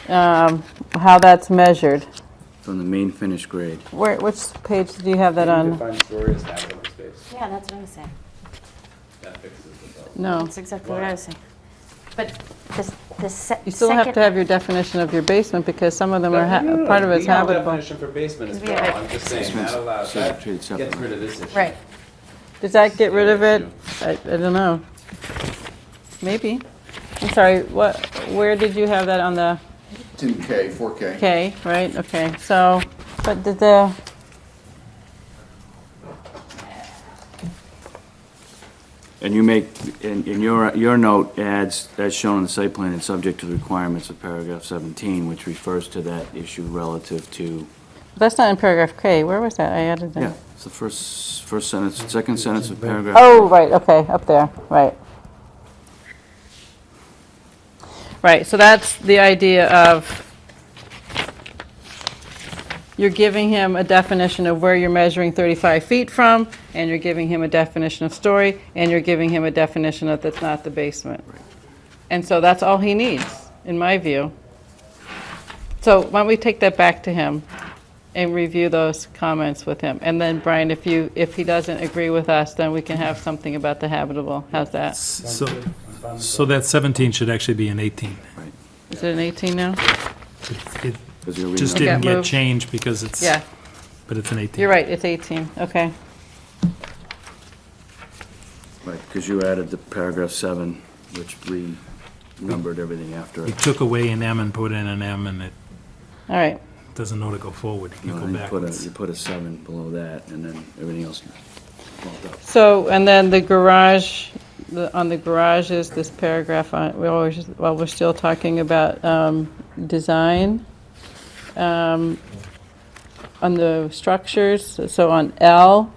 how that's measured. From the main finished grade. Which page do you have that on? Define story as habitable space. Yeah, that's what I was saying. That fixes it. No. That's exactly what I was saying. But You still have to have your definition of your basement, because some of them are, part of it's We have a habitable. definition for basement as Because we well. have I'm just saying, that allows, that gets rid of this issue. Right. Does that get rid of it? I don't know. Maybe. I'm sorry, where did you have that on the It's in K, 4K. K, right? Okay, so, but did the, And you make, in your note adds, as shown on the site plan and subject to the requirements of paragraph 17, which refers to that issue relative to, that's not in paragraph K, where was that? I added that. yeah, it's the first sentence, second sentence of paragraph. Oh, right, okay, up there, right. Right, so that's the idea of, you're giving him a definition of where you're measuring 35 feet from, and you're giving him a definition of story, and you're giving him a definition that that's not the basement. And so that's all he needs, in my view. So why don't we take that back to him and review those comments with him? And then, Brian, if he doesn't agree with us, then we can have something about the habitable. How's that? So that 17 should actually be an 18. Is it an 18 now? It Because you're just reading didn't get moved. changed because it's, Yeah, but it's an 18. you're right, it's 18, okay. Right, because you added the paragraph 7, which renumbered everything after You it. took away an M and put in an M, and it All right, doesn't know to go forward. You No, go you backwards. put a 7 below that, and then everything else bumped up. so, and then the garage, on the garages, this paragraph, we're still talking about design. On the structures, so on L,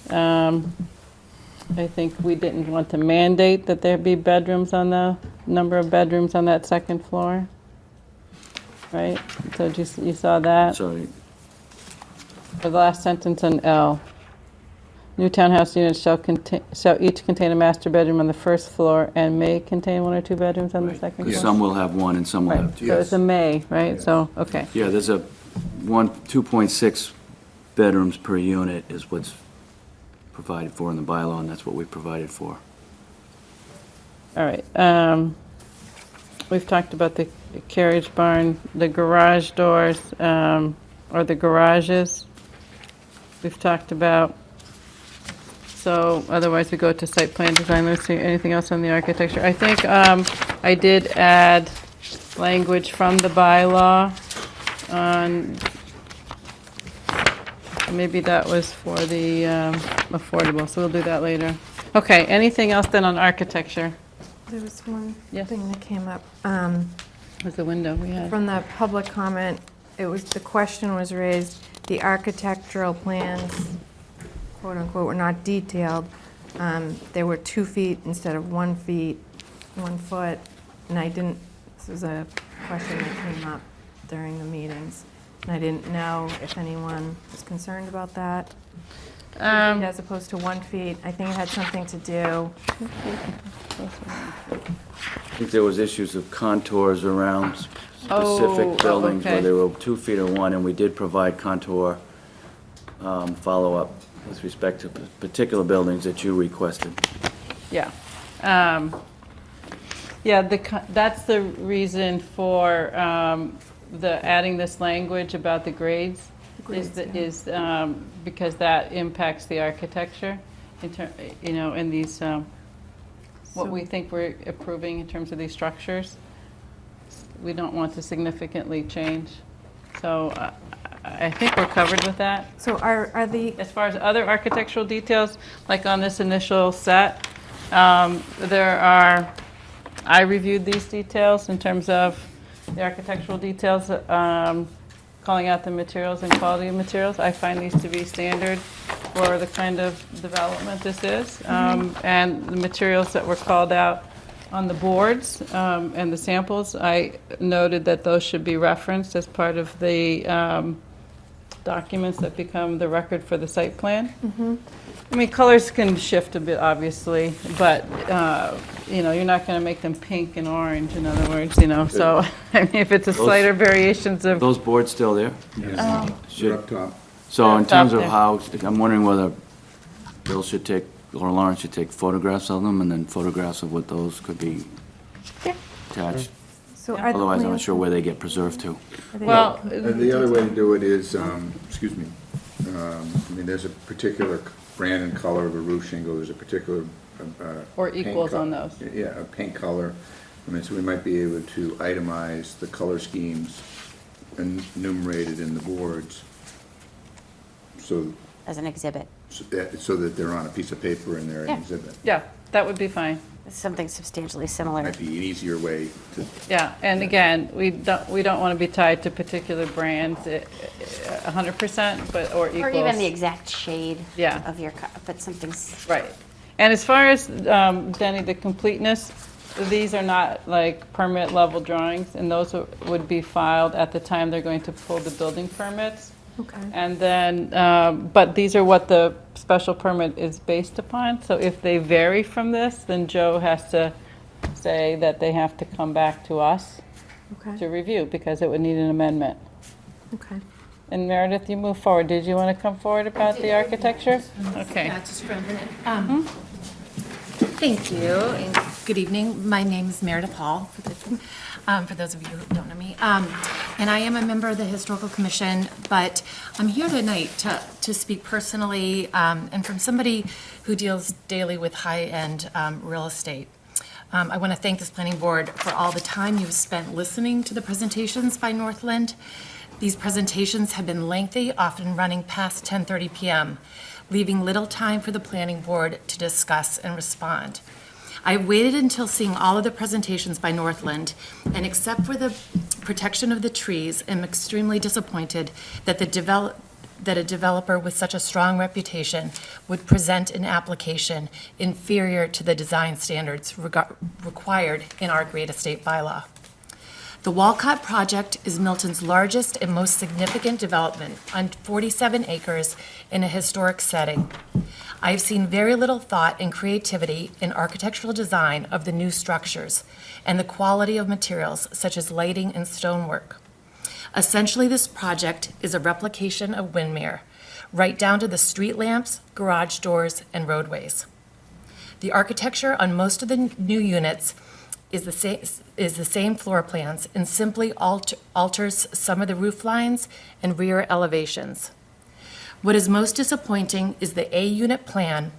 I think we didn't want to mandate that there be bedrooms on the, number of bedrooms on that second floor. Right? So you saw that? Sorry, The last sentence on L. New townhouse units shall each contain a master bedroom on the first floor and may contain 1 or 2 bedrooms on the second floor? because some will have 1 and some will Right, have 2. so it's a may, right? So, okay. Yeah, there's a 2.6 bedrooms per unit is what's provided for in the bylaw, and that's what we provided for. All right. We've talked about the carriage barn, the garage doors, or the garages. We've talked about. So otherwise, we go to site plan design. Let's see, anything else on the architecture? I think I did add language from the bylaw on, maybe that was for the affordable, so we'll do that later. Okay, anything else then on architecture? There was one Yes. thing that came up. Was the window we had? From the public comment, the question was raised, the architectural plans, quote unquote, were not detailed. They were 2 feet instead of 1 foot, and this was a question that came up during the meetings, and I didn't know if anyone was concerned about that. 2 feet as opposed to 1 feet, I think it had something to do. I think there was issues of contours around specific buildings where okay. they were 2 feet or 1, and we did provide contour follow-up with respect to particular buildings that you requested. Yeah. That's the reason for the adding this language about the grades, because that impacts the architecture, in these, what we think we're approving in terms of these structures. We don't want to significantly change. So I think we're covered with that. So are the, As far as other architectural details, like on this initial set, I reviewed these details in terms of the architectural details, calling out the materials and quality of materials. I find these to be standard for the kind of development this is. And the materials that were called out on the boards and the samples, I noted that those should be referenced as part of the documents that become the record for the site plan. I mean, colors can shift a bit, obviously, but, you're not going to make them pink and orange, in other words, So, I mean, if it's a slighter variations of, Those boards still there? They're up top. So in Up terms of there. how, I'm wondering whether Bill should take, or Lauren should take photographs of them and then photographs of what those could be attached. so are the Otherwise, I'm not plans? sure where they get preserved to. well, The other way to do it is, excuse me, I mean, there's a particular brand and color of a roof shingle, there's a particular. or paint equals co- on those. Yeah, a paint color. I mean, so we might be able to itemize the color schemes enumerated in the boards, so As an exhibit. so that they're on a piece of paper and they're an Yeah. exhibit. Yeah, that would be fine. Something substantially similar. Might be an easier way to, Yeah, and again, we don't want to be tied to particular brands 100%, but, or equals. Or even the exact shade Yeah. of your, but something's, Right. And as far as, Denny, the completeness, these are not like permit level drawings, and those would be filed at the time they're going to pull the building permits. Okay. And then, but these are what the special permit is based upon. So if they vary from this, then Joe has to say that they have to come back to us to Okay, review, because it would need an amendment. okay. And Meredith, you move forward. Did you want to come forward about the architecture? Okay. Yeah, just for a minute. Thank you, and good evening. My name is Meredith Hall, for those of you who don't know me. And I am a member of the Historical Commission, but I'm here tonight to speak personally, and from somebody who deals daily with high-end real estate. I want to thank this planning board for all the time you've spent listening to the presentations by Northland. These presentations have been lengthy, often running past 10:30 p.m., leaving little time for the planning board to discuss and respond. I waited until seeing all of the presentations by Northland, and except for the protection of the trees, am extremely disappointed that a developer with such a strong reputation would present an application inferior to the design standards required in our Great Estate bylaw. The Walcott project is Milton's largest and most significant development on 47 acres in a historic setting. I've seen very little thought and creativity in architectural design of the new structures and the quality of materials such as lighting and stonework. Essentially, this project is a replication of Windmere, right down to the street lamps, garage doors, and roadways. The architecture on most of the new units is the same floor plans and simply alters some of the roof lines and rear elevations. What is most disappointing is the A-unit plan,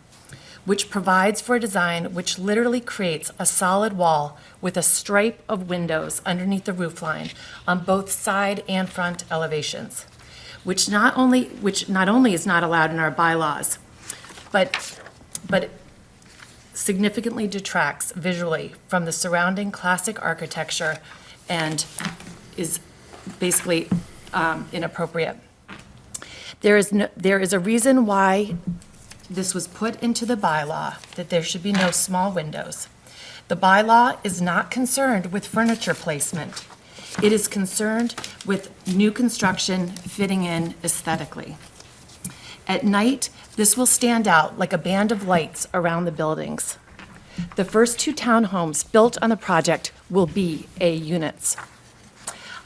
which provides for a design which literally creates a solid wall with a stripe of windows underneath the roof line on both side and front elevations, which not only is not allowed in our bylaws, but significantly detracts visually from the surrounding classic architecture and is basically inappropriate. There is a reason why this was put into the bylaw, that there should be no small windows. The bylaw is not concerned with furniture placement. It is concerned with new construction fitting in aesthetically. At night, this will stand out like a band of lights around the buildings. The first 2 townhomes built on the project will be A units.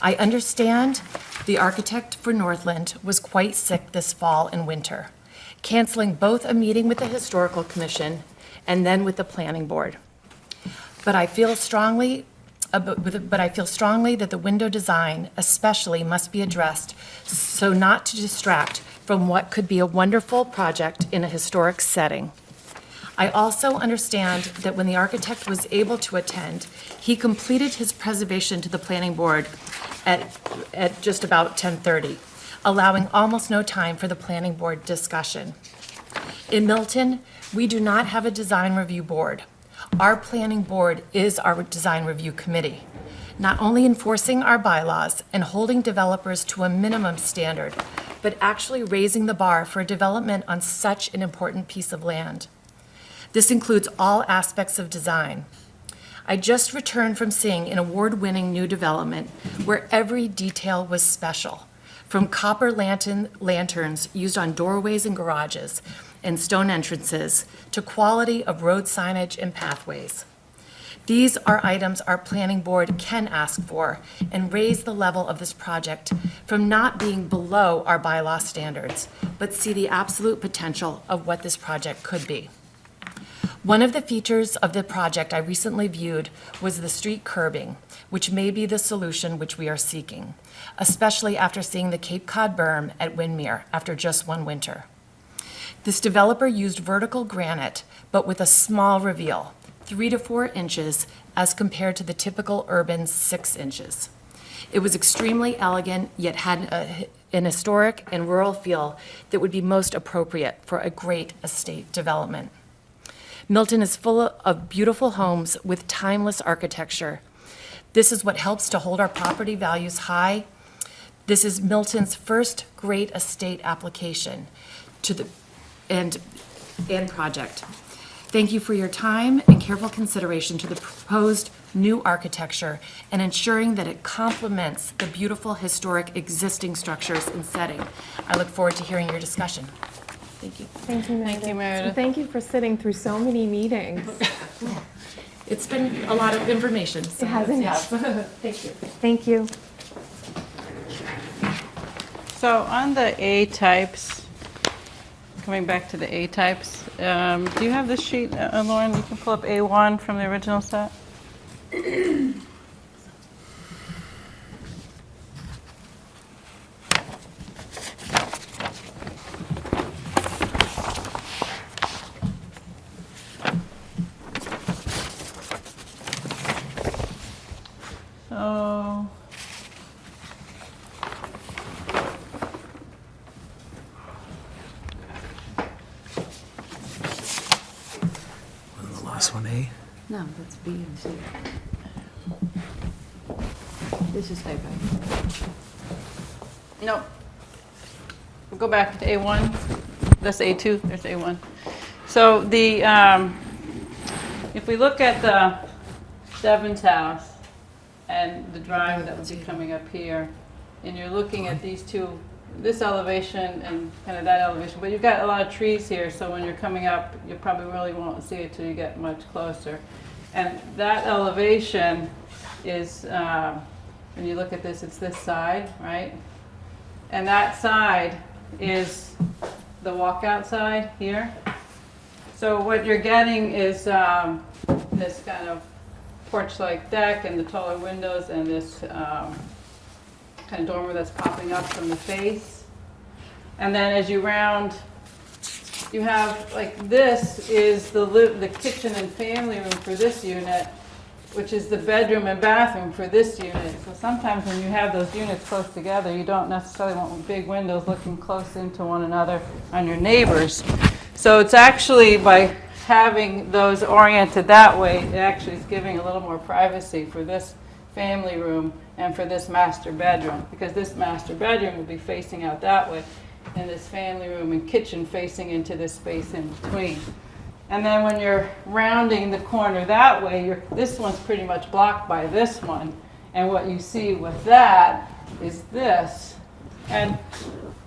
I understand the architect for Northland was quite sick this fall and winter, canceling both a meeting with the Historical Commission and then with the Planning Board. But I feel strongly but I feel strongly that the window design especially must be addressed so not to distract from what could be a wonderful project in a historic setting. I also understand that when the architect was able to attend, he completed his presentation to the planning board at just about 10:30, allowing almost no time for the planning board discussion. In Milton, we do not have a design review board. Our planning board is our design review committee, not only enforcing our bylaws and holding developers to a minimum standard, but actually raising the bar for development on such an important piece of land. This includes all aspects of design. I just returned from seeing an award-winning new development where every detail was special, from copper lanterns used on doorways and garages and stone entrances to quality of road signage and pathways. These are items our planning board can ask for and raise the level of this project from not being below our bylaw standards, but see the absolute potential of what this project could be. One of the features of the project I recently viewed was the street curbing, which may be the solution which we are seeking, especially after seeing the Cape Cod berm at Windmere after just one winter. This developer used vertical granite, but with a small reveal, 3 to 4 inches, as compared to the typical urban 6 inches. It was extremely elegant, yet had an historic and rural feel that would be most appropriate for a great estate development. Milton is full of beautiful homes with timeless architecture. This is what helps to hold our property values high. This is Milton's first great estate application and project. Thank you for your time and careful consideration to the proposed new architecture and ensuring that it complements the beautiful historic existing structures and setting. I look forward to hearing your discussion. Thank you. Thank you, Meredith. Thank you, Meredith. And thank you for sitting through so many meetings. It's been a lot of information. So It hasn't. yes. Thank you. Thank you. So on the A types, coming back to the A types, do you have this sheet, Lauren? You can pull up A1 from the original set. So The last one, A? No, that's B and C. This is typo. no. We'll go back to A1. That's A2. There's A1. So the if we look at the Devon's house and the drive that would be coming up here, and you're looking at these two, this elevation and kind of that elevation, but you've got a lot of trees here, so when you're coming up, you probably really won't see it till you get much closer. And that elevation is, when you look at this, it's this side, right? And that side is the walkout side here. So what you're getting is this kind of porch-like deck and the taller windows and this kind of dormer that's popping up from the face. And then as you round, you have, like, this is the kitchen and family room for this unit, which is the bedroom and bathroom for this unit. So sometimes when you have those units close together, you don't necessarily want big windows looking close into one another on your neighbors. So it's actually, by having those oriented that way, it actually is giving a little more privacy for this family room and for this master bedroom, because this master bedroom will be facing out that way, and this family room and kitchen facing into this space in between. And then when you're rounding the corner that way, this one's pretty much blocked by this one, and what you see with that is this. And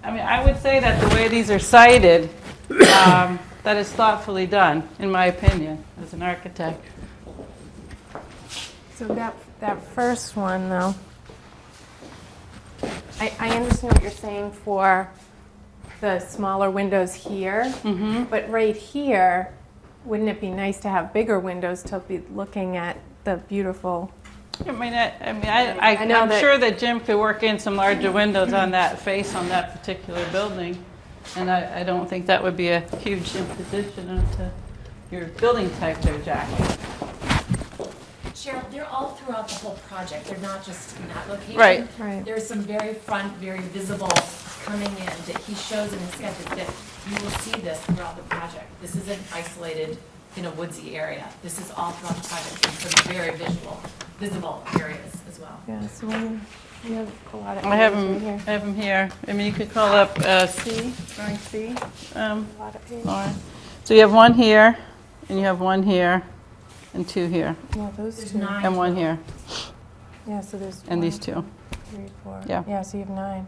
I mean, I would say that the way these are sited, that is thoughtfully done, in my opinion, as an architect. So that first one, though, I understand what you're saying for the smaller windows here, but right here, wouldn't it be nice to have bigger windows to be looking at the beautiful I'm know that- sure that Jim could work in some larger windows on that face on that particular building. And I don't think that would be a huge imposition onto your building type there, Jackie. Cheryl, they're all throughout the whole project, they're not just in that location. Right. Right. There's some very front, very visible coming in that he shows in his sketches that you will see this throughout the project. This isn't isolated in a woodsy area. This is all throughout the project and some very visible areas as well. Yeah, so we have a lot of I have areas right them, here. I have them here. I mean, you could call up C, drawing C. A lot of areas. Laura. So you have one here, and you have one here, and two here, Yeah, those There's two. 9. and one here, Yeah, so there's and these 1, two. 3, 4. Yeah. Yeah, so you have 9.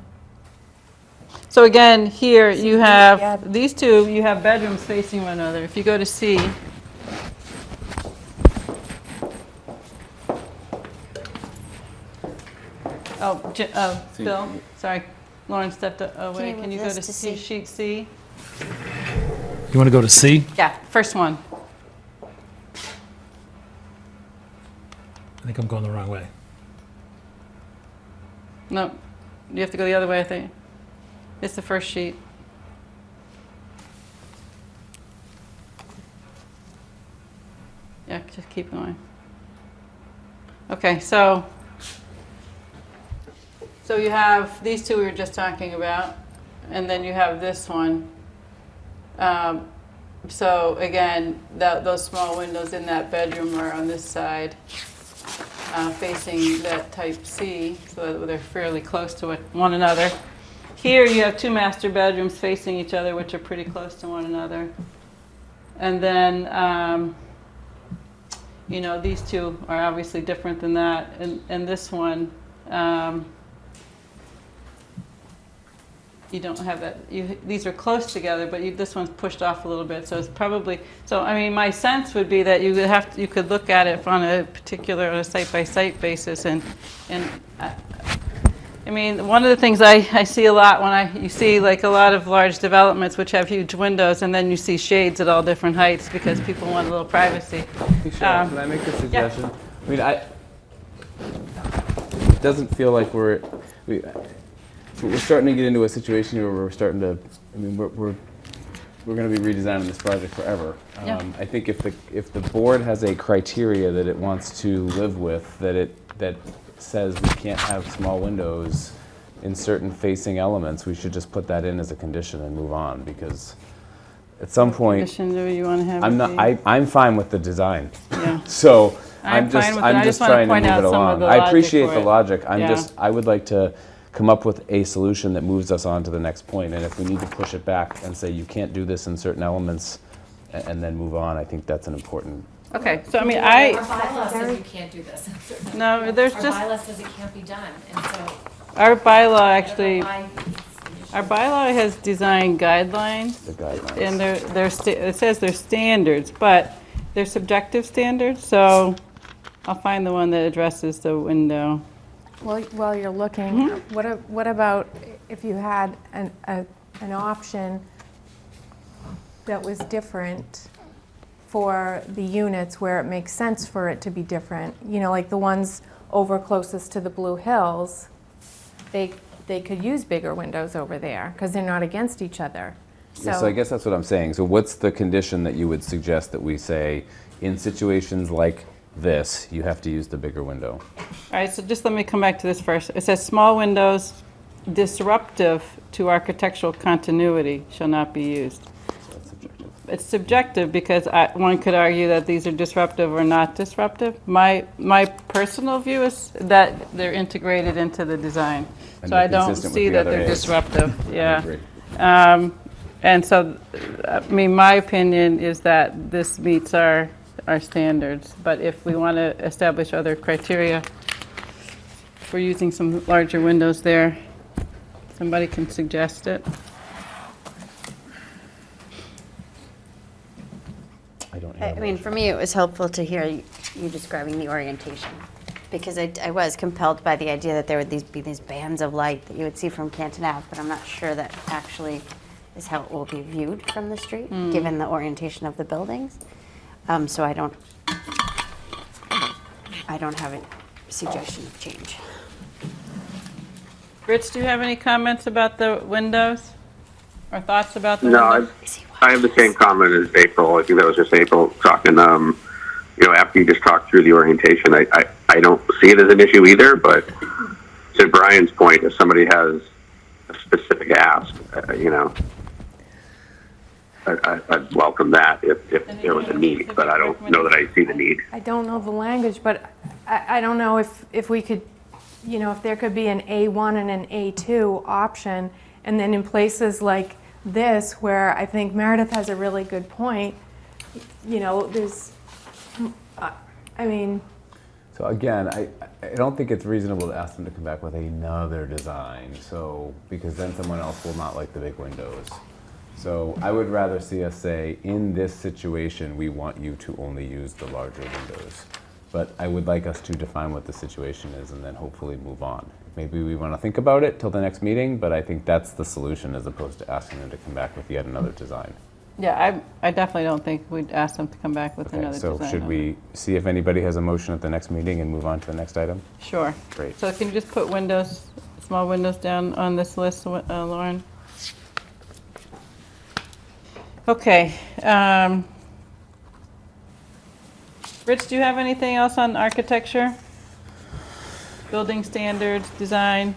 So again, here you yeah. have, these two, you have bedrooms facing one another. If you go to C, Bill, sorry, Lauren stepped away. Can you Can you move go this to to C? sheet C? You want to go to C? Yeah, first one. I think I'm going the wrong way. No, you have to go the other way, I think. It's the first sheet. Yeah, just keep going. Okay, so you have these two we were just talking about, and then you have this one. So again, those small windows in that bedroom are on this side, facing that type C, so that they're fairly close to one another. Here you have two master bedrooms facing each other, which are pretty close to one another. And then, you know, these two are obviously different than that. And this one, you don't have that. These are close together, but this one's pushed off a little bit. So it's probably, so I mean, my sense would be that you could look at it on a particular site-by-site basis. And I mean, one of the things I see a lot when you see like a lot of large developments which have huge windows, and then you see shades at all different heights because people want a little privacy. Can I make a suggestion? I mean, it doesn't feel like we're starting to get into a situation where we're starting to, I mean, we're going to be redesigning this project forever. Yeah. I think if the board has a criteria that it wants to live with, that says we can't have small windows in certain facing elements, we should just put that in as a condition and move on, because at some point, Condition, do you want to have? I'm it not. be- I'm fine with the design. Yeah. So I'm I'm just. fine with it. I'm I just just wanna trying to point move out it some of along. the I logic appreciate for the it. logic. Yeah. I would like to come up with a solution that moves us on to the next point. And if we need to push it back and say you can't do this in certain elements, and then move on, I think that's an important. Okay, so I mean, Our I, bylaw says you can't do this. no, there's Our just, bylaw says it can't be done, and so. our bylaw I don't actually, know why our bylaw has design guidelines. The guidelines. And it says they're standards, but they're subjective standards, so I'll find the one that addresses the window. Well, while you're looking, what about if you had an option that was different for the units where it makes sense for it to be different? You know, like the ones over closest to the Blue Hills, they could use bigger windows over there because they're not against each other. So I guess that's what I'm saying. So what's the condition that you would suggest that we say, in situations like this, you have to use the bigger window? All right, so just let me come back to this first. It says small windows disruptive to architectural continuity shall not be used. That's subjective. It's subjective because one could argue that these are disruptive or not disruptive. My personal view is that they're integrated into the design. And So they're I don't consistent with see the that other they're aids. disruptive, I yeah. agree. And so, I mean, my opinion is that this meets our standards. But if we want to establish other criteria for using some larger windows there, somebody can suggest it. I don't I have mean, for me, it was helpful to hear you describing the orientation, because I was compelled by the idea that there would be these bands of light that you would see from Canton Ave, but I'm not sure that actually is how it will be viewed from the street, given the orientation of the buildings. So I don't have it suggestion of change. Rich, do you have any comments about the windows? Or thoughts about the No, windows? I have the same comment as April. I think that was just April talking, after you just talked through the orientation, I don't see it as an issue either, but to Brian's point, if somebody has a specific ask, I'd welcome that if there was a need, but I don't know that I see the need. I don't know the language, but I don't know if we could, if there could be an A1 and an A2 option, and then in places like this, where I think Meredith has a really good point, there's, So again, I don't think it's reasonable to ask them to come back with another design, so, because then someone else will not like the big windows. So I would rather see us say, in this situation, we want you to only use the larger windows. But I would like us to define what the situation is and then hopefully move on. Maybe we want to think about it till the next meeting, but I think that's the solution as opposed to asking them to come back with yet another design. Yeah, I definitely don't think we'd ask them to come back with another Okay, design. so should on we see if anybody has a motion at the next meeting and move on to the next item? it. Sure. Great. So can you just put windows, small windows down on this list, Lauren? Okay. Rich, do you have anything else on architecture? Building standards, design?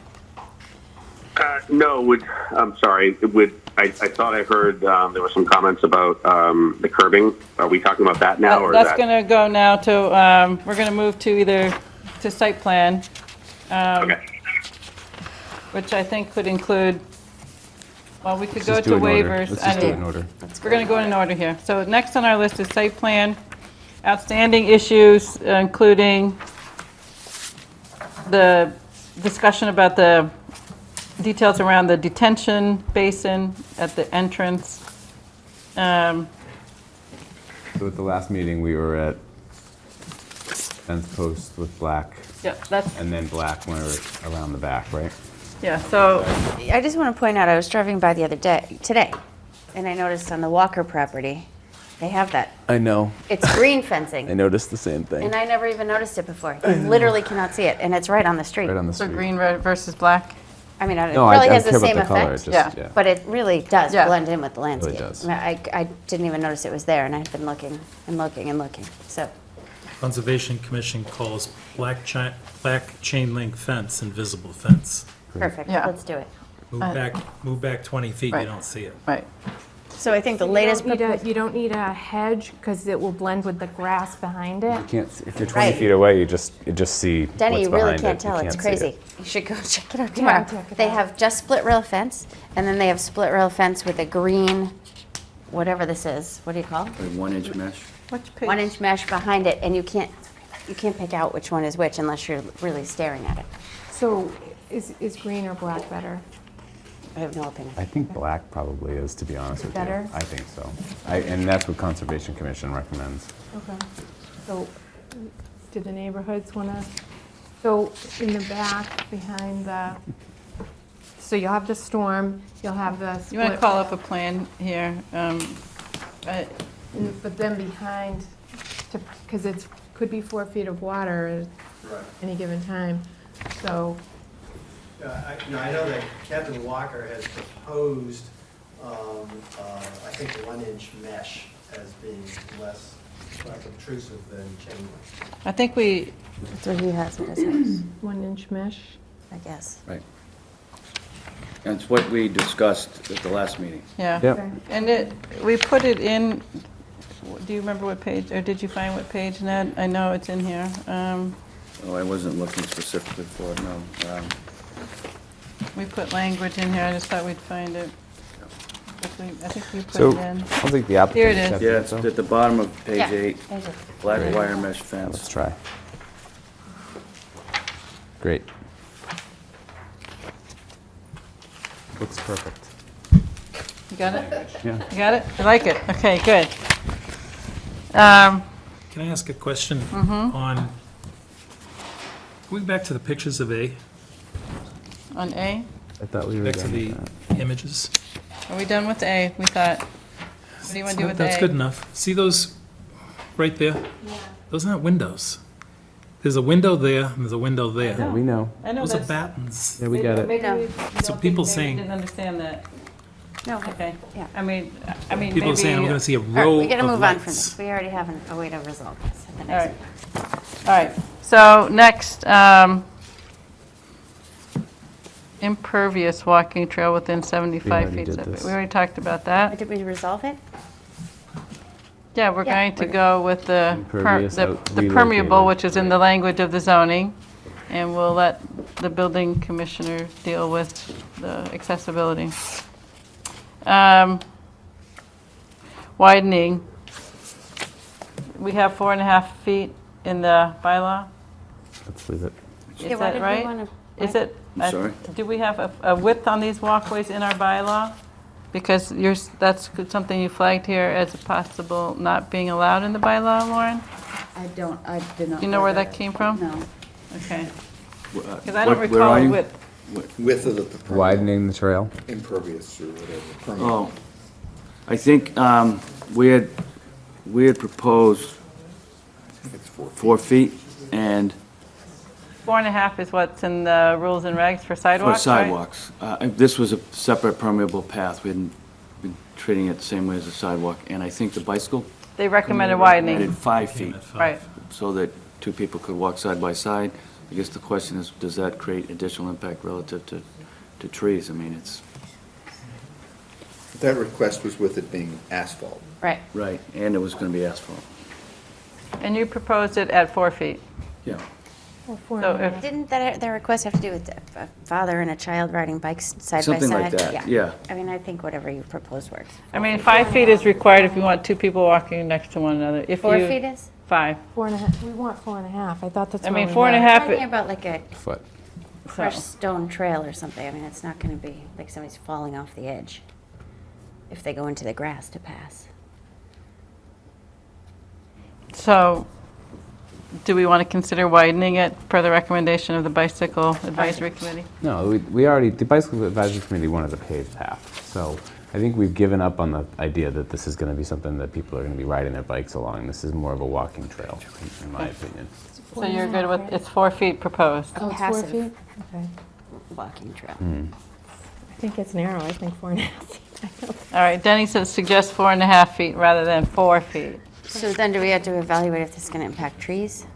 No, I'm sorry, I thought I heard, there were some comments about, the curbing. Are we talking about that now, or is That's that? going to go now to, we're going to move to either to site plan, Okay. which I think could include, well, we could Let's go just to do it in order. waivers. Let's just do it in order. We're going to go in order here. So next on our list is site plan, outstanding issues, including the discussion about the details around the detention basin at the entrance. So at the last meeting, we were at fence posts with black, Yeah, that's, and then black when we were around the back, right? yeah, so, I just want to point out, I was driving by the other day, today, and I noticed on the Walker property, they have that. I know. It's green fencing. I noticed the same thing. And I never even noticed it before. You literally cannot see it, and it's right on the street. Right on the so street. green versus black? I mean, it No, I probably don't has the care about same the color, effect. it's just- Yeah. But it really does Yeah. blend in with the landscape. does. I didn't even notice it was there, and I've been looking and looking and looking, so. Conservation Commission calls black chain link fence invisible fence. Perfect, Yeah. let's do it. Move back 20 feet, Right. you don't see it. Right. So I think the latest, You don't need a hedge, because it will blend with the grass behind it. You can't, if you're 20 Right. feet away, you just see Denny, what's you really behind can't it. You tell, it's see it. crazy. You should go check it out tomorrow. check it They out. have just split rail fence, and then they have split rail fence with a green, whatever this is, what do you call it? A 1-inch mesh. Which page? 1-inch mesh behind it, and you can't pick out which one is which unless you're really staring at it. So is green or black better? I have no opinion. I think black probably is, to be honest with Better? you. I think so. And that's what Conservation Commission recommends. Okay. So, do the neighborhoods want to, so in the back, behind the, so you'll have the storm, you'll have the split. You want to call up a plan here? But then behind, because it's, could be 4 feet of water at any given time, so. I know that Kevin Walker has proposed, I think, a 1-inch mesh as being less obtrusive than chain link. I think we, That's what he has at his house, 1-inch mesh. I guess. Right. That's what we discussed at the last meeting. yeah. Yep. Okay. And we put it in, do you remember what page, or did you find what page, Ned? I know it's in here. Oh, I wasn't looking specifically for it, no. We put language in here, I just thought we'd find it. I think we put So, it in. I don't think the applicant Here it is. accepted Yeah, it, it's so at the bottom of page Yeah. 8, There's it. black wire mesh let's fence. try. Great. Looks perfect. You got it? Yeah. You got it? I like it. Okay, good. Can I ask a question on, going back to the pictures of A, On A? I thought we were back to done the with that. images? Are we done with A? We thought, what do you want to do with A? That's good enough. See those right there? Those aren't windows. There's a window there, and there's a window there. Yeah, we know. I know Those are that's. battens. Yeah, we got it. Maybe No. we So don't people think- saying- maybe didn't understand that. No, Okay. yeah. I mean, maybe. People are saying we're gonna see a All right, row we gotta of move on from lights. this. We already have a way to resolve this at the All next right. meeting. All right, so next, impervious walking trail within 75 already feet. did setback. this. We already talked about that. Did we resolve it? Yeah, we're Yeah, going to we're- go with the Impervious the out- permeable, relocated. which is in the language of the zoning, and we'll let the building commissioner deal with the accessibility. Widening. We have 4.5 feet in the bylaw. Let's leave it. Yeah, Is why that did we right? wanna- Is it? I'm sorry? Do we have a width on these walkways in our bylaw? Because that's something you flagged here as a possible not being allowed in the bylaw, Lauren? I did not. Do you know where that came from? No. Okay. Because Because I don't recall a width. Width of the Widening the trail. impervious or whatever. Oh, I think we had proposed It's 4 feet. 4 feet and 4.5 is what's in the rules and regs for for sidewalks, right? sidewalks. This was a separate permeable path. We hadn't been treating it the same way as a sidewalk. And I think the bicycle They recommended added widening, 5 feet right. so that two people could walk side by side. I guess the question is, does that create additional impact relative to trees? I mean, it's, That request was with it being asphalt. Right. right, and it was going to be asphalt. And you proposed it at 4 feet. Yeah. So if, Didn't that request have to do with a father and a child riding bikes side by side? Something like that, yeah. I mean, I think whatever you propose works. I mean, 5 feet is required if you want two people walking next to one another. If 4 you- feet is? 5. 4.5, we want 4.5. I thought that's I what mean, we 4.5 I'm talking about like a Foot. crushed stone trail or something. I mean, it's not going to be like somebody's falling off the edge if they go into the grass to pass. So, do we want to consider widening it per the recommendation of the Bicycle Advisory Committee? No, we already, the Bicycle Advisory Committee wanted a paved path. So I think we've given up on the idea that this is going to be something that people are going to be riding their bikes along. This is more of a walking trail, in my opinion. So you're good with, it's 4 feet proposed. Oh, it's 4 Passive. feet? Okay. Walking trail. I think it's narrow. I think 4.5 feet. I know. All right, Denny says suggest 4.5 feet rather than 4 feet, So then do we have to evaluate if this is going to impact trees?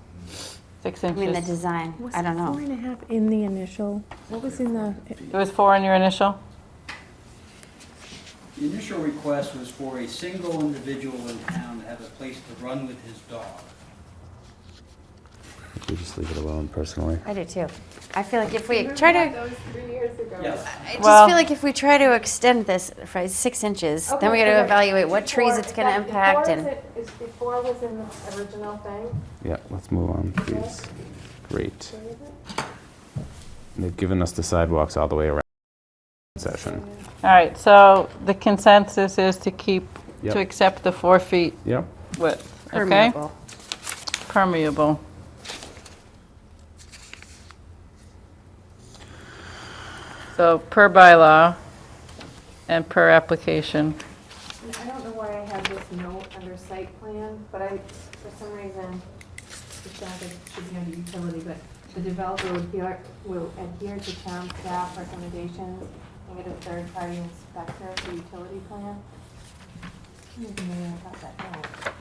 6 I mean, the inches. design, Was I don't know. 4.5 in the initial? What was in the? It was 4 in your initial? The initial request was for a single individual in town to have a place to run with his dog. We just leave it alone personally. I do too. I feel like if we try to, Those 3 years ago. Yes. I just Well- feel like if we try to extend this for 6 inches, then we got to evaluate what trees it's going to impact and. Before was in the original thing? Yeah, let's move on, please. Great. They've given us the sidewalks all the way around the session. All right, so the consensus is to keep, Yep. to accept the 4 feet Yep. width, okay? Permeable. Permeable. So per bylaw and per application. I don't know why I have this note under site plan, but for some reason, it sounds like it should be under utility, but the developer will adhere to town staff recommendations and get a third-party inspector for utility plan. I don't even know where I got that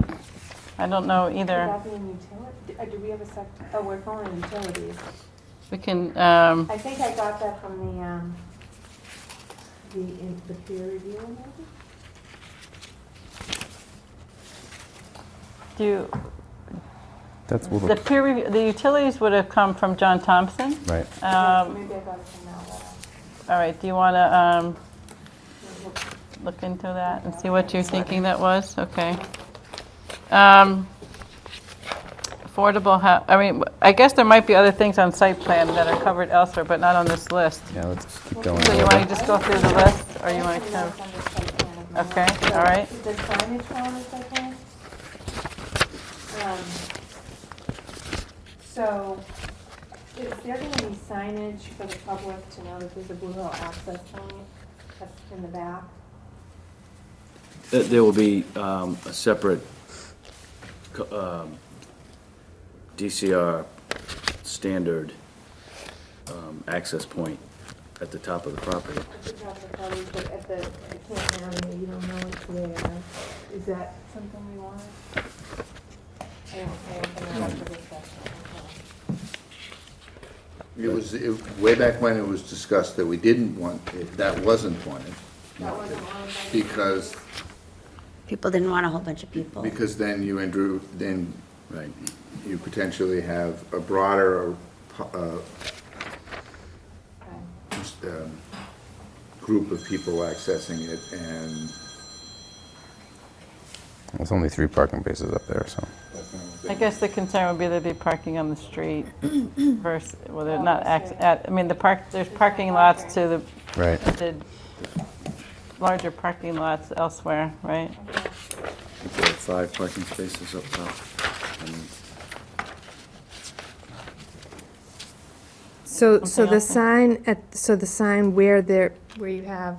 note. I don't know Would either. that be in utility? Do we have a oh, we're going in utilities. We can, I think I got that from the peer review, maybe? do, That's what the we're, peer review, the utilities would have come from John Thompson. right. Maybe I got it from now. All right, do you want to look into that and see what you're thinking that was? Okay. Affordable, I mean, I guess there might be other things on site plan that are covered elsewhere, but not on this list. Yeah, let's keep going. So you over. want to just go through the list, or you want to kind of? Under site plan of my Okay, notes. So all right. is the signage one is site plan? So, is there going to be signage for the public to know that there's a Blue Hill access point that's in the back? There will be a separate DCR standard access point at the top of the property. At the top of the property, but at the Canton Avenue, you don't know it's there. Is that something we want? I don't think that's a discussion. It was, way back when it was discussed that we didn't want, that wasn't wanted. That wasn't wanted by Because, People didn't want a whole bunch of people. because then you, Andrew, then Right. you potentially have a broader group of people accessing it, and There's only 3 parking spaces up there, so. I guess the concern would be they'd be parking on the street versus, well, they're not, I mean, there's parking lots to the. Right. The larger parking lots elsewhere, right? There are 5 parking spaces up top. So Something the else? sign where you have,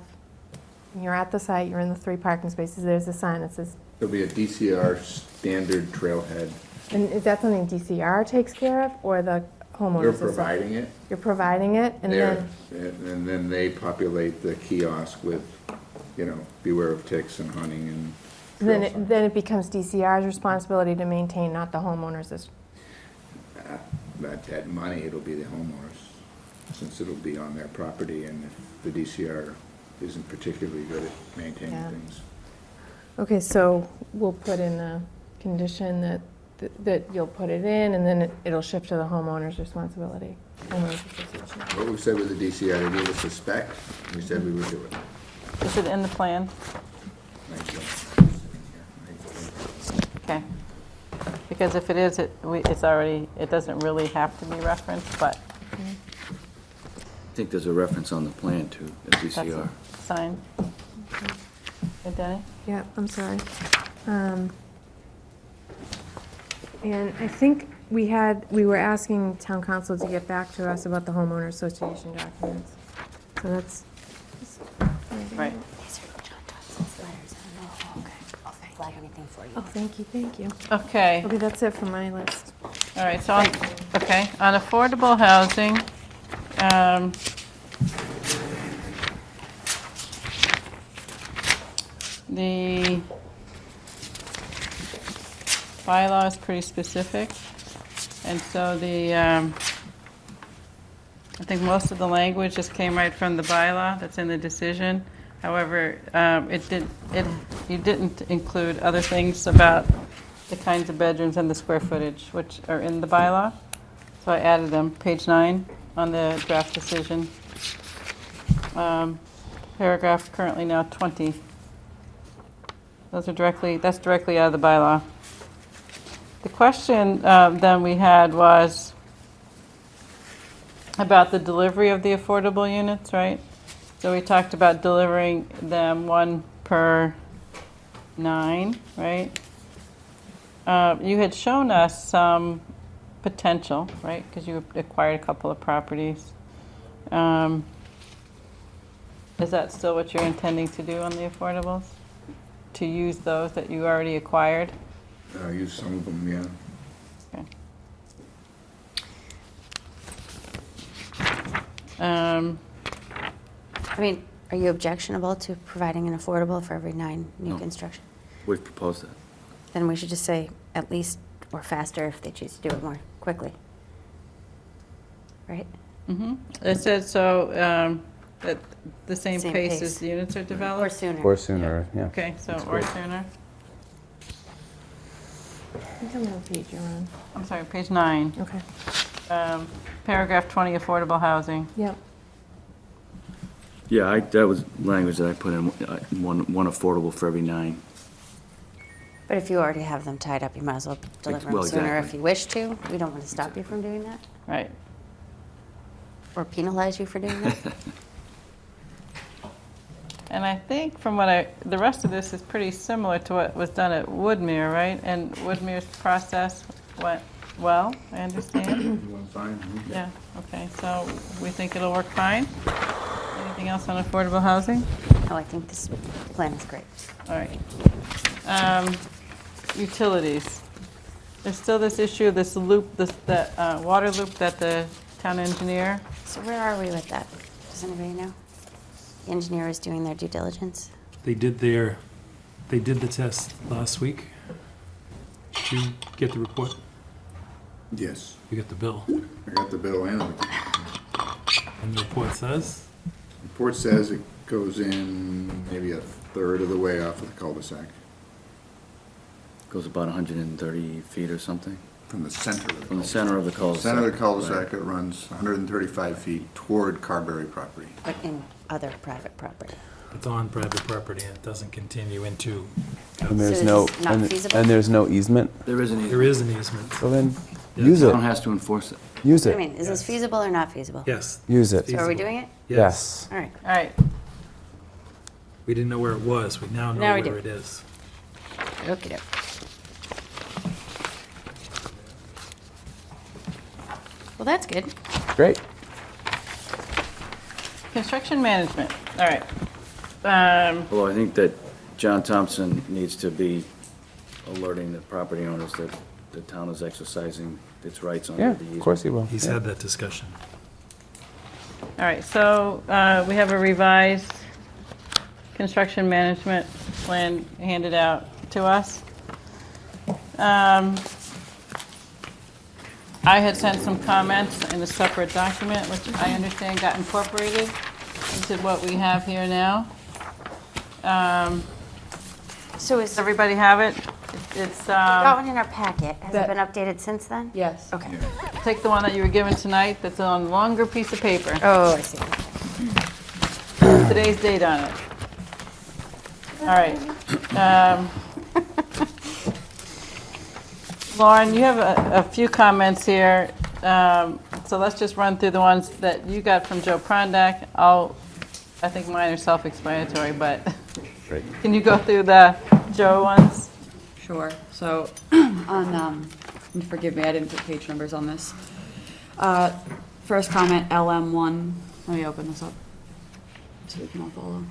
when you're at the site, you're in the 3 parking spaces, there's a sign that says, there'll be a DCR standard trailhead. and is that something DCR takes care of, or the homeowners? We're association? providing it. You're providing it, and There, then, and then they populate the kiosk with, beware of ticks and hunting and. then trail signs. then it becomes DCR's responsibility to maintain, not the homeowners'. That money, it'll be the homeowners, since it'll be on their property, and if the DCR isn't particularly good at maintaining Yeah. things. Okay, so we'll put in a condition that you'll put it in, and then it'll shift to the homeowner's responsibility. Homeowners association. What we said with the DCR, they gave us a spec, we said we would do it. Is it in the plan? Thank you. Okay. Because if it is, it's already, it doesn't really have to be referenced, but I think there's a reference on the plan to a that's DCR. a sign. Hey, Denny? Yeah, I'm sorry. And I think we were asking town council to get back to us about the homeowner association documents. So that's. Right. These are John Dodson's letters. I don't know. Okay. I'll flag anything for you. Oh, thank you, thank you. Okay. Okay, that's it for my list. All right, so, on affordable housing, the bylaw is pretty specific, and so I think most of the language just came right from the bylaw that's in the decision. However, you didn't include other things about the kinds of bedrooms and the square footage, which are in the bylaw. So I added them, page 9 on the draft decision. Paragraph currently now 20. That's directly out of the bylaw. The question then we had was about the delivery of the affordable units, right? So we talked about delivering them 1 per 9, right? You had shown us some potential, right? Because you acquired a couple of properties. Is that still what you're intending to do on the affordables? To use those that you already acquired? Use some of them, yeah. Okay. I mean, are you objectionable to providing an affordable for every 9 new No. construction? We've proposed that. Then we should just say at least or faster if they choose to do it more quickly. Right? It said so that the same Same pace pace. as the units are Or developed? sooner. Or sooner, yeah. Okay, so That's or great. sooner. Tell me what page you're on. I'm sorry, page 9. Okay. Paragraph 20, affordable housing. Yep. Yeah, that was language that I put in, one affordable for every 9. But if you already have them tied up, you might as well deliver them well, sooner if exactly. you wish to. We don't want to stop you from doing that Right. or penalize you for doing that. And I think from the rest of this is pretty similar to what was done at Woodmere, right? And Woodmere's process went well, I understand? One fine? Yeah, okay, so we think it'll work fine? Anything else on affordable housing? Oh, I think this plan is great. All right. Utilities. There's still this issue, this loop, that water loop that the town engineer, So where are we with that? Does anybody know? The engineer is doing their due diligence. They did the test last week. Did you get the report? Yes. You got the bill. I got the bill in. And the report says? Report says it goes in maybe a third of the way off of the cul-de-sac. Goes about 130 feet or something? From the center of the From the center of the cul-de-sac. Center of the cul-de-sac, it runs 135 feet toward Carberry property. But in other private property. It's on private property and it doesn't continue into. And there's So no, this is not feasible? and there's no easement, There is an easement. There is an easement. so then, Yeah. use The it, town has to enforce it. use I it, mean, is this feasible or not feasible? Yes. use it. So are we doing it? Yes. All right. all right. We didn't know where it was. We now know Now we where do. it is. Okey-doke. Well, that's good. Great. Construction management, all right. Although I think that John Thompson needs to be alerting the property owners that the town is exercising its rights under Yeah, the easement. of course he will. He's Yeah. had that discussion. All right, so we have a revised construction management plan handed out to us. I had sent some comments in a separate document, which I understand got incorporated into what we have here now. So Does everybody have it? It's, got one in our packet. Has it been updated since then? Yes. Okay. take the one that you were given tonight that's on a longer piece of paper. Oh, I see. Today's date on it. All right. Lauren, you have a few comments here, so let's just run through the ones that you got from Joe Prondak. I think mine are self-explanatory, but Great. can you go through the Joe ones? Sure. So, on, and forgive me, I didn't put page numbers on this. First comment, LM1. Let me open this up so we can all follow.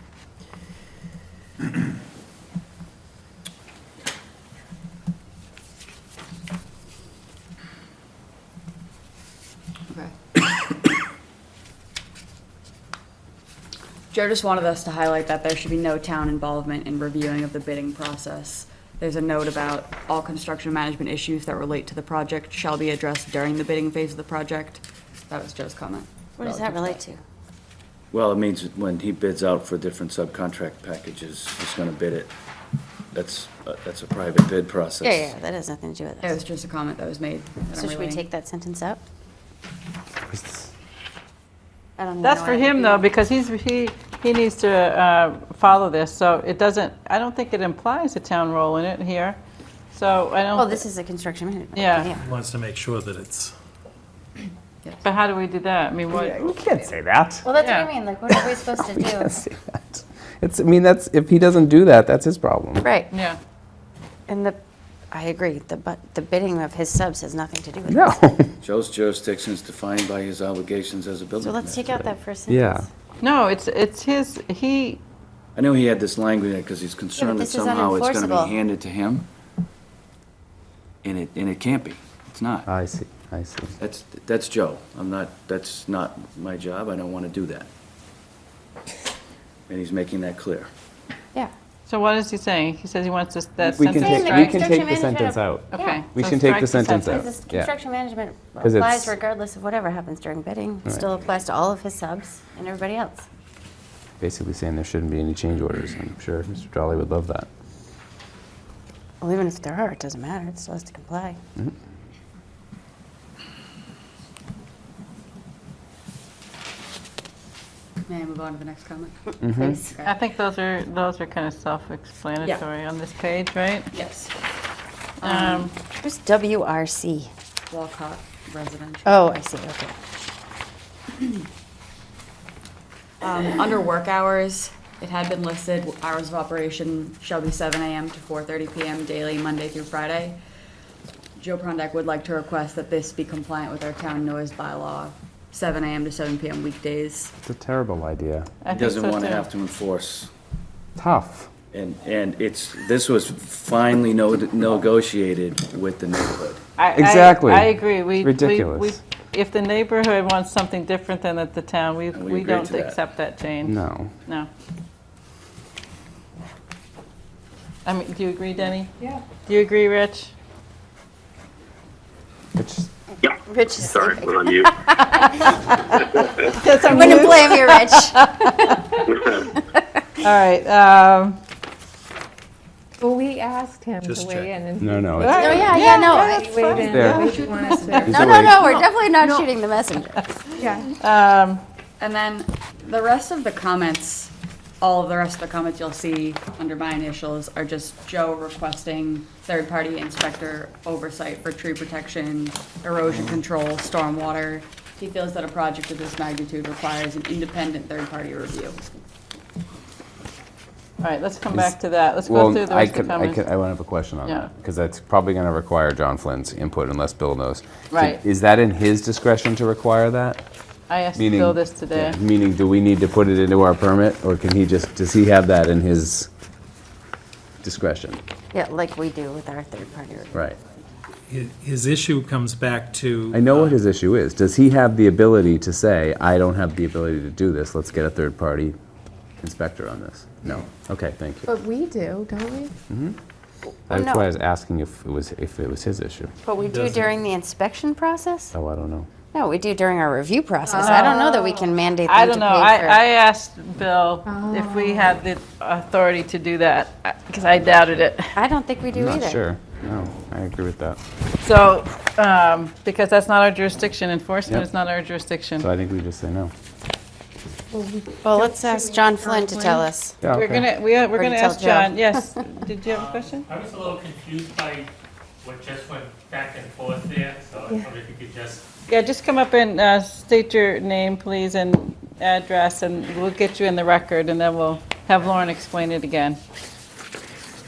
Okay. Joe just wanted us to highlight that there should be no town involvement in reviewing of the bidding process. There's a note about all construction management issues that relate to the project shall be addressed during the bidding phase of the project. That was Joe's comment. What does that relate to? Well, it means that when he bids out for different subcontract packages, he's gonna bid it. That's a private bid process. Yeah, that has nothing to do with It was this. just a comment that was made. that So I'm should we relaying. take that sentence out? I don't know. That's for him, though, because he needs to follow this, so it doesn't, I don't think it implies a town role in it here, so I don't. Oh, this is a construction management. Yeah. He wants to make sure that it's, But how do we do that? I mean, what? You can't say that. Well, that's Yeah. what I mean, like, what are we supposed to do? Say that. I mean, if he doesn't do that, that's his problem. Right, Yeah. and I agree, but the bidding of his subs has nothing to do with No. this. Joe's jurisdiction is defined by his obligations as a building So let's take commissioner. out that first sentence. Yeah. No, it's his, I know he had this language because he's concerned that this is somehow it's gonna unenforceable. be handed to him. And it can't be. It's not. I see. That's Joe. That's not my job. I don't want to do that. And he's making that clear. Yeah. so what is he saying? He says he wants this, that We can sentence take, we strike? can take the Construction sentence management out. Okay. We so can take strike the sentence out. Because this Yeah. construction management 'Cause applies it's- regardless of whatever happens during bidding. It Right. still applies to all of his subs and everybody else. Basically saying there shouldn't be any change orders. I'm sure Mr. Jolly would love that. Well, even if there are, it doesn't matter, it still has to comply. May I move on to the next comment? Please. I think those are kind of self-explanatory on this page, right? Yes. Where's WRC? Walcott Residential. Oh, I see, okay. Under work hours, it had been listed, hours of operation shall be 7 AM to 4:30 PM daily, Monday through Friday. Joe Prondak would like to request that this be compliant with our town noise bylaw, 7 AM to 7 PM weekdays. It's a terrible idea. I He think doesn't so, want to too. have to enforce. Tough. And this was finally negotiated with the neighborhood. Exactly. I agree. It's ridiculous. If the neighborhood wants something different than at the town, we agreed don't to that. accept that change. No. No. I mean, do you agree, Denny? Yeah. Do you agree, Rich? It's, Yeah. Rich is Sorry, sleeping. was on mute. I wouldn't blame you, Rich. All right. Well, we asked him to Just weigh in. and no, no. Oh, It's, yeah, he weighed in. There. He wanted to- No, we're definitely not shooting the messenger. Yeah. And then the rest of the comments, all of the rest of the comments you'll see under my initials are just Joe requesting third-party inspector oversight for tree protection, erosion control, stormwater. He feels that a project of this magnitude requires an independent third-party review. All right, let's come back to that. Let's go well, through the I rest of the comments. I want to have a question on Yeah. that, because that's probably going to require John Flynn's input unless Bill knows. Right. Is that in his discretion to require that? I asked Meaning- Bill this today. Yeah, meaning, do we need to put it into our permit, or can he just, does he have that in his discretion? Yeah, like we do with our third-party review. Right. His issue comes back to. I know what his issue is. Does he have the ability to say, I don't have the ability to do this, let's get a third-party inspector on this? No. Okay, thank you. But we do, don't we? That's no. why I was asking if it was his issue. But we do during the inspection process? Oh, I don't know. No, we do during our review process. I don't know that we can mandate them I to don't pay know. for. I asked Bill if we had the authority to do that, because I doubted it. I don't think we do I'm either. not sure. No, I agree with that. So, because that's not our jurisdiction, enforcement Yep. is not our jurisdiction. So I think we just say no. Well, let's ask John Flynn to tell us. Yeah, We're okay. gonna to tell ask Joe. John, yes. Did you have a question? I was a little confused by what just went back and forth there, so I wonder if you could just. Yeah, just come up and state your name, please, and address, and we'll get you in the record, and then we'll have Lauren explain it again.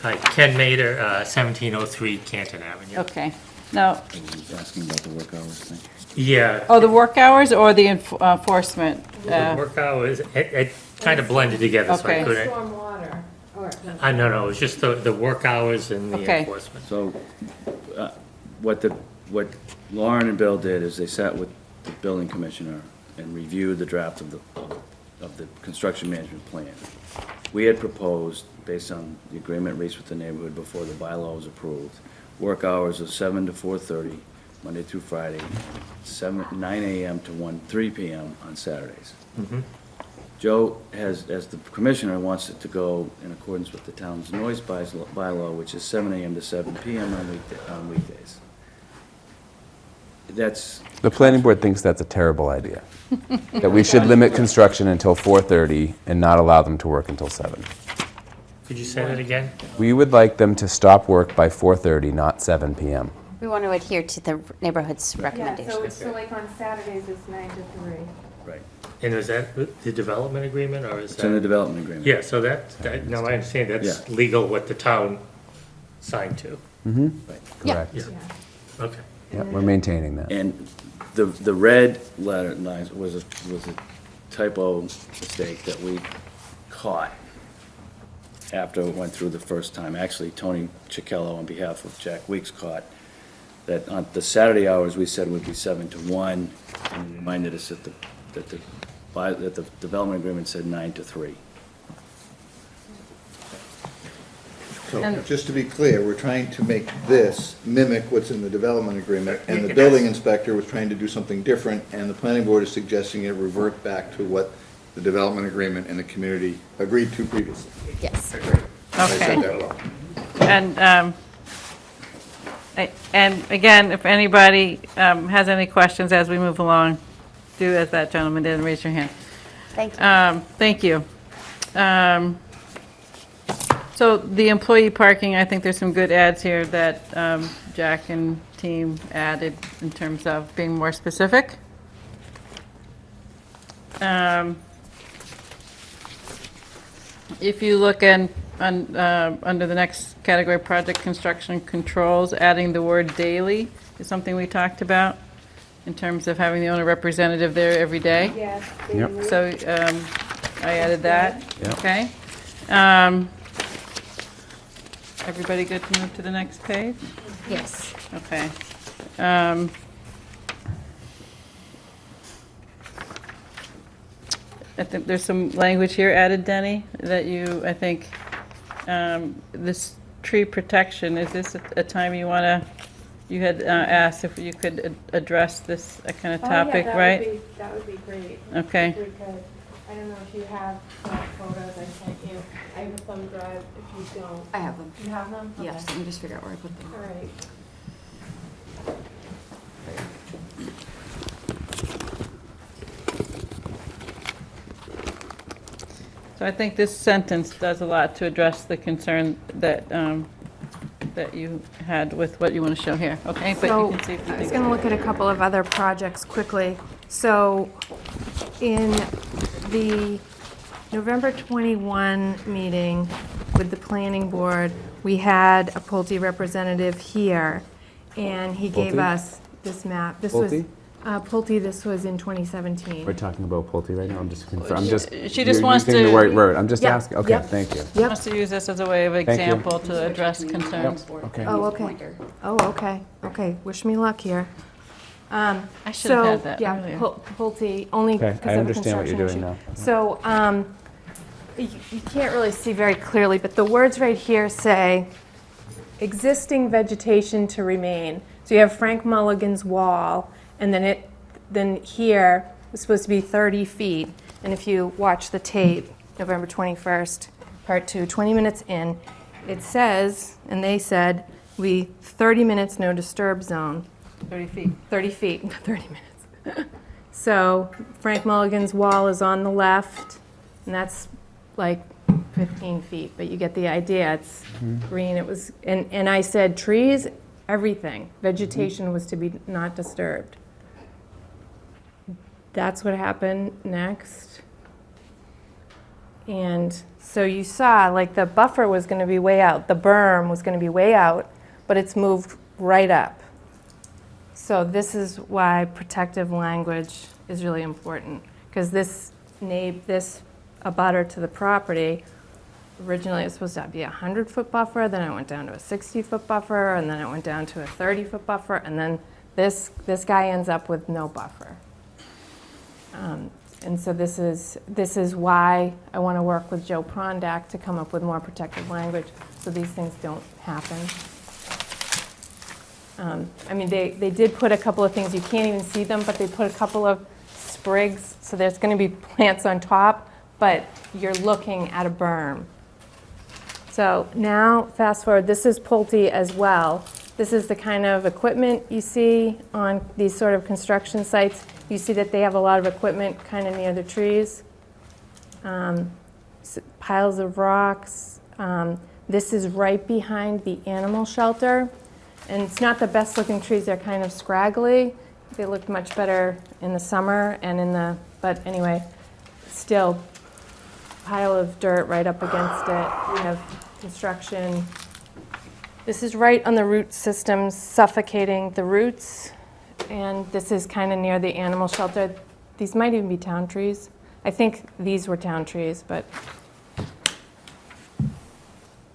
Hi, Ken Mader, 1703 Canton Avenue. Okay. Now, He's asking about the work hours thing. Yeah. oh, the work hours or the enforcement? The work hours, it kind of blended together, so I Okay. couldn't. Stormwater, or, No, it was just the work hours and the Okay. enforcement. So, what Lauren and Bill did is they sat with the building commissioner and reviewed the draft of the construction management plan. We had proposed, based on the agreement reached with the neighborhood before the bylaw was approved, work hours of 7 to 4:30, Monday through Friday, 9 a.m. to 3 p.m. on Saturdays. Joe has, as the commissioner, wants it to go in accordance with the town's noise bylaw, which is 7 a.m. to 7 p.m. on weekdays. That's, The planning board thinks that's a terrible idea. That we should limit construction until 4:30 and not allow them to work until 7. Could you say that again? We would like them to stop work by 4:30, not 7 p.m. We want to adhere to the neighborhood's yeah, recommendations. so like on Saturdays, it's 9 to 3. right. And is that the development agreement, or is It's in the that? development agreement. Yeah, so now I understand that's legal what the town signed to. Correct. Yeah. Okay. Yeah, we're maintaining that. And the red letter lines was a typo mistake that we caught after it went through the first time. Actually, Tony Chicello, on behalf of Jack Weeks, caught that on the Saturday hours, we said would be 7 to 1, and reminded us that the development agreement said 9 to 3. So, just to be clear, we're trying to make this mimic what's in the development agreement, and the building inspector was trying to do something different, and the planning board is suggesting it revert back to what the development agreement and the community agreed to previously. Yes. I said Okay. that well. And again, if anybody has any questions as we move along, do as that gentleman did and raise your hand. Thank you. Thank you. So the employee parking, I think there's some good adds here that Jack and team added in terms of being more specific. If you look under the next category, project construction controls, adding the word daily is something we talked about in terms of having the owner representative there every day. Yes. Yep. So I added that, Yep. okay? Everybody good to move to the next page? Yes. Okay. I think there's some language here added, Denny, that you, I think, this tree protection, is this a time you want to, you had asked if you could address this kind of topic, right? That would be great. Okay. If we could. I don't know if you have photos I sent you. I have a thumb drive if you don't. I have them. You have them? Yes, Okay. let me just figure out where I put them. All right. So I think this sentence does a lot to address the concern that, that you had with what you want to show here, okay? But you can see if you I was think. going to look at a couple of other projects quickly. So in the November 21 meeting with the planning board, we had a Pulte representative here, and he gave Pulte? us this map. This was Pulte? Pulte, this was in 2017. We're talking about Pulte right now, I'm just confirming, I'm just. She just you're wants using the to- right word, I'm just Yep, asking, okay, yep. thank you. Yep. Wants to use this as a way of you. example to address concerns. Okay. Oh, okay. Oh, okay. Okay. Wish me luck here. I should have had that Yeah, earlier. Pulte, only Okay, because I of a understand what you're construction doing issue. now. So, you can't really see very clearly, but the words right here say, existing vegetation to remain. So you have Frank Mulligan's wall, and then here, it's supposed to be 30 feet. And if you watch the tape, November 21st, part 2, 20 minutes in, it says, and they said, 30 minutes no disturb zone. 30 feet. 30 feet, not 30 minutes. So Frank Mulligan's wall is on the left, and that's like 15 feet, but you get the idea. It's green. It was, and I said trees, everything. Vegetation was to be not disturbed. That's what happened next. And so you saw, like, the buffer was going to be way out. The berm was going to be way out, but it's moved right up. So this is why protective language is really important, because this abutter to the property, originally it was supposed to be a 100-foot buffer, then it went down to a 60-foot buffer, and then it went down to a 30-foot buffer, and then this guy ends up with no buffer. And so this is why I want to work with Joe Prondak to come up with more protective language so these things don't happen. I mean, they did put a couple of things, you can't even see them, but they put a couple of sprigs, so there's going to be plants on top, but you're looking at a berm. So now, fast forward, this is Pulte as well. This is the kind of equipment you see on these sort of construction sites. You see that they have a lot of equipment kind of near the trees. Piles of rocks. This is right behind the animal shelter. And it's not the best looking trees, they're kind of scraggly. They look much better in the summer and but anyway, still pile of dirt right up against it. We have construction. This is right on the root systems, suffocating the roots. And this is kind of near the animal shelter. These might even be town trees. I think these were town trees, but.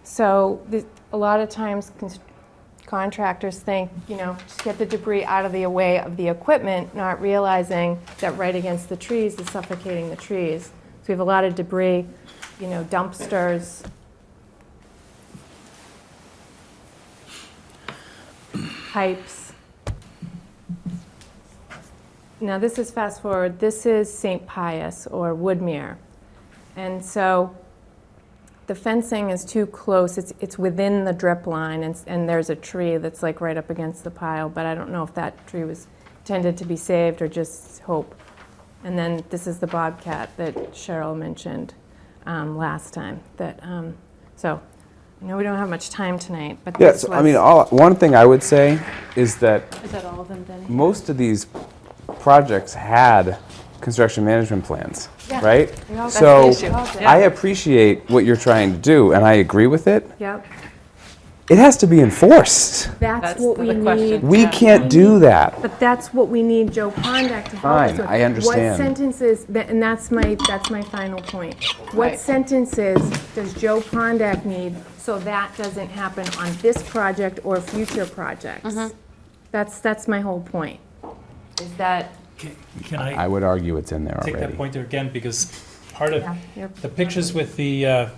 So a lot of times contractors think, just get the debris out of the way of the equipment, not realizing that right against the trees is suffocating the trees. So we have a lot of debris, dumpsters. Pipes. Now this is fast forward. This is St. Pius or Woodmere. And so the fencing is too close. It's within the drip line, and there's a tree that's like right up against the pile, but I don't know if that tree was intended to be saved or just hope. And then this is the bobcat that Cheryl mentioned last time. So I know we don't have much time tonight, but Yes, I mean, one thing I would say is that Is that all of them, Denny? most of these projects had construction management plans, Yeah. right? We all got So the issue. Yeah. I appreciate what you're trying to do, and I agree with it. Yep. It has to be enforced. That's what we need. We can't do that. But that's what we need Joe Prondak to help us Fine, with. I understand. What sentences, and that's my final point. What Right. sentences does Joe Prondak need so that doesn't happen on this project or future projects. That's my whole point, is that, Can I would argue it's in there take already. that point there again, because part of Yeah, you're- the pictures with the,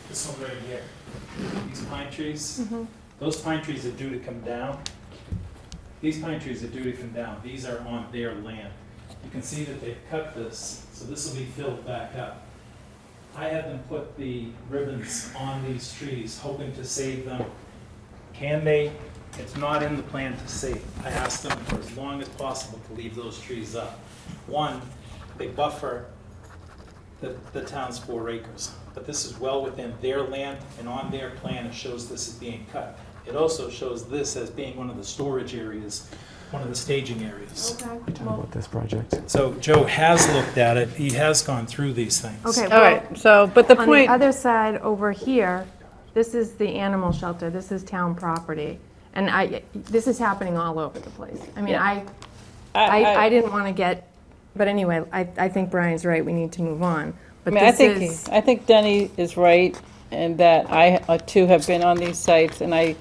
this one right here, these pine trees, those pine trees are due to come down. These pine trees are due to come down. These are on their land. You can see that they've cut this, so this will be filled back up. I had them put the ribbons on these trees, hoping to save them. Can they? It's not in the plan to save. I asked them for as long as possible to leave those trees up. One, they buffer the town's 4 acres, but this is well within their land, and on their plan, it shows this is being cut. It also shows this as being one of the storage areas, one of the staging areas. okay, About this project. So Joe has looked at it. He has gone through these things. okay. All well, right, so, but the on point. the other side over here, this is the animal shelter, this is town property. And this is happening all over the place. I mean, Yeah. I didn't want to get, but anyway, I think Brian's right, we need to move on. I But mean, this is, I think Denny is right, and that I too have been on these sites, and I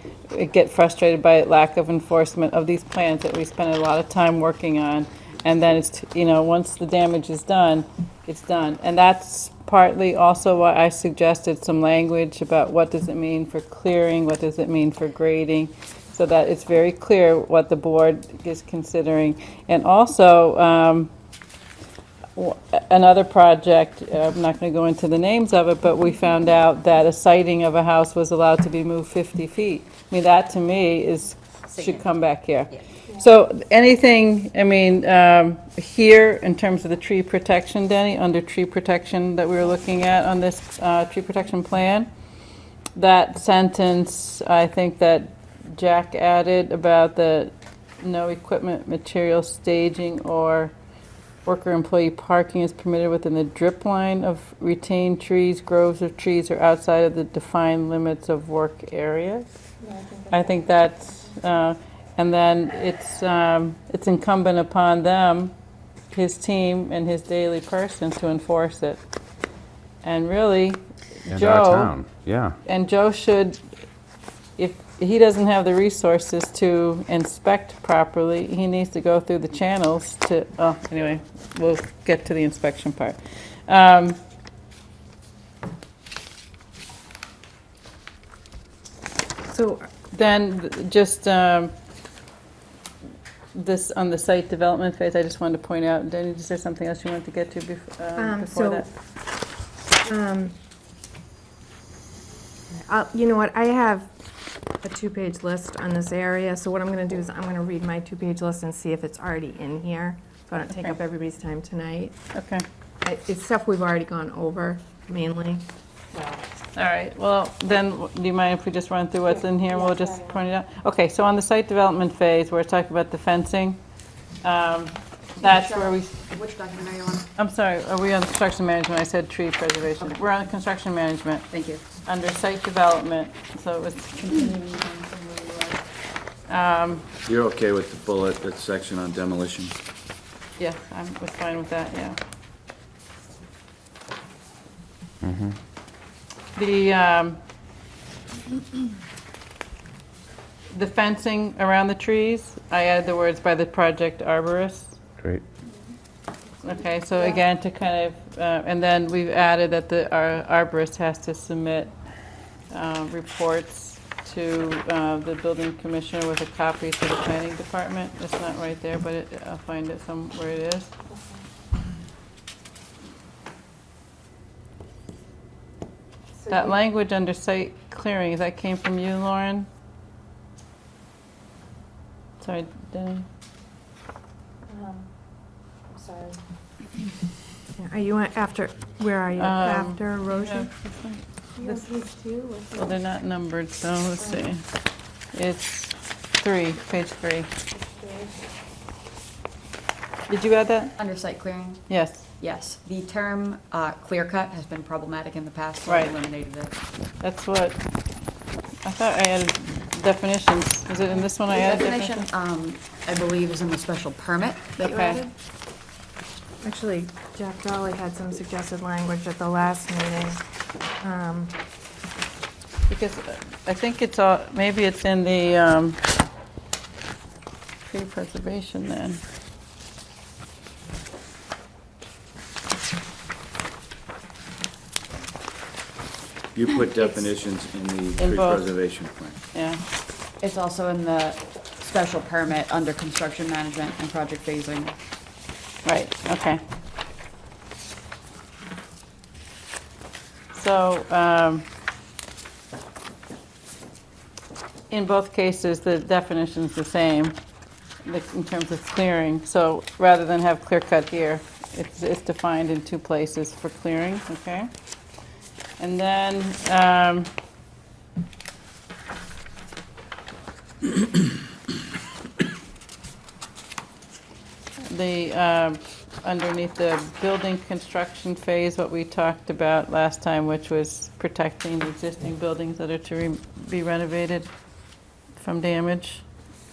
get frustrated by lack of enforcement of these plans that we spend a lot of time working on. And then it's, once the damage is done, it's done. And that's partly also why I suggested some language about what does it mean for clearing, what does it mean for grading, so that it's very clear what the board is considering. And also, another project, I'm not going to go into the names of it, but we found out that a siding of a house was allowed to be moved 50 feet. I mean, that to me should come back here. So anything, I mean, here in terms of the tree protection, Denny, under tree protection that we were looking at on this tree protection plan, that sentence, I think that Jack added about the no equipment, material, staging, or worker employee parking is permitted within the drip line of retained trees, groves of trees, or outside of the defined limits of work areas. I think that's, and then it's incumbent upon them, his team, and his daily persons to enforce it. And really, And Joe. our town, yeah. And Joe should, if he doesn't have the resources to inspect properly, he needs to go through the channels to, anyway, we'll get to the inspection part. So then, just this, on the site development phase, I just wanted to point out, Denny, is there something else you wanted to get to before that? you know what, I have a 2-page list on this area, so what I'm going to do is I'm going to read my 2-page list and see if it's already in here, so I don't take up everybody's time tonight. Okay. It's stuff we've already gone over, mainly. All right, well, then, do you mind if we just run through what's in here, and we'll just point it out? Okay, so on the site development phase, where it's talking about the fencing, that's where we, Which document are you on? I'm sorry, are we on construction management? I said tree preservation. We're on construction management, Thank you. under site development, so it was continuing on. You're okay with the bullet, that section on demolition? Yeah, I was fine with that, yeah. The fencing around the trees, I added the words by the project arborist. Great. Okay, so again, to kind of, and then we've added that our arborist has to submit reports to the building commissioner with a copy to the planning department. It's not right there, but I'll find it somewhere it is. That language under site clearing, that came from you, Lauren? Sorry, Denny? I'm sorry. Are you after, where are you? After erosion? This- Page 2? Well, they're not numbered, so let's see. It's 3, page 3. Did you add that? Under site clearing? Yes. Yes. The term clear cut has been problematic in the past, so I Right. eliminated it. That's what, I thought I added definitions. Is it in this one I The added definition, definitions? I believe, is in the special permit that you Okay. added. Actually, Jack Dolly had some suggested language at the last meeting. Because I think it's all, maybe it's in the tree preservation then. You put definitions in the In tree both. preservation plan. Yeah. It's also in the special permit under construction management and project phasing. Right, okay. So, in both cases, the definition's the same in terms of clearing. So rather than have clear cut here, it's defined in two places for clearing, okay? And then, underneath the building construction phase, what we talked about last time, which was protecting the existing buildings that are to be renovated from damage.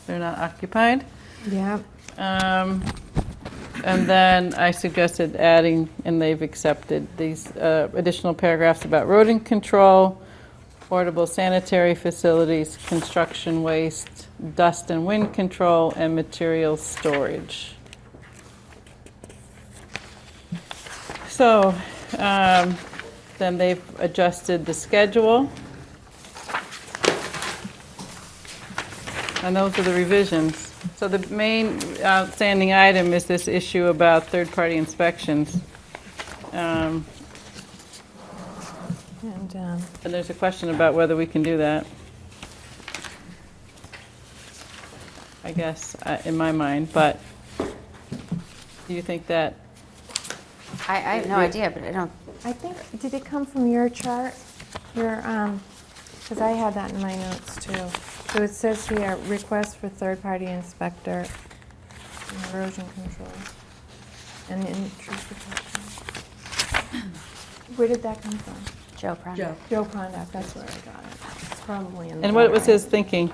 They're not occupied. Yeah. And then I suggested adding, and they've accepted, these additional paragraphs about rodent control, portable sanitary facilities, construction waste, dust and wind control, and material storage. So then they've adjusted the schedule. And those are the revisions. So the main outstanding item is this issue about third-party inspections. And And there's a question about whether we can do that. I guess, in my mind, but do you think that? I have no idea, but I don't, I think, did it come from your chart? Your, because I had that in my notes too. So it says here, request for third-party inspector, and erosion control, and in tree protection. Where did that come from? Joe Prondak. Joe Prondak, that's where I got it. It's probably in the. And what was bylaw. his thinking?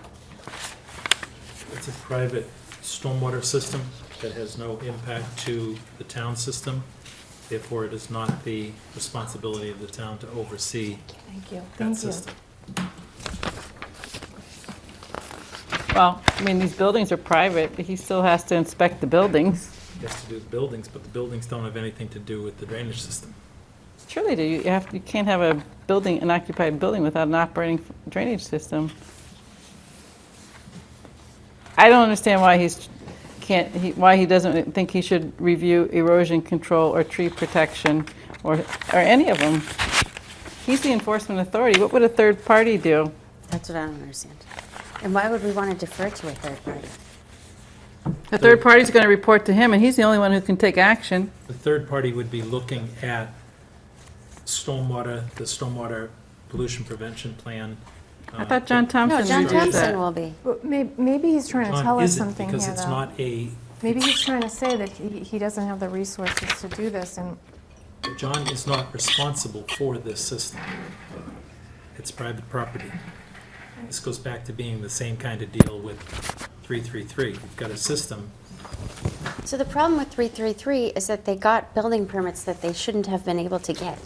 It's a private stormwater system that has no impact to the town system. Therefore, it is not the responsibility of the town to oversee Thank you, that thank you. system. Well, I mean, these buildings are private, but he still has to inspect the buildings. He has to do the buildings, but the buildings don't have anything to do with the drainage system. Sure they do. You can't have a building, an occupied building without an operating drainage system. I don't understand why why he doesn't think he should review erosion control or tree protection or any of them. He's the enforcement authority. What would a third party do? That's what I don't understand. And why would we want to defer to a third party? The third party's going to report to him, and he's the only one who can take action. The third party would be looking at stormwater, the stormwater pollution prevention plan. I thought John Thompson No, John reviewed that. Thompson will be. But maybe he's trying to John tell us isn't, something because here, it's though. not a, Maybe he's trying to say that he doesn't have the resources to do this, and John is not responsible for this system. It's private property. This goes back to being the same kind of deal with 333. You've got a system. So the problem with 333 is that they got building permits that they shouldn't have been able to get.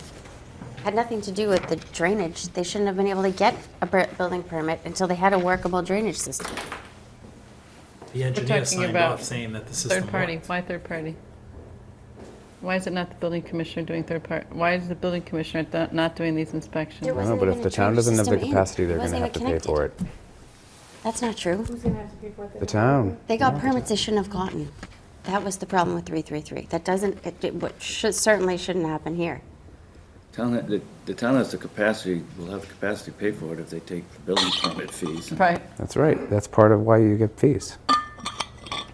Had nothing to do with the drainage. They shouldn't have been able to get a building permit until they had a workable drainage system. The We're engineer talking signed about off saying that the system third party. worked. Why third party? Why is it not the building commissioner doing third party? Why is the building commissioner not doing these inspections? There I don't wasn't know, but even if a the town drainage doesn't have the system in. capacity, It they're going to wasn't have even to pay for it. That's not true. who's going to have to pay for it? The town. They got permits they shouldn't have gotten. That was the problem with 333. That doesn't, certainly shouldn't happen here. The town has the capacity, will have the capacity to pay for it if they take the building permit fees. Right. That's right. That's part of why you get fees.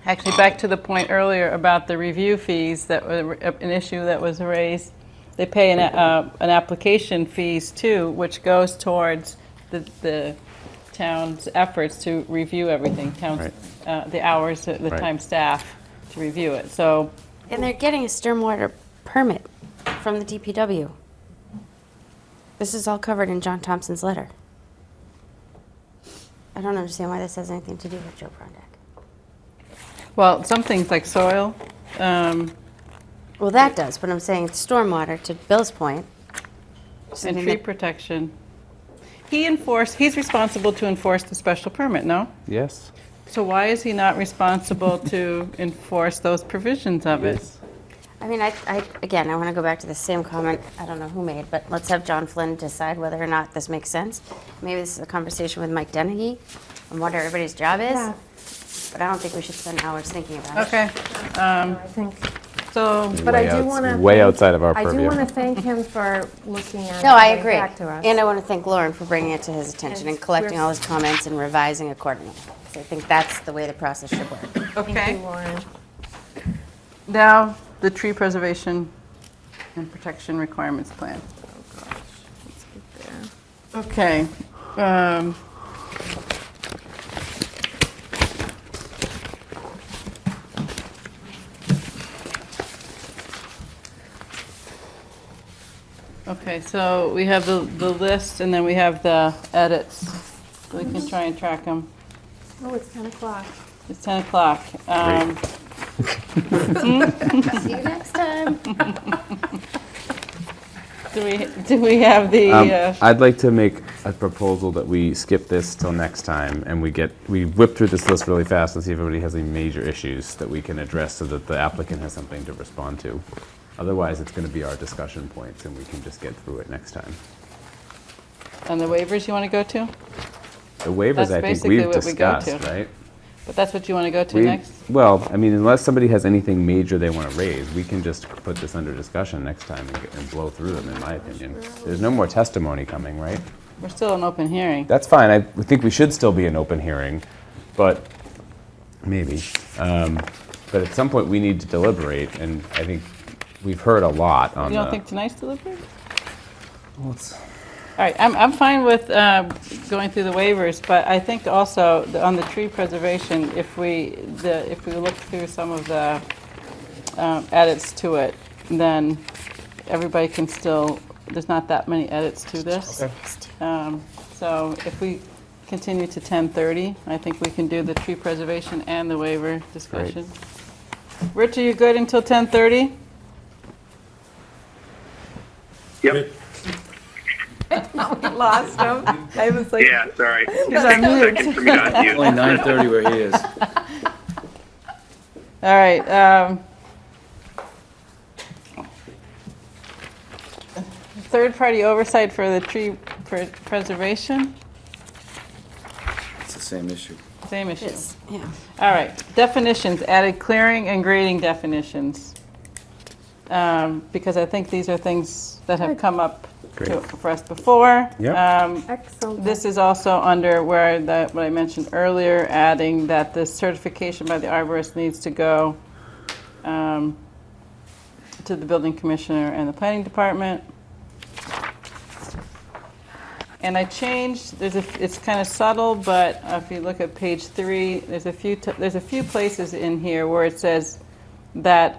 Actually, back to the point earlier about the review fees, that were an issue that was raised. They pay an application fees too, which goes towards the town's efforts to review everything, the hours, the Right. time staff to review it. So And they're getting a stormwater permit from the DPW. This is all covered in John Thompson's letter. I don't understand why this has anything to do with Joe Prondak. well, some things like soil, Well, that does, but I'm saying stormwater, to Bill's point. And something tree that- protection. He's responsible to enforce the special permit, no? Yes? So why is he not responsible to enforce those provisions of it? I mean, again, I want to go back to the same comment, I don't know who made, but let's have John Flynn decide whether or not this makes sense. Maybe this is a conversation with Mike Dennehy on what everybody's job is. Yeah. But I don't think we should spend hours thinking about it. Okay. I think, So, but I Way do outs- want to. way outside of our I do purview. want to thank him for looking at it. No, I and agree. getting back to us. And I want to thank Lauren for bringing it to his attention and collecting all his comments and revising accordingly. So I think that's the way the process should work. Thank okay. you, Lauren. Now, the tree preservation and protection requirements plan. Oh, gosh. Let's get there. Okay. Okay, so we have the list and then we have the edits. So we can try and track them. Oh, it's 10 o'clock. It's 10 o'clock. See you next time. Do we have the, I'd like to make a proposal that we skip this till next time, and we whip through this list really fast and see if everybody has any major issues that we can address so that the applicant has something to respond to. Otherwise, it's going to be our discussion points, and we can just get through it next time. on the waivers you want to go to? The waivers, That's I think basically we've what we go discussed, to. right? But that's what you want to go to We- next? Well, I mean, unless somebody has anything major they want to raise, we can just put this under discussion next time and blow through them, in my opinion. There's no more testimony coming, right? We're still in open hearing. That's fine. I think we should still be an open hearing, but maybe. But at some point, we need to deliberate, and I think we've heard a lot on You the... don't think tonight's deliberate? Well, it's- All right, I'm fine with going through the waivers, but I think also on the tree preservation, if we look through some of the edits to it, then everybody can still, there's not that many edits to this. So if we continue to 10:30, I think we can do the tree preservation and the waiver discussion. Rich, are you good until 10:30? Yep. We lost him. I was like, Yeah, sorry. he's on mute. Second for me to unmute. Only 9:30 where he is. All right. Third-party oversight for the tree preservation, It's the same issue. same issue. Yeah. All right, definitions, added clearing and grading definitions. Because I think these are things that have come up for us before. Yep. Excellent. This is also under where what I mentioned earlier, adding that the certification by the arborist needs to go to the building commissioner and the planning department. And I changed, it's kind of subtle, but if you look at page 3, there's a few places in here where it says that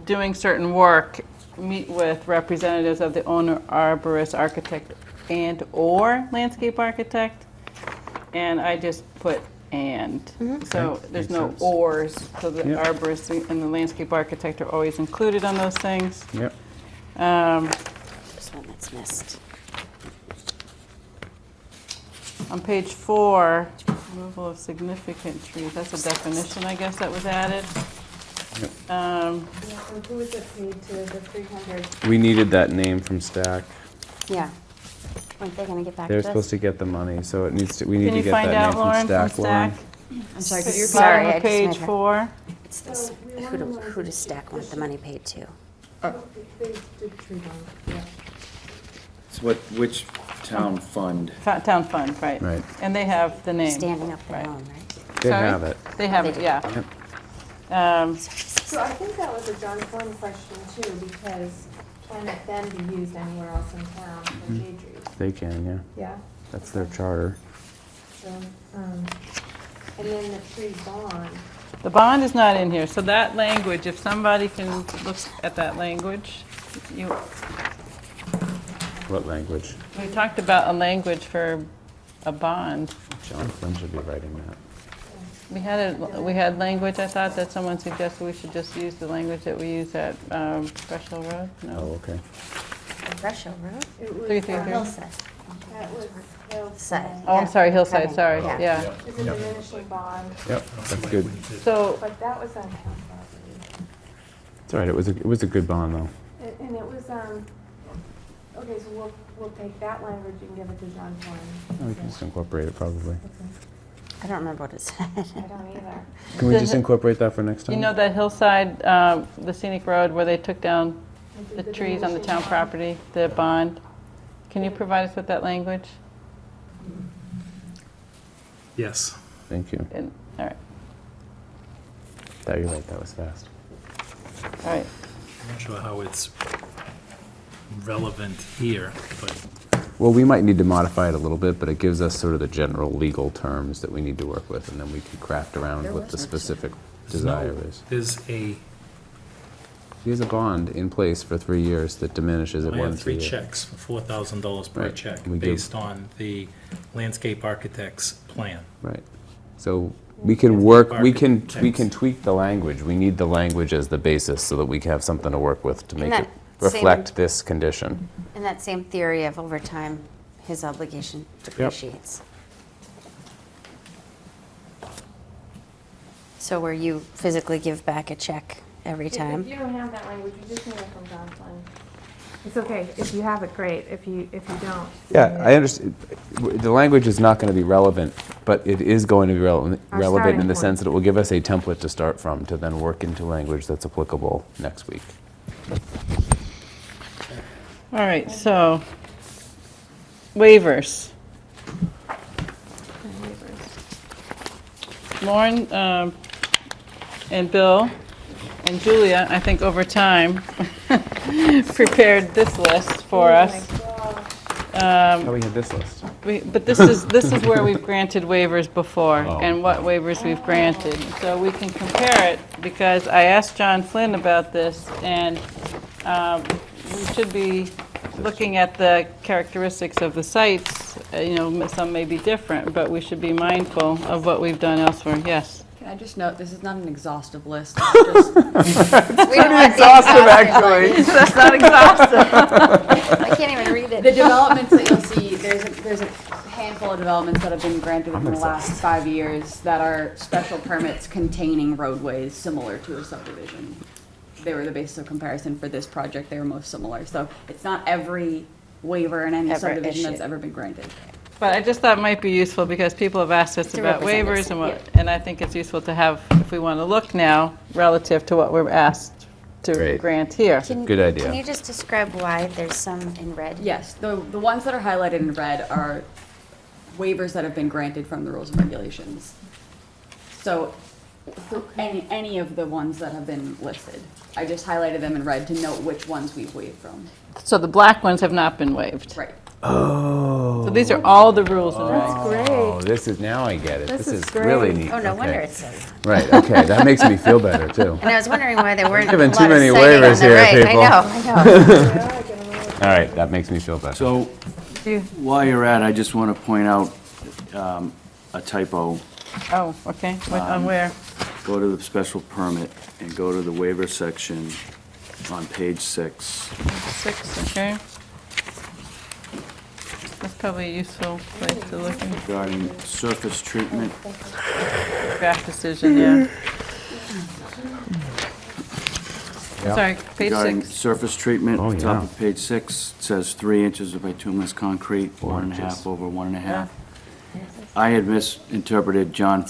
doing certain work, meet with representatives of the owner, arborist, architect, and/or landscape architect. And I just put "and." So there's no sense. "ors," so the Yep. arborist and the landscape architect are always included on those things. Yep. This one that's missed. On page 4, removal of significant trees, that's a definition, I guess, that was added. Yeah, so who is it paid to, the 300? We needed that name from Stack. Yeah. Weren't they going to get back to They're us? supposed to get the money, so it needs to, we need Can to you get find that out, name Lauren, from from Stack. Lauren. Stack? I'm sorry, could you repeat? Bottom Sorry, I of just page made her- 4. It's this, who does Stack want the money paid to? They did tree bond, yeah. It's which town fund? Town fund, right. Right. And they have the name. Standing up Right. alone, right? They Sorry? have it. They have it, yeah. So I think that was a John Flynn question too, because can it then be used anywhere else in town for shade trees? They can, yeah. Yeah, That's their charter. so, and then the tree bond, The bond is not in here, so that language, if somebody can look at that language, What language? we talked about a language for a bond. John Flynn should be writing that. We had language, I thought, that someone suggested we should just use the language that we use at Brush Hill Road? Oh, No. okay. Brush Hill Road? It was, 333. Hillside. that was Side. Oh, I'm sorry, Hillside, sorry, Yeah. yeah. It's a diminishing bond, Yep, that's good. So, but that was on town property. It's all right, it was a good bond, though. And it was, okay, so we'll take that language and give it to John Flynn. We can just incorporate it, probably. I don't remember what it said. I don't either. Can we just incorporate that for next time? you know that hillside, the scenic road where they took down the trees on the town property, the bond? Can you provide us with that language? Yes. Thank you. All right, You're right, that was fast. all right. I'm not sure how it's relevant here, but Well, we might need to modify it a little bit, but it gives us sort of the general legal terms that we need to work with, and then we can craft around what the specific desire is. there's a, He has a bond in place for 3 years that diminishes at I have once a 3 year. checks for $4,000 per Right. check, We do. based on the landscape architect's plan. Right. So we can work, we can Architects. tweak the language. We need the language as the basis so that we can have something to work with to make that it same- reflect this condition. In that same theory of over time, his obligation depreciates. So where you physically give back a check every If time. you don't have that language, you just need it from John Flynn. It's okay, if you have it, great, if you don't. Yeah, I understand. The language is not going to be relevant, but it is going to be relevant Our in starting the point. sense that it will give us a template to start from to then work into language that's applicable next week. All right, so waivers. Lauren and Bill and Julia, I think over time, prepared this list for us. Oh, we had this list. But this is where we've granted waivers before Oh. and what waivers we've granted. So we can compare it because I asked John Flynn about this and we should be looking at the characteristics of the sites. Some may be different, but we should be mindful of what we've done elsewhere. Yes. Can I just note, this is not an exhaustive list. It's just, We don't want the exhaustive, actually. ones. That's not exhaustive. I can't even read the it. developments that you'll see, there's a handful of developments that have been granted in the last 5 years that are special permits containing roadways similar to a subdivision. They were the basis of comparison for this project. They were most similar. So it's not every waiver in any Ever subdivision that's issued. ever been granted. But I just thought it might be useful because people have asked us To about represent waivers us, and yeah. and I think it's useful to have, if we want to look now, relative to what we're asked to Great. grant here. Good idea. Can you just describe why there's some in red? Yes, the ones that are highlighted in red are waivers that have been granted from the rules and regulations. So any of the ones that have been listed, I just highlighted them in red to note which ones we've waived from. So the black ones have not been waived. Right. Oh. So these are all the rules and regs. That's Oh, great. this is, now I get it. This This is is really great. neat. Oh, no Okay. wonder it's so. Right, okay, that makes me feel better, too. And I was wondering why there weren't a Given lot too of many citing on waivers the here, right. people. I know. All right, that makes me feel better. So, while you're at, I just want to point out a typo. Oh, okay. On where? Go to the special permit and go to the waiver section on page 6. 6, okay. That's probably a useful place to look in. Regarding surface treatment, Draft decision, yeah. Sorry, page regarding 6. surface treatment, Oh, top yeah. of page 6, it says 3 inches of bituminous concrete, 1.5 over 1.5. I had misinterpreted John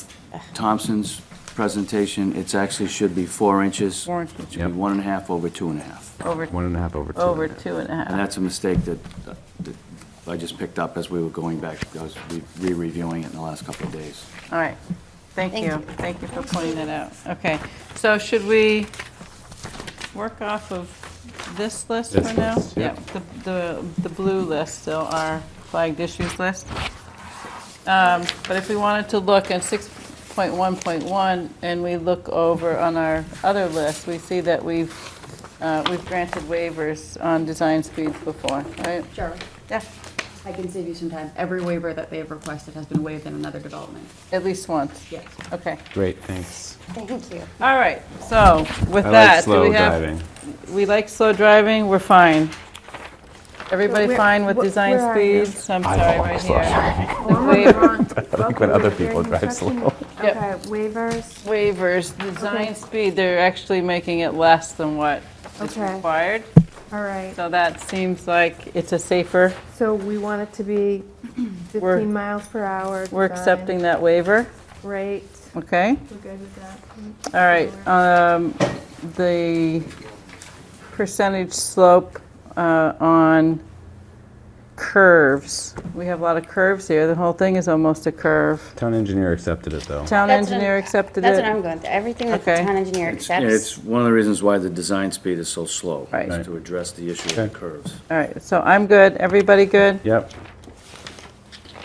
Thompson's presentation. It's actually should be 4 inches. 4 inches. It should be 1.5 over 2.5. Over 1.5 over 2. over 2.5. And that's a mistake that I just picked up as we were going back. I was re-reviewing it in the last couple of days. All right. Thank Thank you. you. Thank you for pointing that out. Okay. So should we work off of this list This for now? list, yeah. The blue list, still our flagged issues list. But if we wanted to look at 6.1.1 and we look over on our other list, we see that we've granted waivers on design speeds before, right? Sure. Yeah. I can save you some time. Every waiver that they have requested has been waived in another development. At least once? Yes. Okay. Great, thanks. Thank you. All right, so with I like that, do slow we have? driving. We like slow driving, we're fine. Everybody Where- fine with wh- design where are you? speeds? I'm I sorry, don't like right slow here. driving. The waiver, I like when other people drive slow. Yep. Okay, waivers. waivers, design Okay. speed, they're actually making it less than what is Okay. required. All right, So that seems like it's a safer, so we want it to be We're- 15 miles per hour. we're design. accepting that waiver, Right, okay? we're good with that. All right, the percentage slope on curves. We have a lot of curves here. The whole thing is almost a curve. Town engineer accepted it, though. Town That's what engineer I'm- accepted That's it. what I'm going through. Everything that the Okay. town engineer It's accepts. one of the reasons why the design speed is so slow. Right. Is to address the issue of the curves. All right, so I'm good. Everybody good? Yep,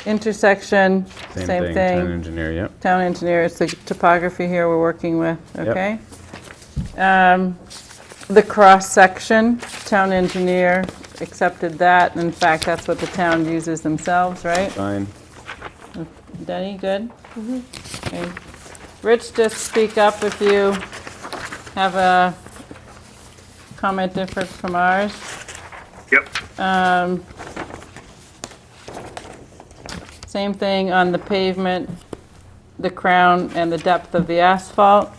Intersection, same same thing. thing. Town engineer, yep. Town engineer, it's the topography here we're working with, okay? The cross-section, town engineer accepted that. In fact, that's what the town uses themselves, right? Fine. Denny, good? Okay. Rich, just speak up if you have a comment different from ours. Yep. Same thing on the pavement, the crown and the depth of the asphalt.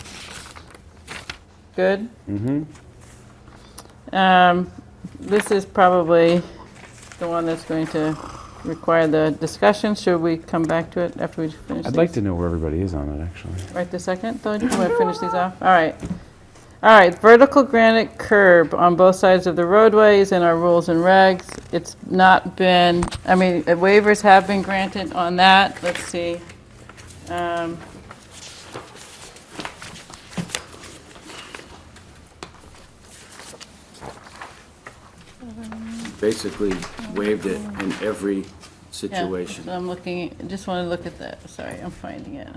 Good? Mm-hmm. This is probably the one that's going to require the discussion. Should we come back to it after we finish I'd like these? to know where everybody is on it, actually. Right this second, though? Do you want to finish these off? All right. All right, vertical granite curb on both sides of the roadways in our rules and regs. It's not been, I mean, waivers have been granted on that. Let's see. Basically waived it in every Yeah, situation. so I'm looking, just want to look at that. Sorry, I'm finding it.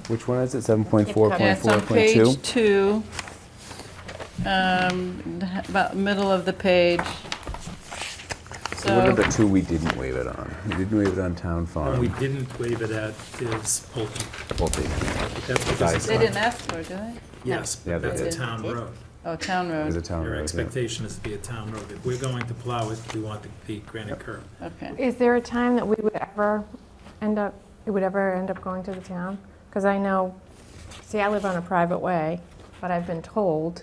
Which one is it, Yeah, it's on 7.4.4.2? page 2, about middle of the page. So what are So, the two we didn't waive it on? We didn't waive it on town One we farm. didn't waive it at is Milton. That's because it's they on- didn't ask for it, did they? Yes, Yeah, but they that's a did. town road. Oh, town It was a road, town Your road, yeah. expectation is to be a town road. If we're going to plow it, we want the granite curb. okay. Is there a time that we would ever end up, it would ever end up going to the town? Because I know, see, I live on a private way, but I've been told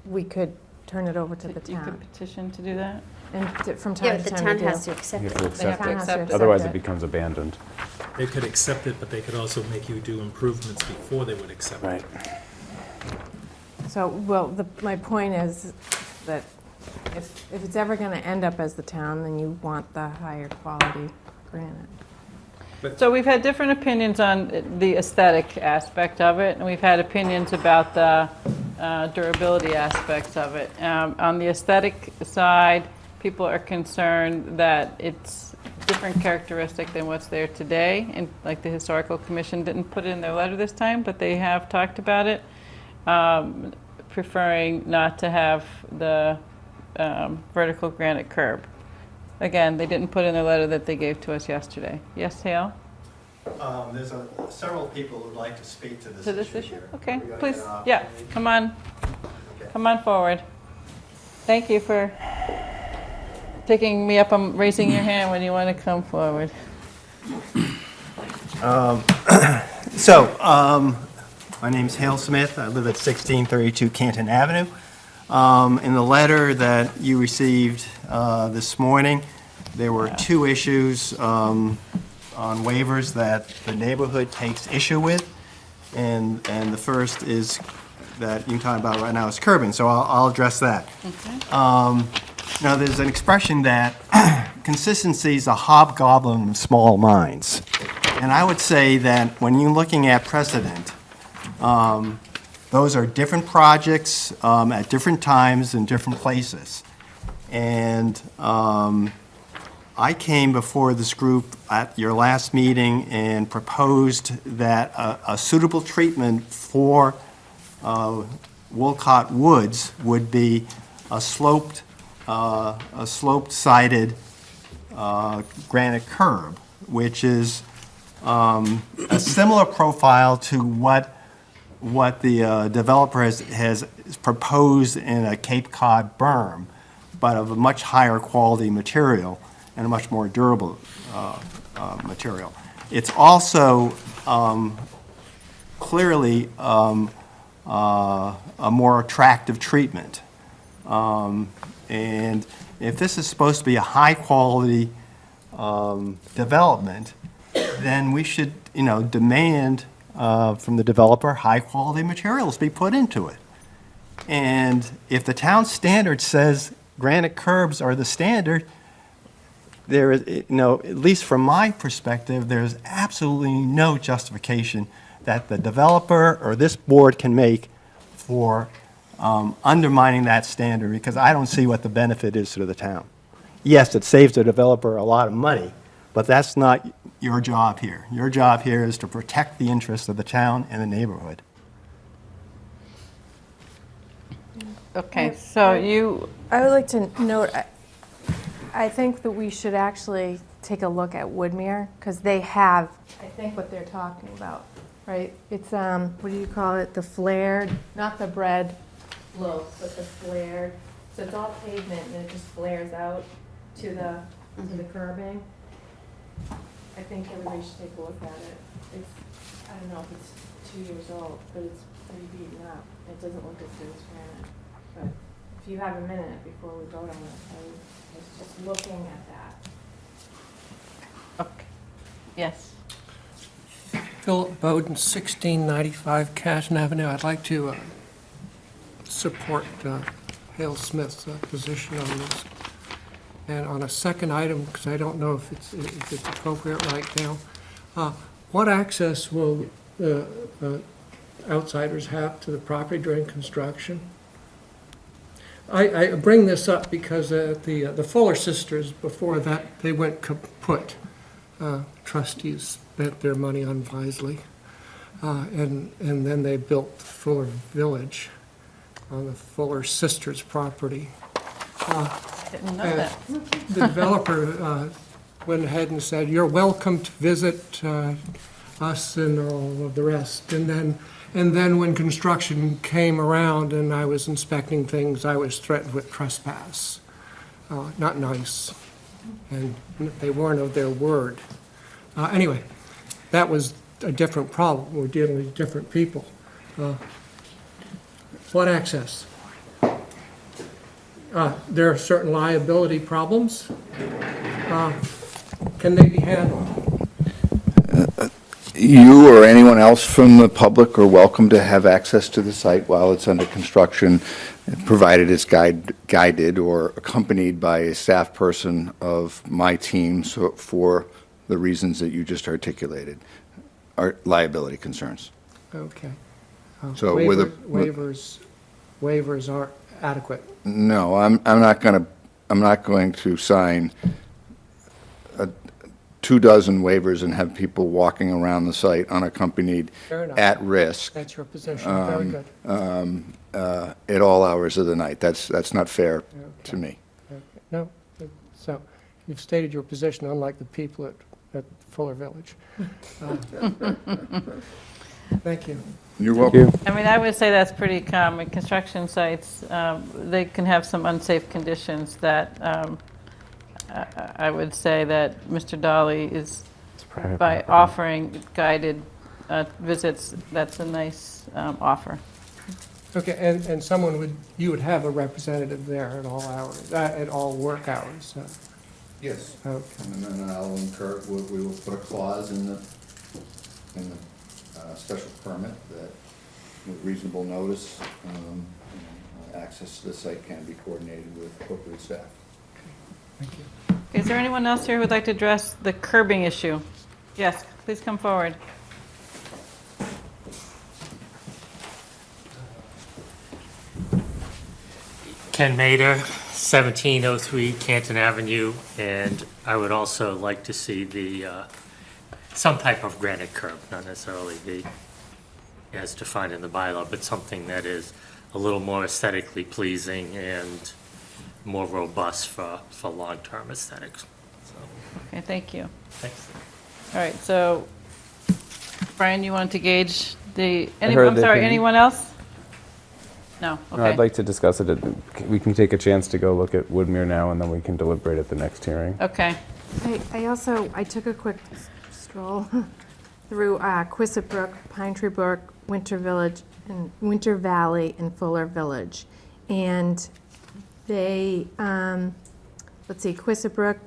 we could turn it over to the You town. could petition to do that? And from Yeah, time but to the time town we do. has to accept You it. have to They have accept to it. accept it. Otherwise, Accept it it. becomes abandoned. They could accept it, but they could also make you do improvements before they would accept it. Right. So, well, my point is that if it's ever going to end up as the town, then you want the higher quality granite. So we've had different opinions on the aesthetic aspect of it, and we've had opinions about the durability aspects of it. On the aesthetic side, people are concerned that it's different characteristic than what's there today, and like the Historical Commission didn't put it in their letter this time, but they have talked about it, preferring not to have the vertical granite curb. Again, they didn't put in their letter that they gave to us yesterday. Yes, Hale? There's several people who'd like to speak to this To this issue issue? here. Okay, We gotta please, get an yeah, opportunity. come on. Come on forward. Thank you for taking me up and raising your hand when you want to come forward. My name's Hale Smith. I live at 1632 Canton Avenue. In the letter that you received this morning, there were two issues on waivers that the neighborhood takes issue with. And the first is that you're talking about right now is curbing, so I'll address that. Now, there's an expression that consistency is a hobgoblin of small minds. And I would say that when you're looking at precedent, those are different projects at different times in different places. And I came before this group at your last meeting and proposed that a suitable treatment for Wolcott Woods would be a sloped-sided granite curb, which is a similar profile to what the developer has proposed in a Cape Cod berm, but of a much higher quality material and a much more durable material. It's also clearly a more attractive treatment. And if this is supposed to be a high-quality development, then we should, demand from the developer high-quality materials be put into it. And if the town standard says granite curbs are the standard, there is, at least from my perspective, there's absolutely no justification that the developer or this board can make for undermining that standard, because I don't see what the benefit is to the town. Yes, it saves the developer a lot of money, but that's not your job here. Your job here is to protect the interests of the town and the neighborhood. Okay, so you, I would like to note, I think that we should actually take a look at Woodmere, because they have, I think, what they're talking about, right? It's, what do you call it? The flared, not the bread loaf, but the flared. So it's all pavement and it just flares out to the curbing. I think everybody should take a look at it. It's, I don't know if it's 2 years old, but it's pretty beaten up. It doesn't look as good as granite. But if you have a minute before we vote on it, I was just looking at that. okay, yes. Philip Bowden, 1695 Caston Avenue. I'd like to support Hale Smith's position on this. And on a second item, because I don't know if it's appropriate right now, what access will outsiders have to the property during construction? I bring this up because the Fuller sisters, before that, they went kaput. Trustees spent their money unwisely. And then they built Fuller Village on the Fuller sisters' property. Didn't know that. The developer went ahead and said, "You're welcome to visit us," and all of the rest. And then when construction came around and I was inspecting things, I was threatened with trespass. Not nice. And they weren't of their word. Anyway, that was a different problem. We're dealing with different people. What access? There are certain liability problems. Can they be handled? You or anyone else from the public are welcome to have access to the site while it's under construction, provided it's guided or accompanied by a staff person of my team for the reasons that you just articulated, are liability concerns. Okay. So with a- Waivers are adequate. No, I'm not going to sign 24 waivers and have people walking around the site unaccompanied Fair enough. at risk. That's your position. Very good. At all hours of the night. That's not fair to me. Okay. No, so you've stated your position, unlike the people at Fuller Village. Thank you. You're welcome. I mean, I would say that's pretty common. Construction sites, they can have some unsafe conditions that I would say that Mr. Dolly is, by offering guided visits, that's a nice offer. Okay, and you would have a representative there at all hours, at all work hours? Yes. Okay. And then I'll we will put a clause in the special permit that with reasonable notice, access to the site can be coordinated with appropriate staff. Thank you. Is there anyone else here who'd like to address the curbing issue? Yes, please come forward. Ken Mader, 1703 Canton Avenue, and I would also like to see some type of granite curb, not necessarily as defined in the bylaw, but something that is a little more aesthetically pleasing and more robust for long-term aesthetics. So Okay, thank you. Thanks. All right, so, Brian, you want to gauge the, heard I'm the sorry, opinion. anyone else? No, No, I'd okay. like to discuss it. We can take a chance to go look at Woodmere now, and then we can deliberate at the next hearing. Okay, I took a quick stroll through Quissit Brook, Pine Tree Brook, Winter Village, and Winter Valley, and Fuller Village. And they, let's see, Quissit Brook,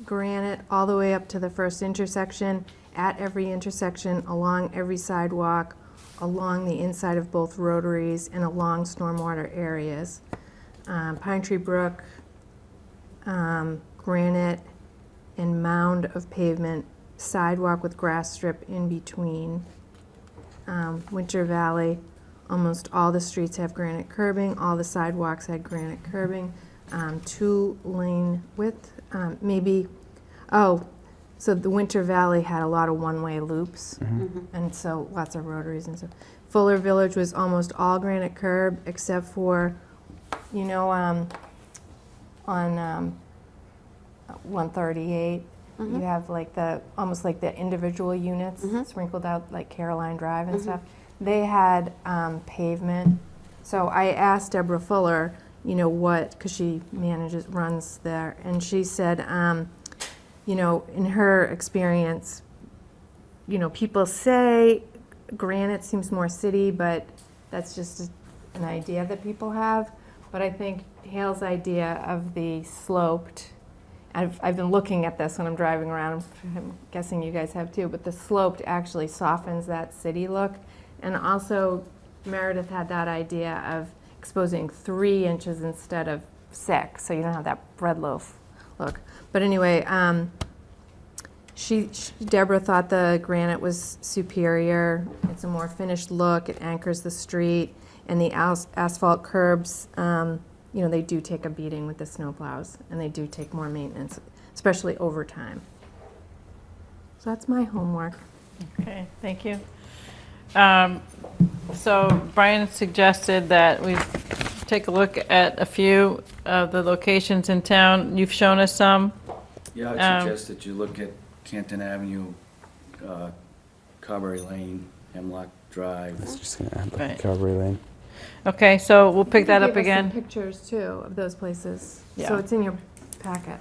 granite, all the way up to the first intersection, at every intersection, along every sidewalk, along the inside of both rotaries, and along stormwater areas. Pine Tree Brook, granite and mound of pavement, sidewalk with grass strip in between. Winter Valley, almost all the streets have granite curbing, all the sidewalks had granite curbing, 2-lane width, so the Winter Valley had a lot of one-way loops, and so lots of rotaries and stuff. Fuller Village was almost all granite curb, except for, on 138, you have like almost like the individual units sprinkled out, like Caroline Drive and stuff. They had pavement. So I asked Deborah Fuller, because she runs there, and she said, in her experience, people say granite seems more city, but that's just an idea that people have. But I think Hale's idea of the sloped, I've been looking at this when I'm driving around, I'm guessing you guys have too, but the sloped actually softens that city look. And also Meredith had that idea of exposing 3 inches instead of 6, so you don't have that bread loaf look. But anyway, Deborah thought the granite was superior. It's a more finished look. It anchors the street, and the asphalt curbs, they do take a beating with the snowplows, and they do take more maintenance, especially over time. So that's my homework. okay, thank you. So Brian suggested that we take a look at a few of the locations in town. You've shown us some. Yeah, I suggest that you look at Canton Avenue, Carberry Lane, Hemlock Drive. Just gonna add Right. Calvary Lane. Okay, so we'll pick that You up gave us some again. pictures too of those places. Yeah. So it's in your packet.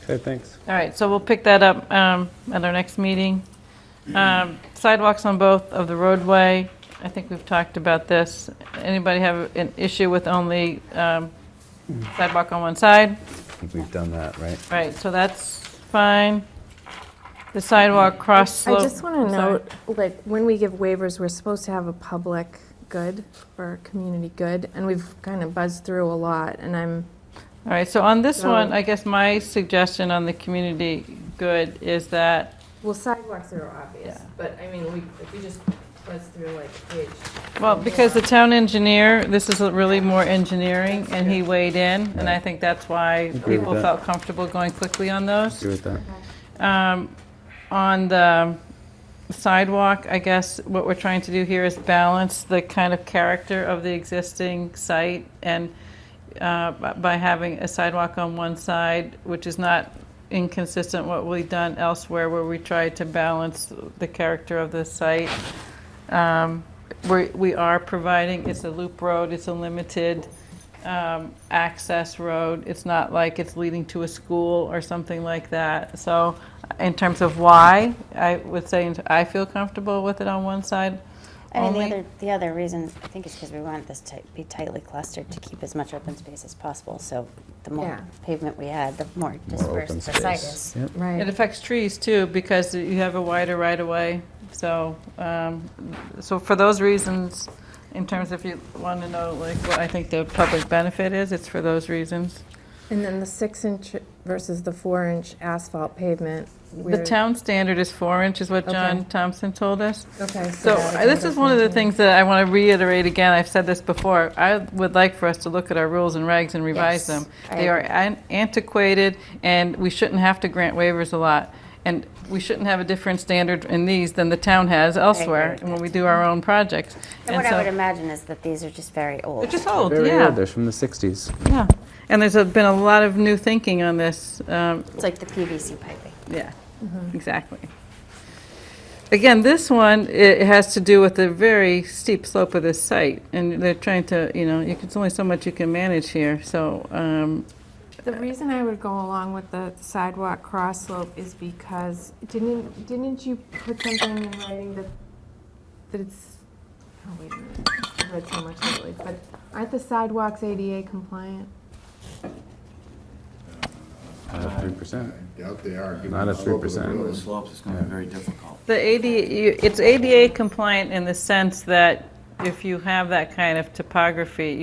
Okay, thanks. All right, so we'll pick that up at our next meeting. Sidewalks on both of the roadway. I think we've talked about this. Anybody have an issue with only sidewalk on one side? I think we've done that, right? Right, so that's fine. The sidewalk cross slope. I just want I'm to sorry. note, like, when we give waivers, we're supposed to have a public good or community good, and we've kind of buzzed through a lot, and I'm, All right, so on this So- one, I guess my suggestion on the community good is that, well, sidewalks are obvious, Yeah. but I mean, if we just buzz through like a page. well, because the town engineer, this is really more engineering, and he weighed in, and I think that's why Agree with people that. felt comfortable going quickly on those. Agree with that. On the sidewalk, I guess what we're trying to do here is balance the kind of character of the existing site, and by having a sidewalk on one side, which is not inconsistent what we've done elsewhere, where we tried to balance the character of the site. We are providing, it's a loop road, it's a limited access road. It's not like it's leading to a school or something like that. So in terms of why, I would say I feel comfortable with it on one side I mean, only. the other reason, I think, is because we want this to be tightly clustered to keep as much open space as possible. So the more Yeah. pavement we add, the more open dispersed the site space. is. Yep. Right. It affects trees too, because you have a wider right-of-way. So, so for those reasons, in terms if you want to know like what I think the public benefit is, it's for those reasons. And then the 6-inch versus the 4-inch asphalt pavement. The town standard is 4 inches, what John Okay. Thompson told us. Okay. So this is one of the things that I want to reiterate again. I've said this before. I would like for us to look at our rules and regs and revise Yes, them. I They are agree. antiquated, and we shouldn't have to grant waivers a lot. And we shouldn't have a different standard in these than the town has elsewhere with when we do our own projects. And what I would so imagine is that these are just very old. they're just old, Very yeah. old. They're from the 60s. Yeah. And there's been a lot of new thinking on this. It's like the PVC piping. Yeah. exactly. Again, this one, it has to do with the very steep slope of this site, and they're trying to, it's only so much you can manage here, so, The reason I would go along with the sidewalk cross slope is because, didn't you put something in writing that it's, oh, wait a minute, I've read so much lately, but aren't the sidewalks ADA compliant? 3%. I doubt they are. given Not the at slope of the 3%. road. The slopes is going to be very difficult. the it's ADA compliant in the sense that if you have that kind of topography,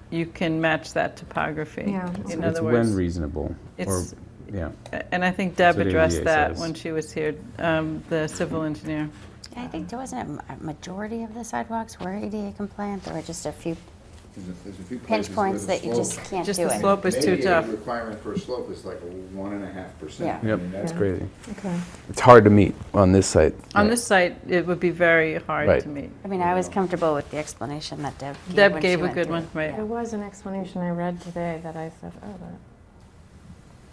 you can match that topography. Yeah. In It's other when words, reasonable, or, it's- yeah. and I think That's Deb what addressed ADA that says. when she was here, the civil engineer. I think there wasn't a majority of the sidewalks were ADA compliant. There were just a few There's a few pinch places points where that the you just slope- can't Just do the it. slope is too Maybe a tough. requirement for a slope is like 1.5%. Yeah. Yep, that's crazy. Okay. It's hard to meet on this site. On this site, it would be very hard Right. to meet. I mean, I was comfortable with the explanation that Deb gave. Deb when she gave a went good through one, it. right. There was an explanation I read today that I said, oh,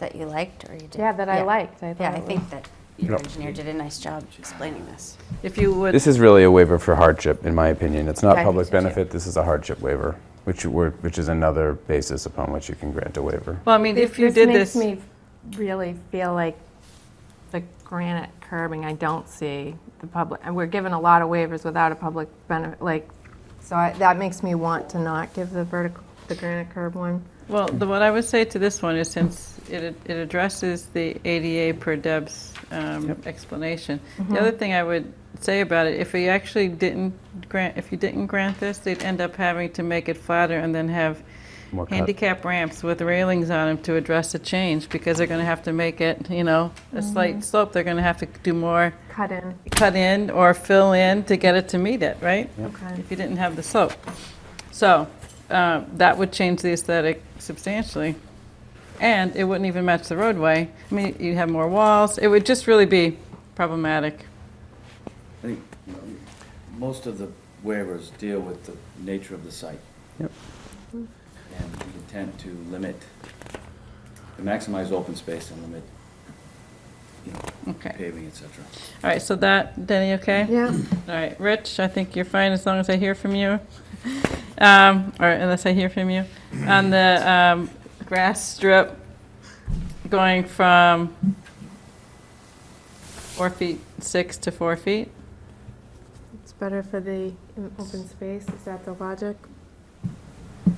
That you liked, or you did? yeah, that I liked. I Yeah, thought I it think was- that your Yep. engineer did a nice job explaining this. If you would, This is really a waiver for hardship, in my opinion. It's not I think public so, too. benefit, this is a hardship waiver, which is another basis upon which you can grant a waiver. well, I mean, if you did this. makes me really feel like the granite curbing, I don't see the public, and we're given a lot of waivers without a public benefit, that makes me want to not give the granite curb one. Well, what I would say to this one is since it addresses the ADA per Deb's explanation. The other thing I would say about it, if you actually didn't grant this, they'd end up having to make it flatter and then have More cut. handicap ramps with railings on them to address the change, because they're going to have to make it, a slight slope. They're going to have to do more Cut in. or fill in to get it to meet it, right? Okay. If you didn't have the slope. So that would change the aesthetic substantially. And it wouldn't even match the roadway. I mean, you'd have more walls. It would just really be problematic. I think most of the waivers deal with the nature of the site. Yep. And the intent to limit, to maximize open space and limit, Okay. paving, et cetera. All right, so that, Denny, okay? Yeah. All right, Rich, I think you're fine as long as I hear from you. Or unless I hear from you. On the grass strip going from 4'6" to 4 feet. It's better for the open space, is that the logic?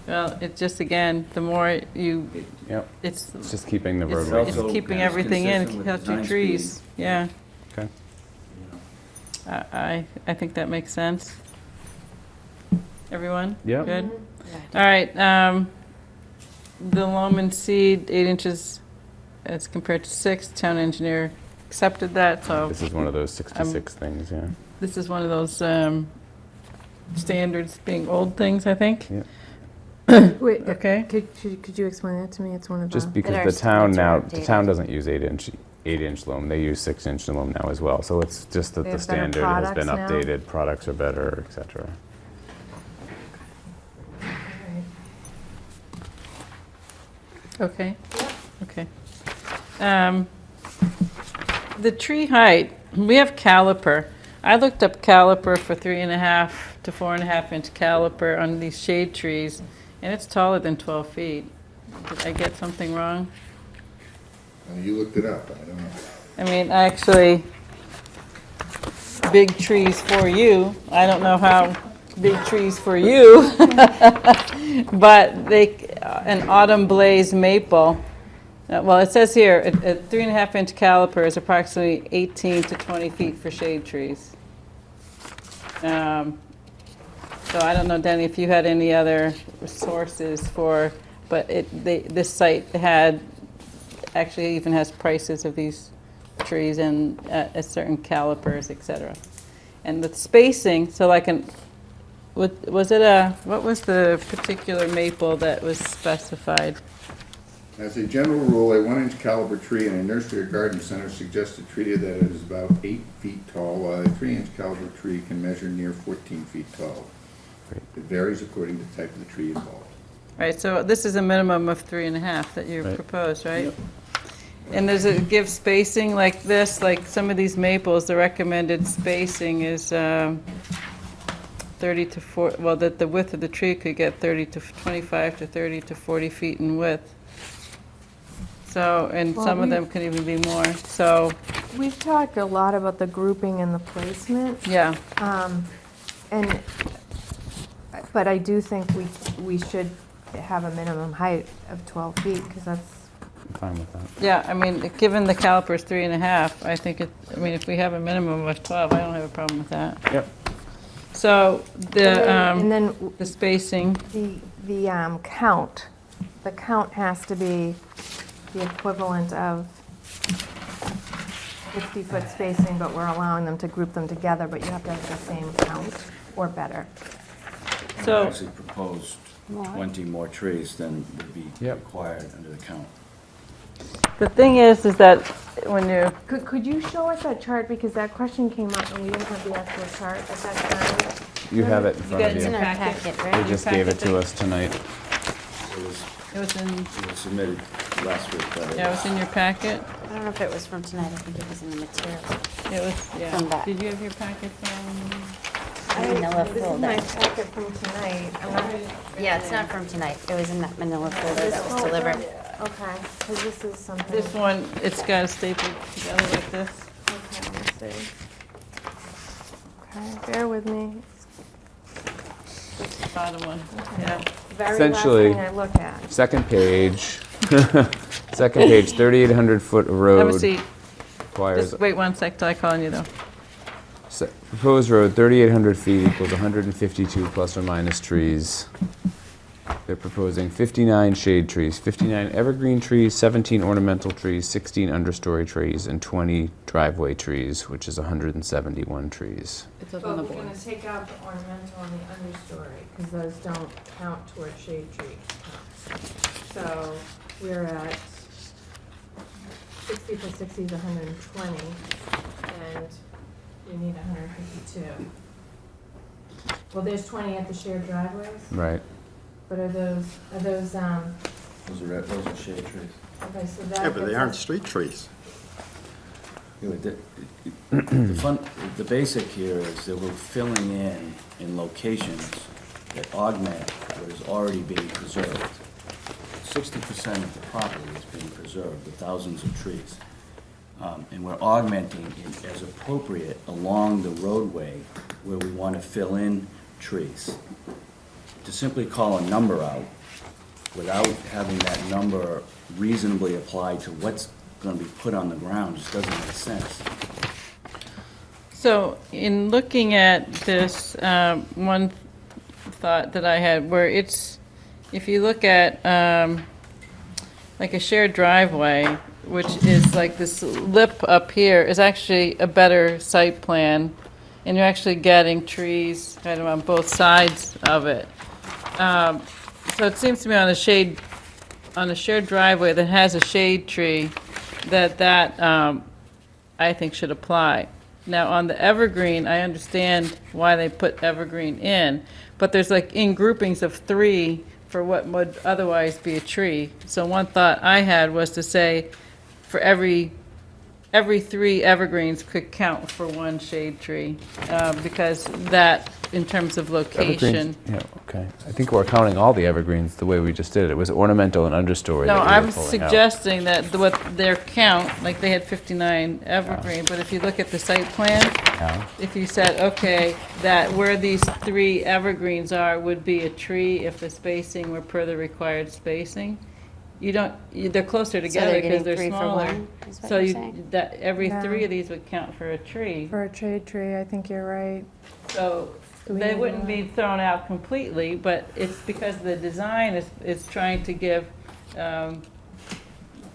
Well, it just, again, the more you, Yep, it's it's just keeping the it's roadway. Also keeping is everything in, consistent with helps your design trees. speed. Yeah, Okay. I think that makes sense. Everyone? Yep. Good? All right, the loam and seed, 8 inches as compared to 6, town engineer accepted that, so This is one of those 66 things, yeah. this is one of those standards being old things, I think. Yeah. Wait, Okay. could you explain that to me? It's one of the. Just because our the town estimates are now, the updated. town doesn't use 8-inch loam, they use 6-inch loam now as well. So it's just that They the have better standard has been products now? updated, products are better, et cetera. Okay. Okay. The tree height, we have caliper. I looked up caliper for 3.5 to 4.5 inch caliper on these shade trees, and it's taller than 12 feet. Did I get something wrong? You looked it up, I don't know. I mean, actually, big trees for you. I don't know how big trees for you, but an autumn blaze maple. Well, it says here, a 3.5 inch caliper is approximately 18 to 20 feet for shade trees. So I don't know, Denny, if you had any other sources for, but this site actually even has prices of these trees and at certain calipers, et cetera. And the spacing, so like what was the particular maple that was specified? As a general rule, a 1-inch caliber tree in a nursery or garden center suggests a tree that is about 8 feet tall, while a 3-inch caliber tree can measure near 14 feet tall. Great. It varies according to the type of the tree involved. Right, so this is a minimum of 3.5 that you Right. proposed, right? And does it give spacing like this, like some of these maples, the recommended spacing is 30 to 40, well, that the width of the tree could get 30 to 25 to 30 to 40 feet in width. So, and Well, some of we- them can even be more, so, We've talked a lot about the grouping and the placement. yeah. And, but I do think we should have a minimum height of 12 feet, because that's, Fine with that. Yeah, I mean, given the caliper's 3.5, I think it, I mean, if we have a minimum of 12, I don't have a problem with that. Yep. So, and then the spacing, the count, the count has to be the equivalent of 50-foot spacing, but we're allowing them to group them together, but you have to have the same count or better. So- We actually proposed 20 more trees than would be required under the count. the thing is that when you, Could you show us that chart, because that question came up and we didn't have the actual chart at that time? You have it in front got of it you. in our packet, right? They Your just gave it packet to us tonight. It was in, It was submitted last week, but yeah, it was in your packet. I don't know if it was from tonight, I think it was in the material. It was, yeah. From that. Did you have your packet from? Manila This is folder. my packet from tonight. I'm not- Yeah, it's not from tonight. It was in that manila folder that was delivered. Okay, because this is something. This one, it's got it stapled together like this. Okay, let's see. Okay, bear with me. Bottom one, yeah. Very last Essentially, thing I look at. second page, 3,800 foot road. Have a seat. Requires, Just wait 1 sec till I call on you, though. proposed road, 3,800 feet equals 152 plus or minus trees. They're proposing 59 shade trees, 59 evergreen trees, 17 ornamental trees, 16 understory trees, and 20 driveway trees, which is 171 trees. It's up But on the we're board. gonna take out the ornamental and the understory, because those don't count toward shade tree counts. So we're at 60 plus 60 is 120, and we need 152. Well, there's 20 at the shared driveways, Right. but are those, those are shade trees. okay, so that. Yeah, but they gets aren't us- street trees. Yeah, but the basic here is that we're filling in locations that augment what is already being preserved. 60% of the property is being preserved with thousands of trees. And we're augmenting it as appropriate along the roadway where we want to fill in trees. To simply call a number out without having that number reasonably applied to what's going to be put on the ground just doesn't make sense. So in looking at this, one thought that I had, where it's, if you look at like a shared driveway, which is like this lip up here, is actually a better site plan, and you're actually getting trees kind of on both sides of it. So it seems to me on a shared driveway that has a shade tree, that I think should apply. Now, on the evergreen, I understand why they put evergreen in, but there's like in groupings of 3 for what would otherwise be a tree. So one thought I had was to say, for every 3 evergreens could count for 1 shade tree, because that, in terms of location. Evergreens, yeah, okay. I think we're counting all the evergreens the way we just did it. It was ornamental and understory No, that we were I'm pulling out. suggesting that what their count, like they had 59 evergreen, but if you look at the site plan, Yeah. if you said, okay, that where these 3 evergreens are would be a tree if the spacing were per the required spacing, you don't, they're closer together they're because getting they're 3 for smaller. 1, is what So you're you, saying? that, every Yeah. 3 of these would count for a tree. For a shade tree, I think you're right. So Do we they need wouldn't more? be thrown out completely, but it's because the design is trying to give,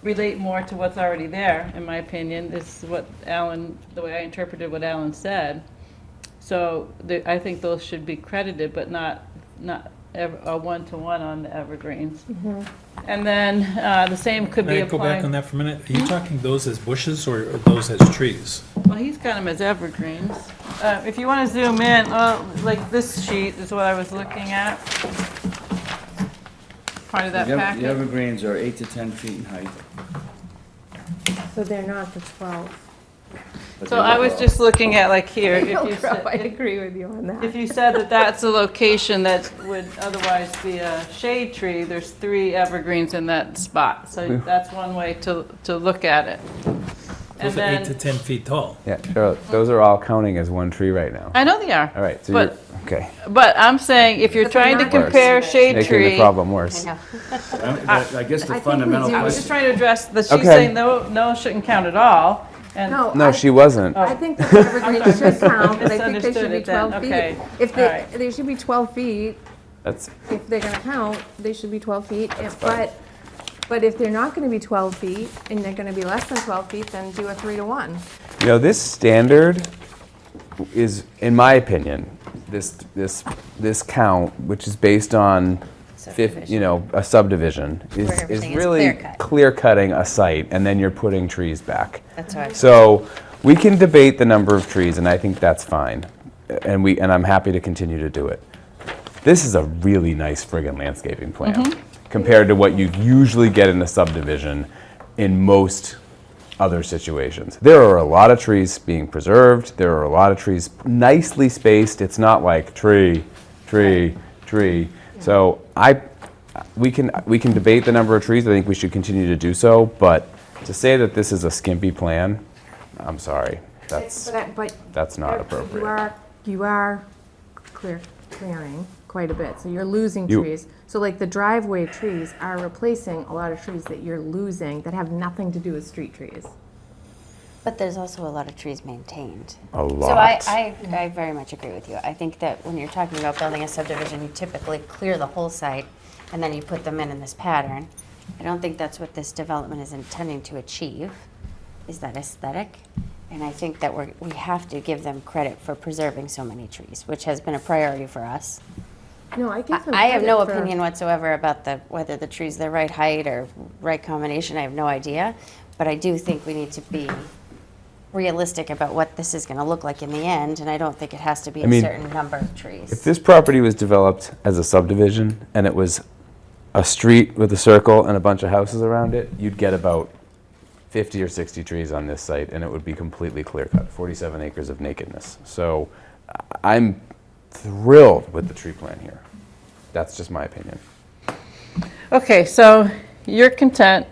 relate more to what's already there, in my opinion. This is what Alan, the way I interpreted what Alan said. So I think those should be credited, but not a 1-to-1 on the evergreens. And then the same could be May I go back on applied. that for a minute? Are you talking those as bushes or those as trees? Well, he's got them as evergreens. If you want to zoom in, like this sheet is what I was looking at. Part of that The packet. evergreens are 8 to 10 feet in height. So they're not the 12. But So they I will was grow. just looking at like here, if They'll you grow, I said, agree with you on that. if you said that that's a location that would otherwise be a shade tree, there's 3 evergreens in that spot. So that's one way to look at it. And Those are 8 to then, 10 feet tall. Yeah, Charlotte, those are all counting as one tree right now. I know they are. All right, so you're, But, okay. but I'm saying if you're But they're trying to not compare worse. shade Making the tree. problem worse. I guess the I think we fundamental do. I was question, just trying to address that she's Okay. saying no, shouldn't count at all. And No, she wasn't. I think the evergreens should count, but I think they Misunderstood should be it then. 12 Okay. feet. If All right. they should be 12 feet, That's, if they're gonna count, they should be 12 feet. But if they're not gonna be 12 feet, and they're gonna be less than 12 feet, then do a 3-to-1. you know, this standard is, in my opinion, this count, which is based on a subdivision, is everything is really clear-cut. clear-cutting a site, and then you're putting trees back. That's right. So we can debate the number of trees, and I think that's fine, and I'm happy to continue to do it. This is a really nice friggin' landscaping plan compared to what you usually get in a subdivision in most other situations. There are a lot of trees being preserved. There are a lot of trees nicely spaced. It's not like tree, tree, tree. So we can debate the number of trees. I think we should continue to do so. But to say that this is a skimpy plan, I'm sorry. That's not appropriate. You are clearing quite a bit, so you're losing You- trees. So like the driveway trees are replacing a lot of trees that you're losing that have nothing to do with street trees. But there's also a lot of trees maintained. A lot. So I very much agree with you. I think that when you're talking about building a subdivision, you typically clear the whole site and then you put them in this pattern. I don't think that's what this development is intending to achieve, is that aesthetic. And I think that we have to give them credit for preserving so many trees, which has been a priority for us. No, I give them I have no credit for- opinion whatsoever about whether the tree's the right height or right combination. I have no idea. But I do think we need to be realistic about what this is going to look like in the end, and I don't think it has to be I mean, a certain number of trees. If this property was developed as a subdivision and it was a street with a circle and a bunch of houses around it, you'd get about 50 or 60 trees on this site, and it would be completely clear-cut, 47 acres of nakedness. So I'm thrilled with the tree plan here. That's just my opinion. Okay, so you're content.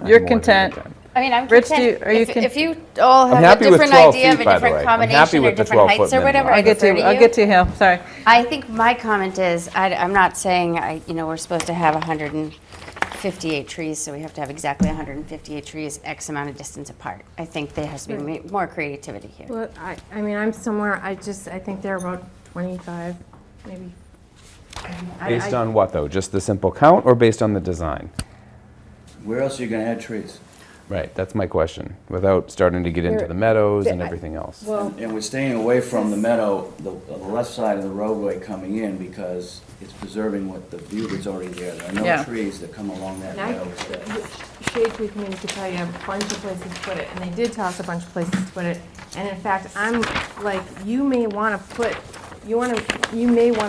You're I'm more than content. I mean, I'm Rich, content. are you if you all I'm have a happy with different 12 idea of feet, a by the different way. I'm happy combination or with the different 12 heights foot or whatever, minimum. I I'll get defer to you. I'll get to Hill, sorry. I think my comment is, I'm not saying, we're supposed to have 158 trees, so we have to have exactly 158 trees X amount of distance apart. I think there has to be more creativity here. Well, I mean, I'm somewhere, I think they're about 25, maybe. Based on what, though? Just the simple count or based on the design? where else are you gonna add trees? Right, that's my question, without starting to get into the meadows and everything else. Well, And we're staying away from the meadow, the left side of the roadway coming in, because it's preserving what the view that's already there. There are Yeah. no trees that come along that and I, meadow. Shade Tree Committee could tell you a bunch of places to put it, and they did tell us a bunch of places to put it. And in fact, I'm like, you may want to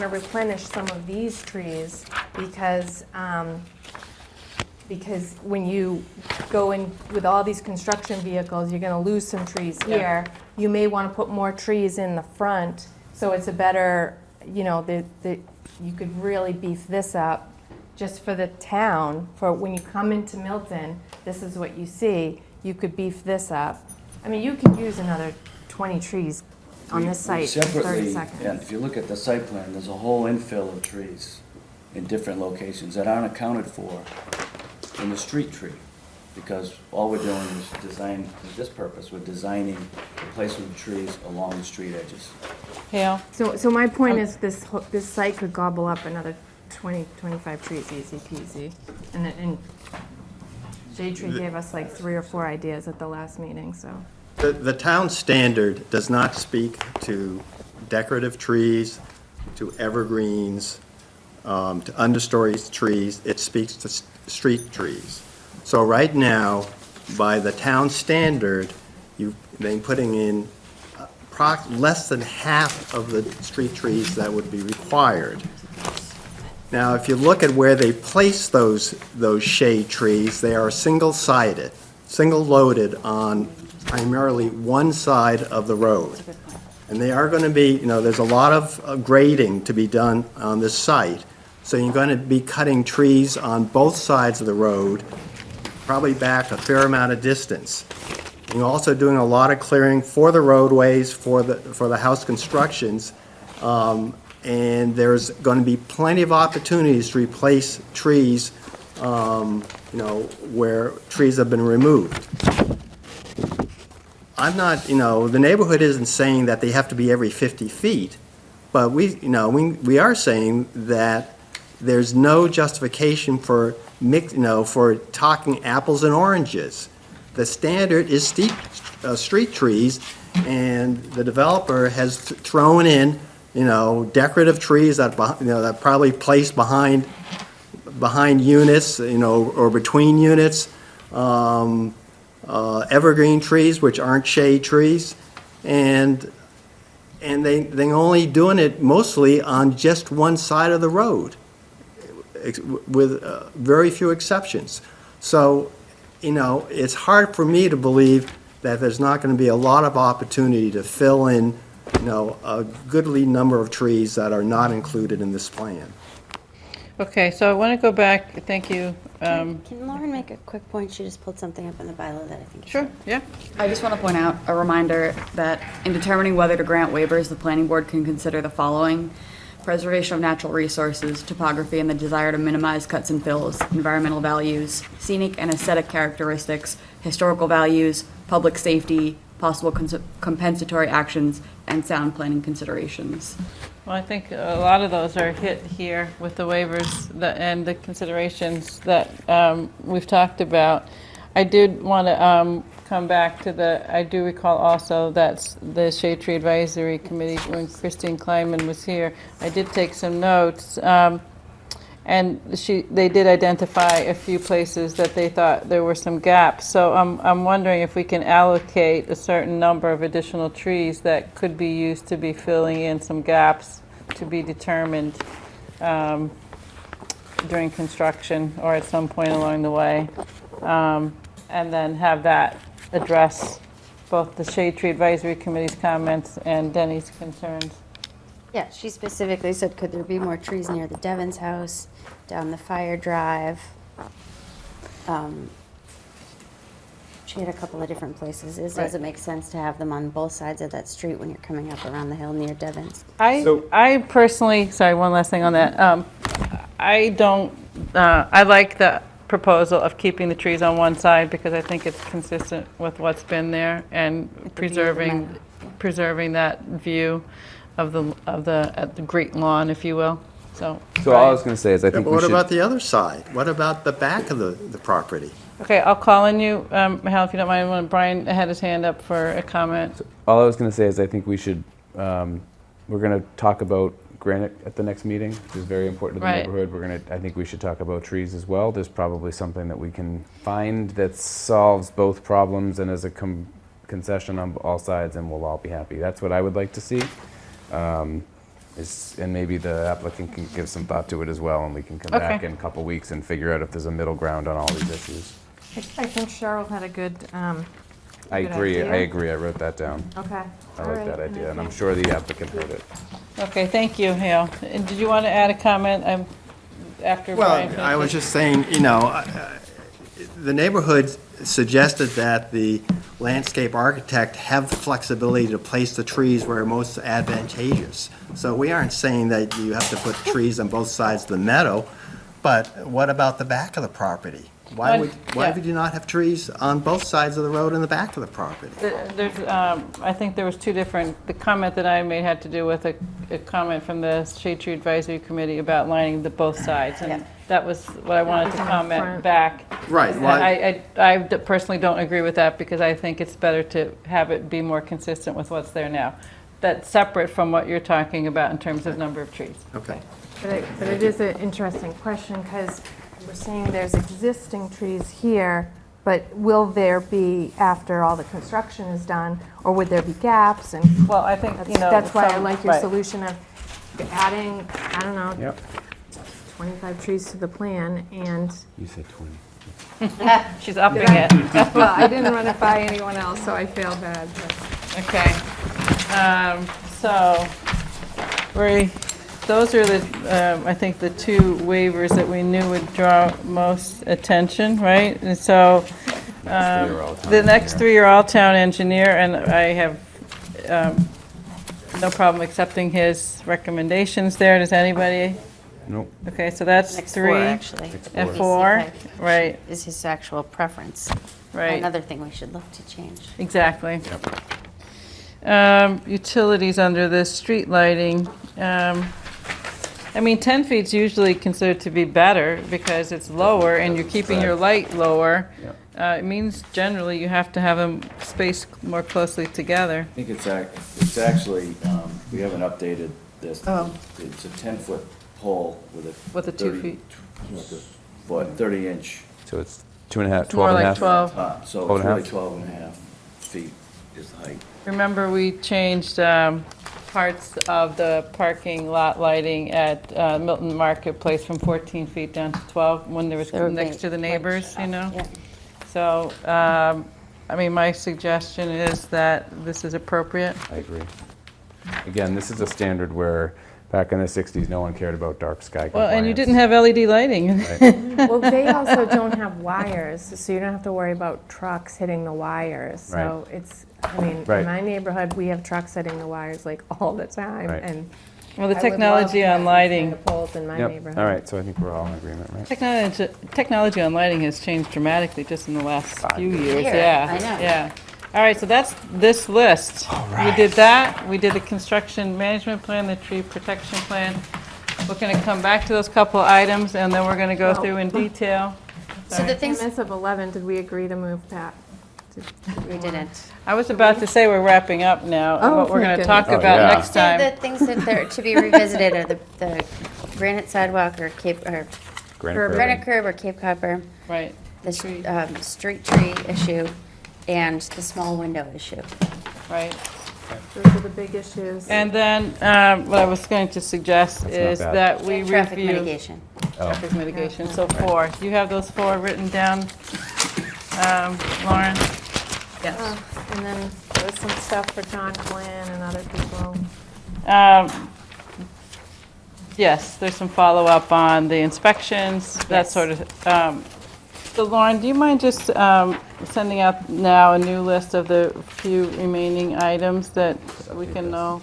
replenish some of these trees because when you go in with all these construction vehicles, you're going to lose some trees here. You may want to put more trees in the front, so it's a better, you could really beef this up just for the town, for when you come into Milton, this is what you see. You could beef this up. I mean, you could use another 20 trees on this site in 30 Separately, seconds. and if you look at the site plan, there's a whole infill of trees in different locations that aren't accounted for in the street tree, because all we're doing is design, for this purpose, we're designing the placement of trees along the street edges. Hill? So my point is, this site could gobble up another 20, 25 trees, easy peasy. And Shade Tree gave us like 3 or 4 ideas at the last meeting, so. The town standard does not speak to decorative trees, to evergreens, to understory trees. It speaks to street trees. So right now, by the town standard, you've been putting in less than half of the street trees that would be required. Now, if you look at where they place those shade trees, they are single-sided. single-loaded on primarily one side of the road. And they are going to be, there's a lot of grading to be done on this site. So you're going to be cutting trees on both sides of the road, probably back a fair amount of distance. You're also doing a lot of clearing for the roadways, for the house constructions. And there's going to be plenty of opportunities to replace trees, where trees have been removed. I'm not, the neighborhood isn't saying that they have to be every 50 feet, but we are saying that there's no justification for for talking apples and oranges. The standard is street trees, and the developer has thrown in, decorative trees that probably placed behind units, or between units. Evergreen trees, which aren't shade trees, and they only doing it mostly on just one side of the road, with very few exceptions. So, it's hard for me to believe that there's not going to be a lot of opportunity to fill in, a goodly number of trees that are not included in this plan. Okay, so I want to go back, thank you. Can Lauren make a quick point? She just pulled something up in the bylaw that I think is... Sure, yeah. I just want to point out a reminder that in determining whether to grant waivers, the planning board can consider the following: preservation of natural resources, topography, and the desire to minimize cuts and fills, environmental values, scenic and aesthetic characteristics, historical values, public safety, possible compensatory actions, and sound planning considerations. Well, I think a lot of those are hit here with the waivers and the considerations that we've talked about. I did want to come back to I do recall also that the Shade Tree Advisory Committee, when Christine Kleinman was here, I did take some notes. And they did identify a few places that they thought there were some gaps. So I'm wondering if we can allocate a certain number of additional trees that could be used to be filling in some gaps to be determined during construction or at some point along the way. And then have that address both the Shade Tree Advisory Committee's comments and Denny's concerns. Yeah, she specifically said, could there be more trees near the Devon's house, down the fire drive? She had a couple of different places. Does it make sense to have them on both sides of that street when you're coming up around the hill near Devon's? I personally, sorry, one last thing on that. I like the proposal of keeping the trees on one side because I think it's consistent with what's been there and preserving that view of the great lawn, if you will. So all I was going to say is I think we What should... about the other side? What about the back of the property? Okay, I'll call on you, Hal, if you don't mind, when Brian had his hand up for a comment. All I was going to say is I think we should, we're going to talk about granite at the next meeting, which is very important to the Right. neighborhood. I think we should talk about trees as well. There's probably something that we can find that solves both problems and is a concession on all sides, and we'll all be happy. That's what I would like to see. And maybe the applicant can give some thought to it as well, and we can come back in a couple weeks and figure out if there's a middle ground on all these issues. I think Cheryl had a good I agree. idea. I wrote that down. Okay. I like that idea, and I'm sure the applicant heard it. Okay, thank you, Hal. And did you want to add a comment after Brian finishes? Well, I was just saying, the neighborhood suggested that the landscape architect have the flexibility to place the trees where most advantageous. So we aren't saying that you have to put trees on both sides of the meadow, but what about the back of the property? Why would you not have trees on both sides of the road and the back of the property? I think there was two different, the comment that I made had to do with a comment from the Shade Tree Advisory Committee about lining both sides, and that was what I wanted to comment back. Right. I personally don't agree with that because I think it's better to have it be more consistent with what's there now. That's separate from what you're talking about in terms of number of trees. Okay. But it is an interesting question because we're saying there's existing trees here, but will there be after all the construction is done, or would there be gaps? And well, I think that's why I like your solution of adding, I don't know, 25 trees to the plan and. You said 20. She's upping it. Well, I didn't run it by anyone else, so I feel bad. but- Okay. So, those are the, I think, the two waivers that we knew would draw most attention, right? And so, the next three are all town engineer, and I have no problem accepting his recommendations there. Does anybody? Nope. Okay, so that's Next three. four, actually. And Let me see four, if I- right. Is his actual preference. Right. Another thing we should look to change. Exactly. Utilities under the street lighting. I mean, 10 feet's usually considered to be better because it's lower and you're keeping your light lower. It means generally you have to have them spaced more closely together. I think it's actually, we haven't updated this. Oh. It's a 10-foot pole with a. 2 feet. Foot, 30-inch So it's 2.5, It's more 12 and a like half? 12. top, so 12 it's and a really half? 12 and a half feet is the height. Remember, we changed parts of the parking lot lighting at Milton Marketplace from 14 feet down to 12 when there was So we're next to the neighbors, you know? Yeah. So, I mean, my suggestion is that this is appropriate. I agree. Again, this is a standard where back in the 60s, no one cared about dark sky compliance. Well, and you didn't have LED lighting. Well, they also don't have wires, so you don't have to worry about trucks hitting the wires. So it's, I mean, Right. in my neighborhood, we have trucks hitting the wires like all the time. Right. And Well, the I would love technology to have on these lighting. kind of poles in my Yep, neighborhood. all right, so I think we're all in agreement, right? Technology on lighting has changed dramatically just in the last few years, Here, yeah. I know. Yeah. All right, so that's this list. We did that, we did the construction management plan, the tree protection plan. We're gonna come back to those couple items, and then we're gonna go through in detail. So the things, MS of 11, did we agree to move Pat? we didn't. I was about to say we're wrapping up now, and Oh, what we're thank gonna talk goodness. about yeah. next So time. the things that are to be revisited are the granite sidewalk or granite curb or Cape Copper, Right, the street tree issue, and the small window issue. right. Those are the big issues. And then, what I was going to suggest That's not is bad. that we And traffic review. mitigation. Traffic mitigation, so 4. Do you have those 4 written down, Lauren? Yes. And then there was some stuff for John Flynn and other people. Yes, there's some follow-up on the inspections, that Yes. sort of. So Lauren, do you mind just sending out now a new list of the few remaining items that we can all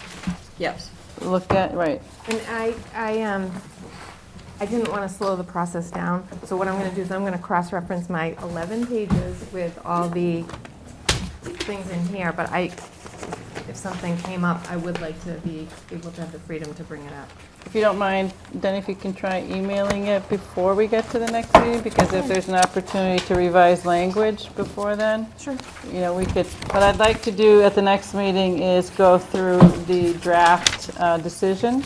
Yes. look at? Right. And I didn't want to slow the process down, so what I'm going to do is I'm going to cross-reference my 11 pages with all the things in here, but if something came up, I would like to be able to have the freedom to bring it up. If you don't mind, then if you can try emailing it before we get to the next meeting, because if there's an opportunity to revise language before then. Sure. You know, we could, what I'd like to do at the next meeting is go through the draft decision.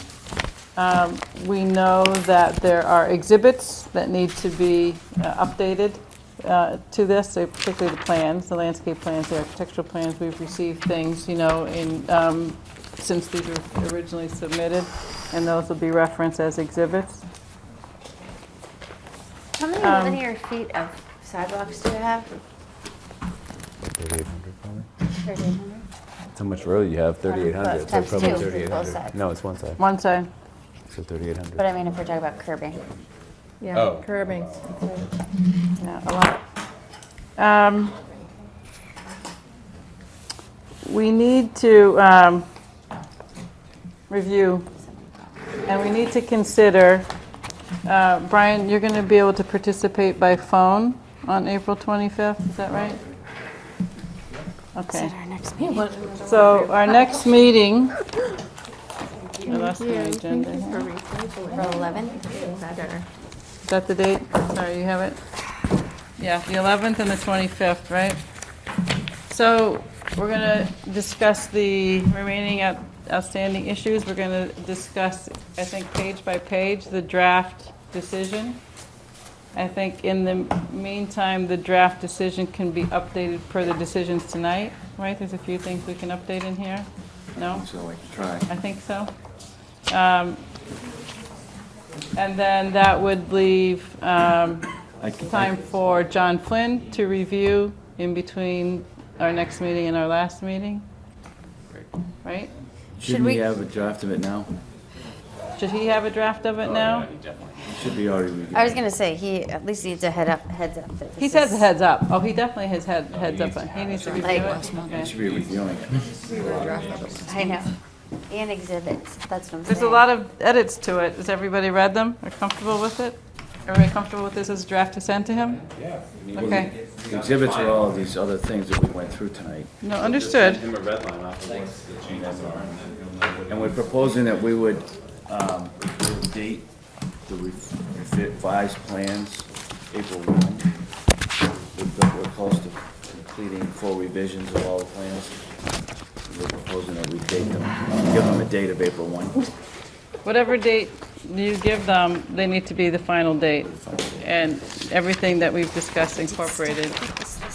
We know that there are exhibits that need to be updated to this, so particularly the plans, the landscape plans, the architectural plans. We've received things, you know, since these were originally submitted, and those will be referenced as exhibits. How many linear feet of sidewalks do you have? 3,800 probably. 3,800? That's how much road you have, 3,800. So Times probably two, both 3,800. sides. No, it's one side, One side. so 3,800. But I mean, if we're talking about curbing. Yeah, Oh. curbing. Yeah, a lot. We need to review, and we need to consider, Brian, you're going to be able to participate by phone on April 25th, is that right? Okay. Our next meeting. So our next meeting, I lost my Thank agenda you for here. recycling. For 11? Better. Is that the date? Sorry, you have it? Yeah, the 11th and the 25th, right? So we're going to discuss the remaining outstanding issues. We're going to discuss, I think, page by page, the draft decision. I think in the meantime, the draft decision can be updated per the decisions tonight, right? There's a few things we can update in here? No? So I can try. I think so. And then that would leave time for John Flynn to review in between our next meeting and our last meeting, right? Shouldn't we have a draft of it now? Should he have a draft of it now? It should be already reviewed. I was gonna say, he at least needs a heads up that He this says is- heads up. Oh, he definitely has heads up. He needs to review Like- it. He Okay. should be reviewing it. I know. And exhibits, that's what I'm saying. There's a lot of edits to it. Has everybody read them? Are comfortable with it? Everybody comfortable with this as a draft to send to him? Yeah. Okay. The exhibits are all of these other things that we went through tonight. No, understood. Him a red line off of what the changes are. And we're proposing that we would date the revised plans April 1. We're close to completing full revisions of all the plans. We're proposing that we date them, give them a date of April 1. Whatever date you give them, they need to be the final date. And everything that we've discussed incorporated.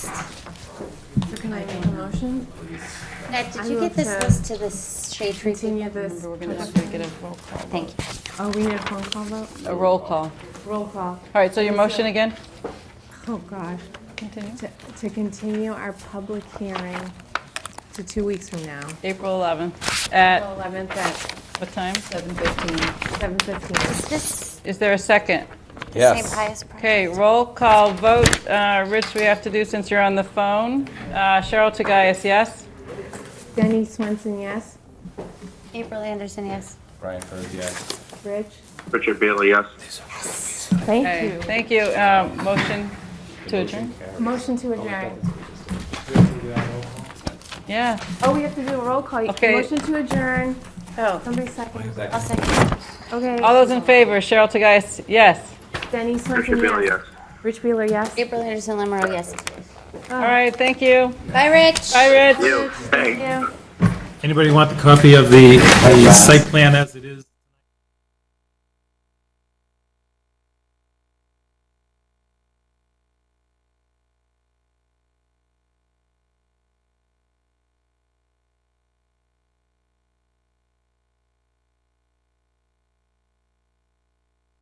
So can I make a motion? Ned, did I you move get this to list to the shade tree? Continue this. Remember, we're going to have to get a roll call. Thank you. Oh, we need a phone call vote? A roll call. Roll call. All right, so your motion again? Oh, gosh. Continue. To continue our public hearing to 2 weeks from now. April 11th at, April 11th at what time? 7:15. 7:15. Is this Is there a second? the Yes. same highest price? Okay, roll call vote. Rich, we have to do since you're on the phone. Cheryl Tagayas, yes? Denny Swenson, yes. April Anderson, yes. Brian Hurd, yes. Rich? Richard Bailey, yes. Thank Okay, you. thank you. Motion to adjourn? Motion to adjourn. Yeah. Oh, we have to do a roll call. Okay. Motion to adjourn. Oh, Somebody second. I'll second. Okay. All those in favor, Cheryl Tagayas, yes. Denny Swenson, Richard Bailey, yes. yes. Rich Beeler, yes. April Anderson, Lamro, yes. All right, thank you. Bye, Rich. Bye, Rich. You, hey. Thank you. Anybody want the copy of the site plan as it is?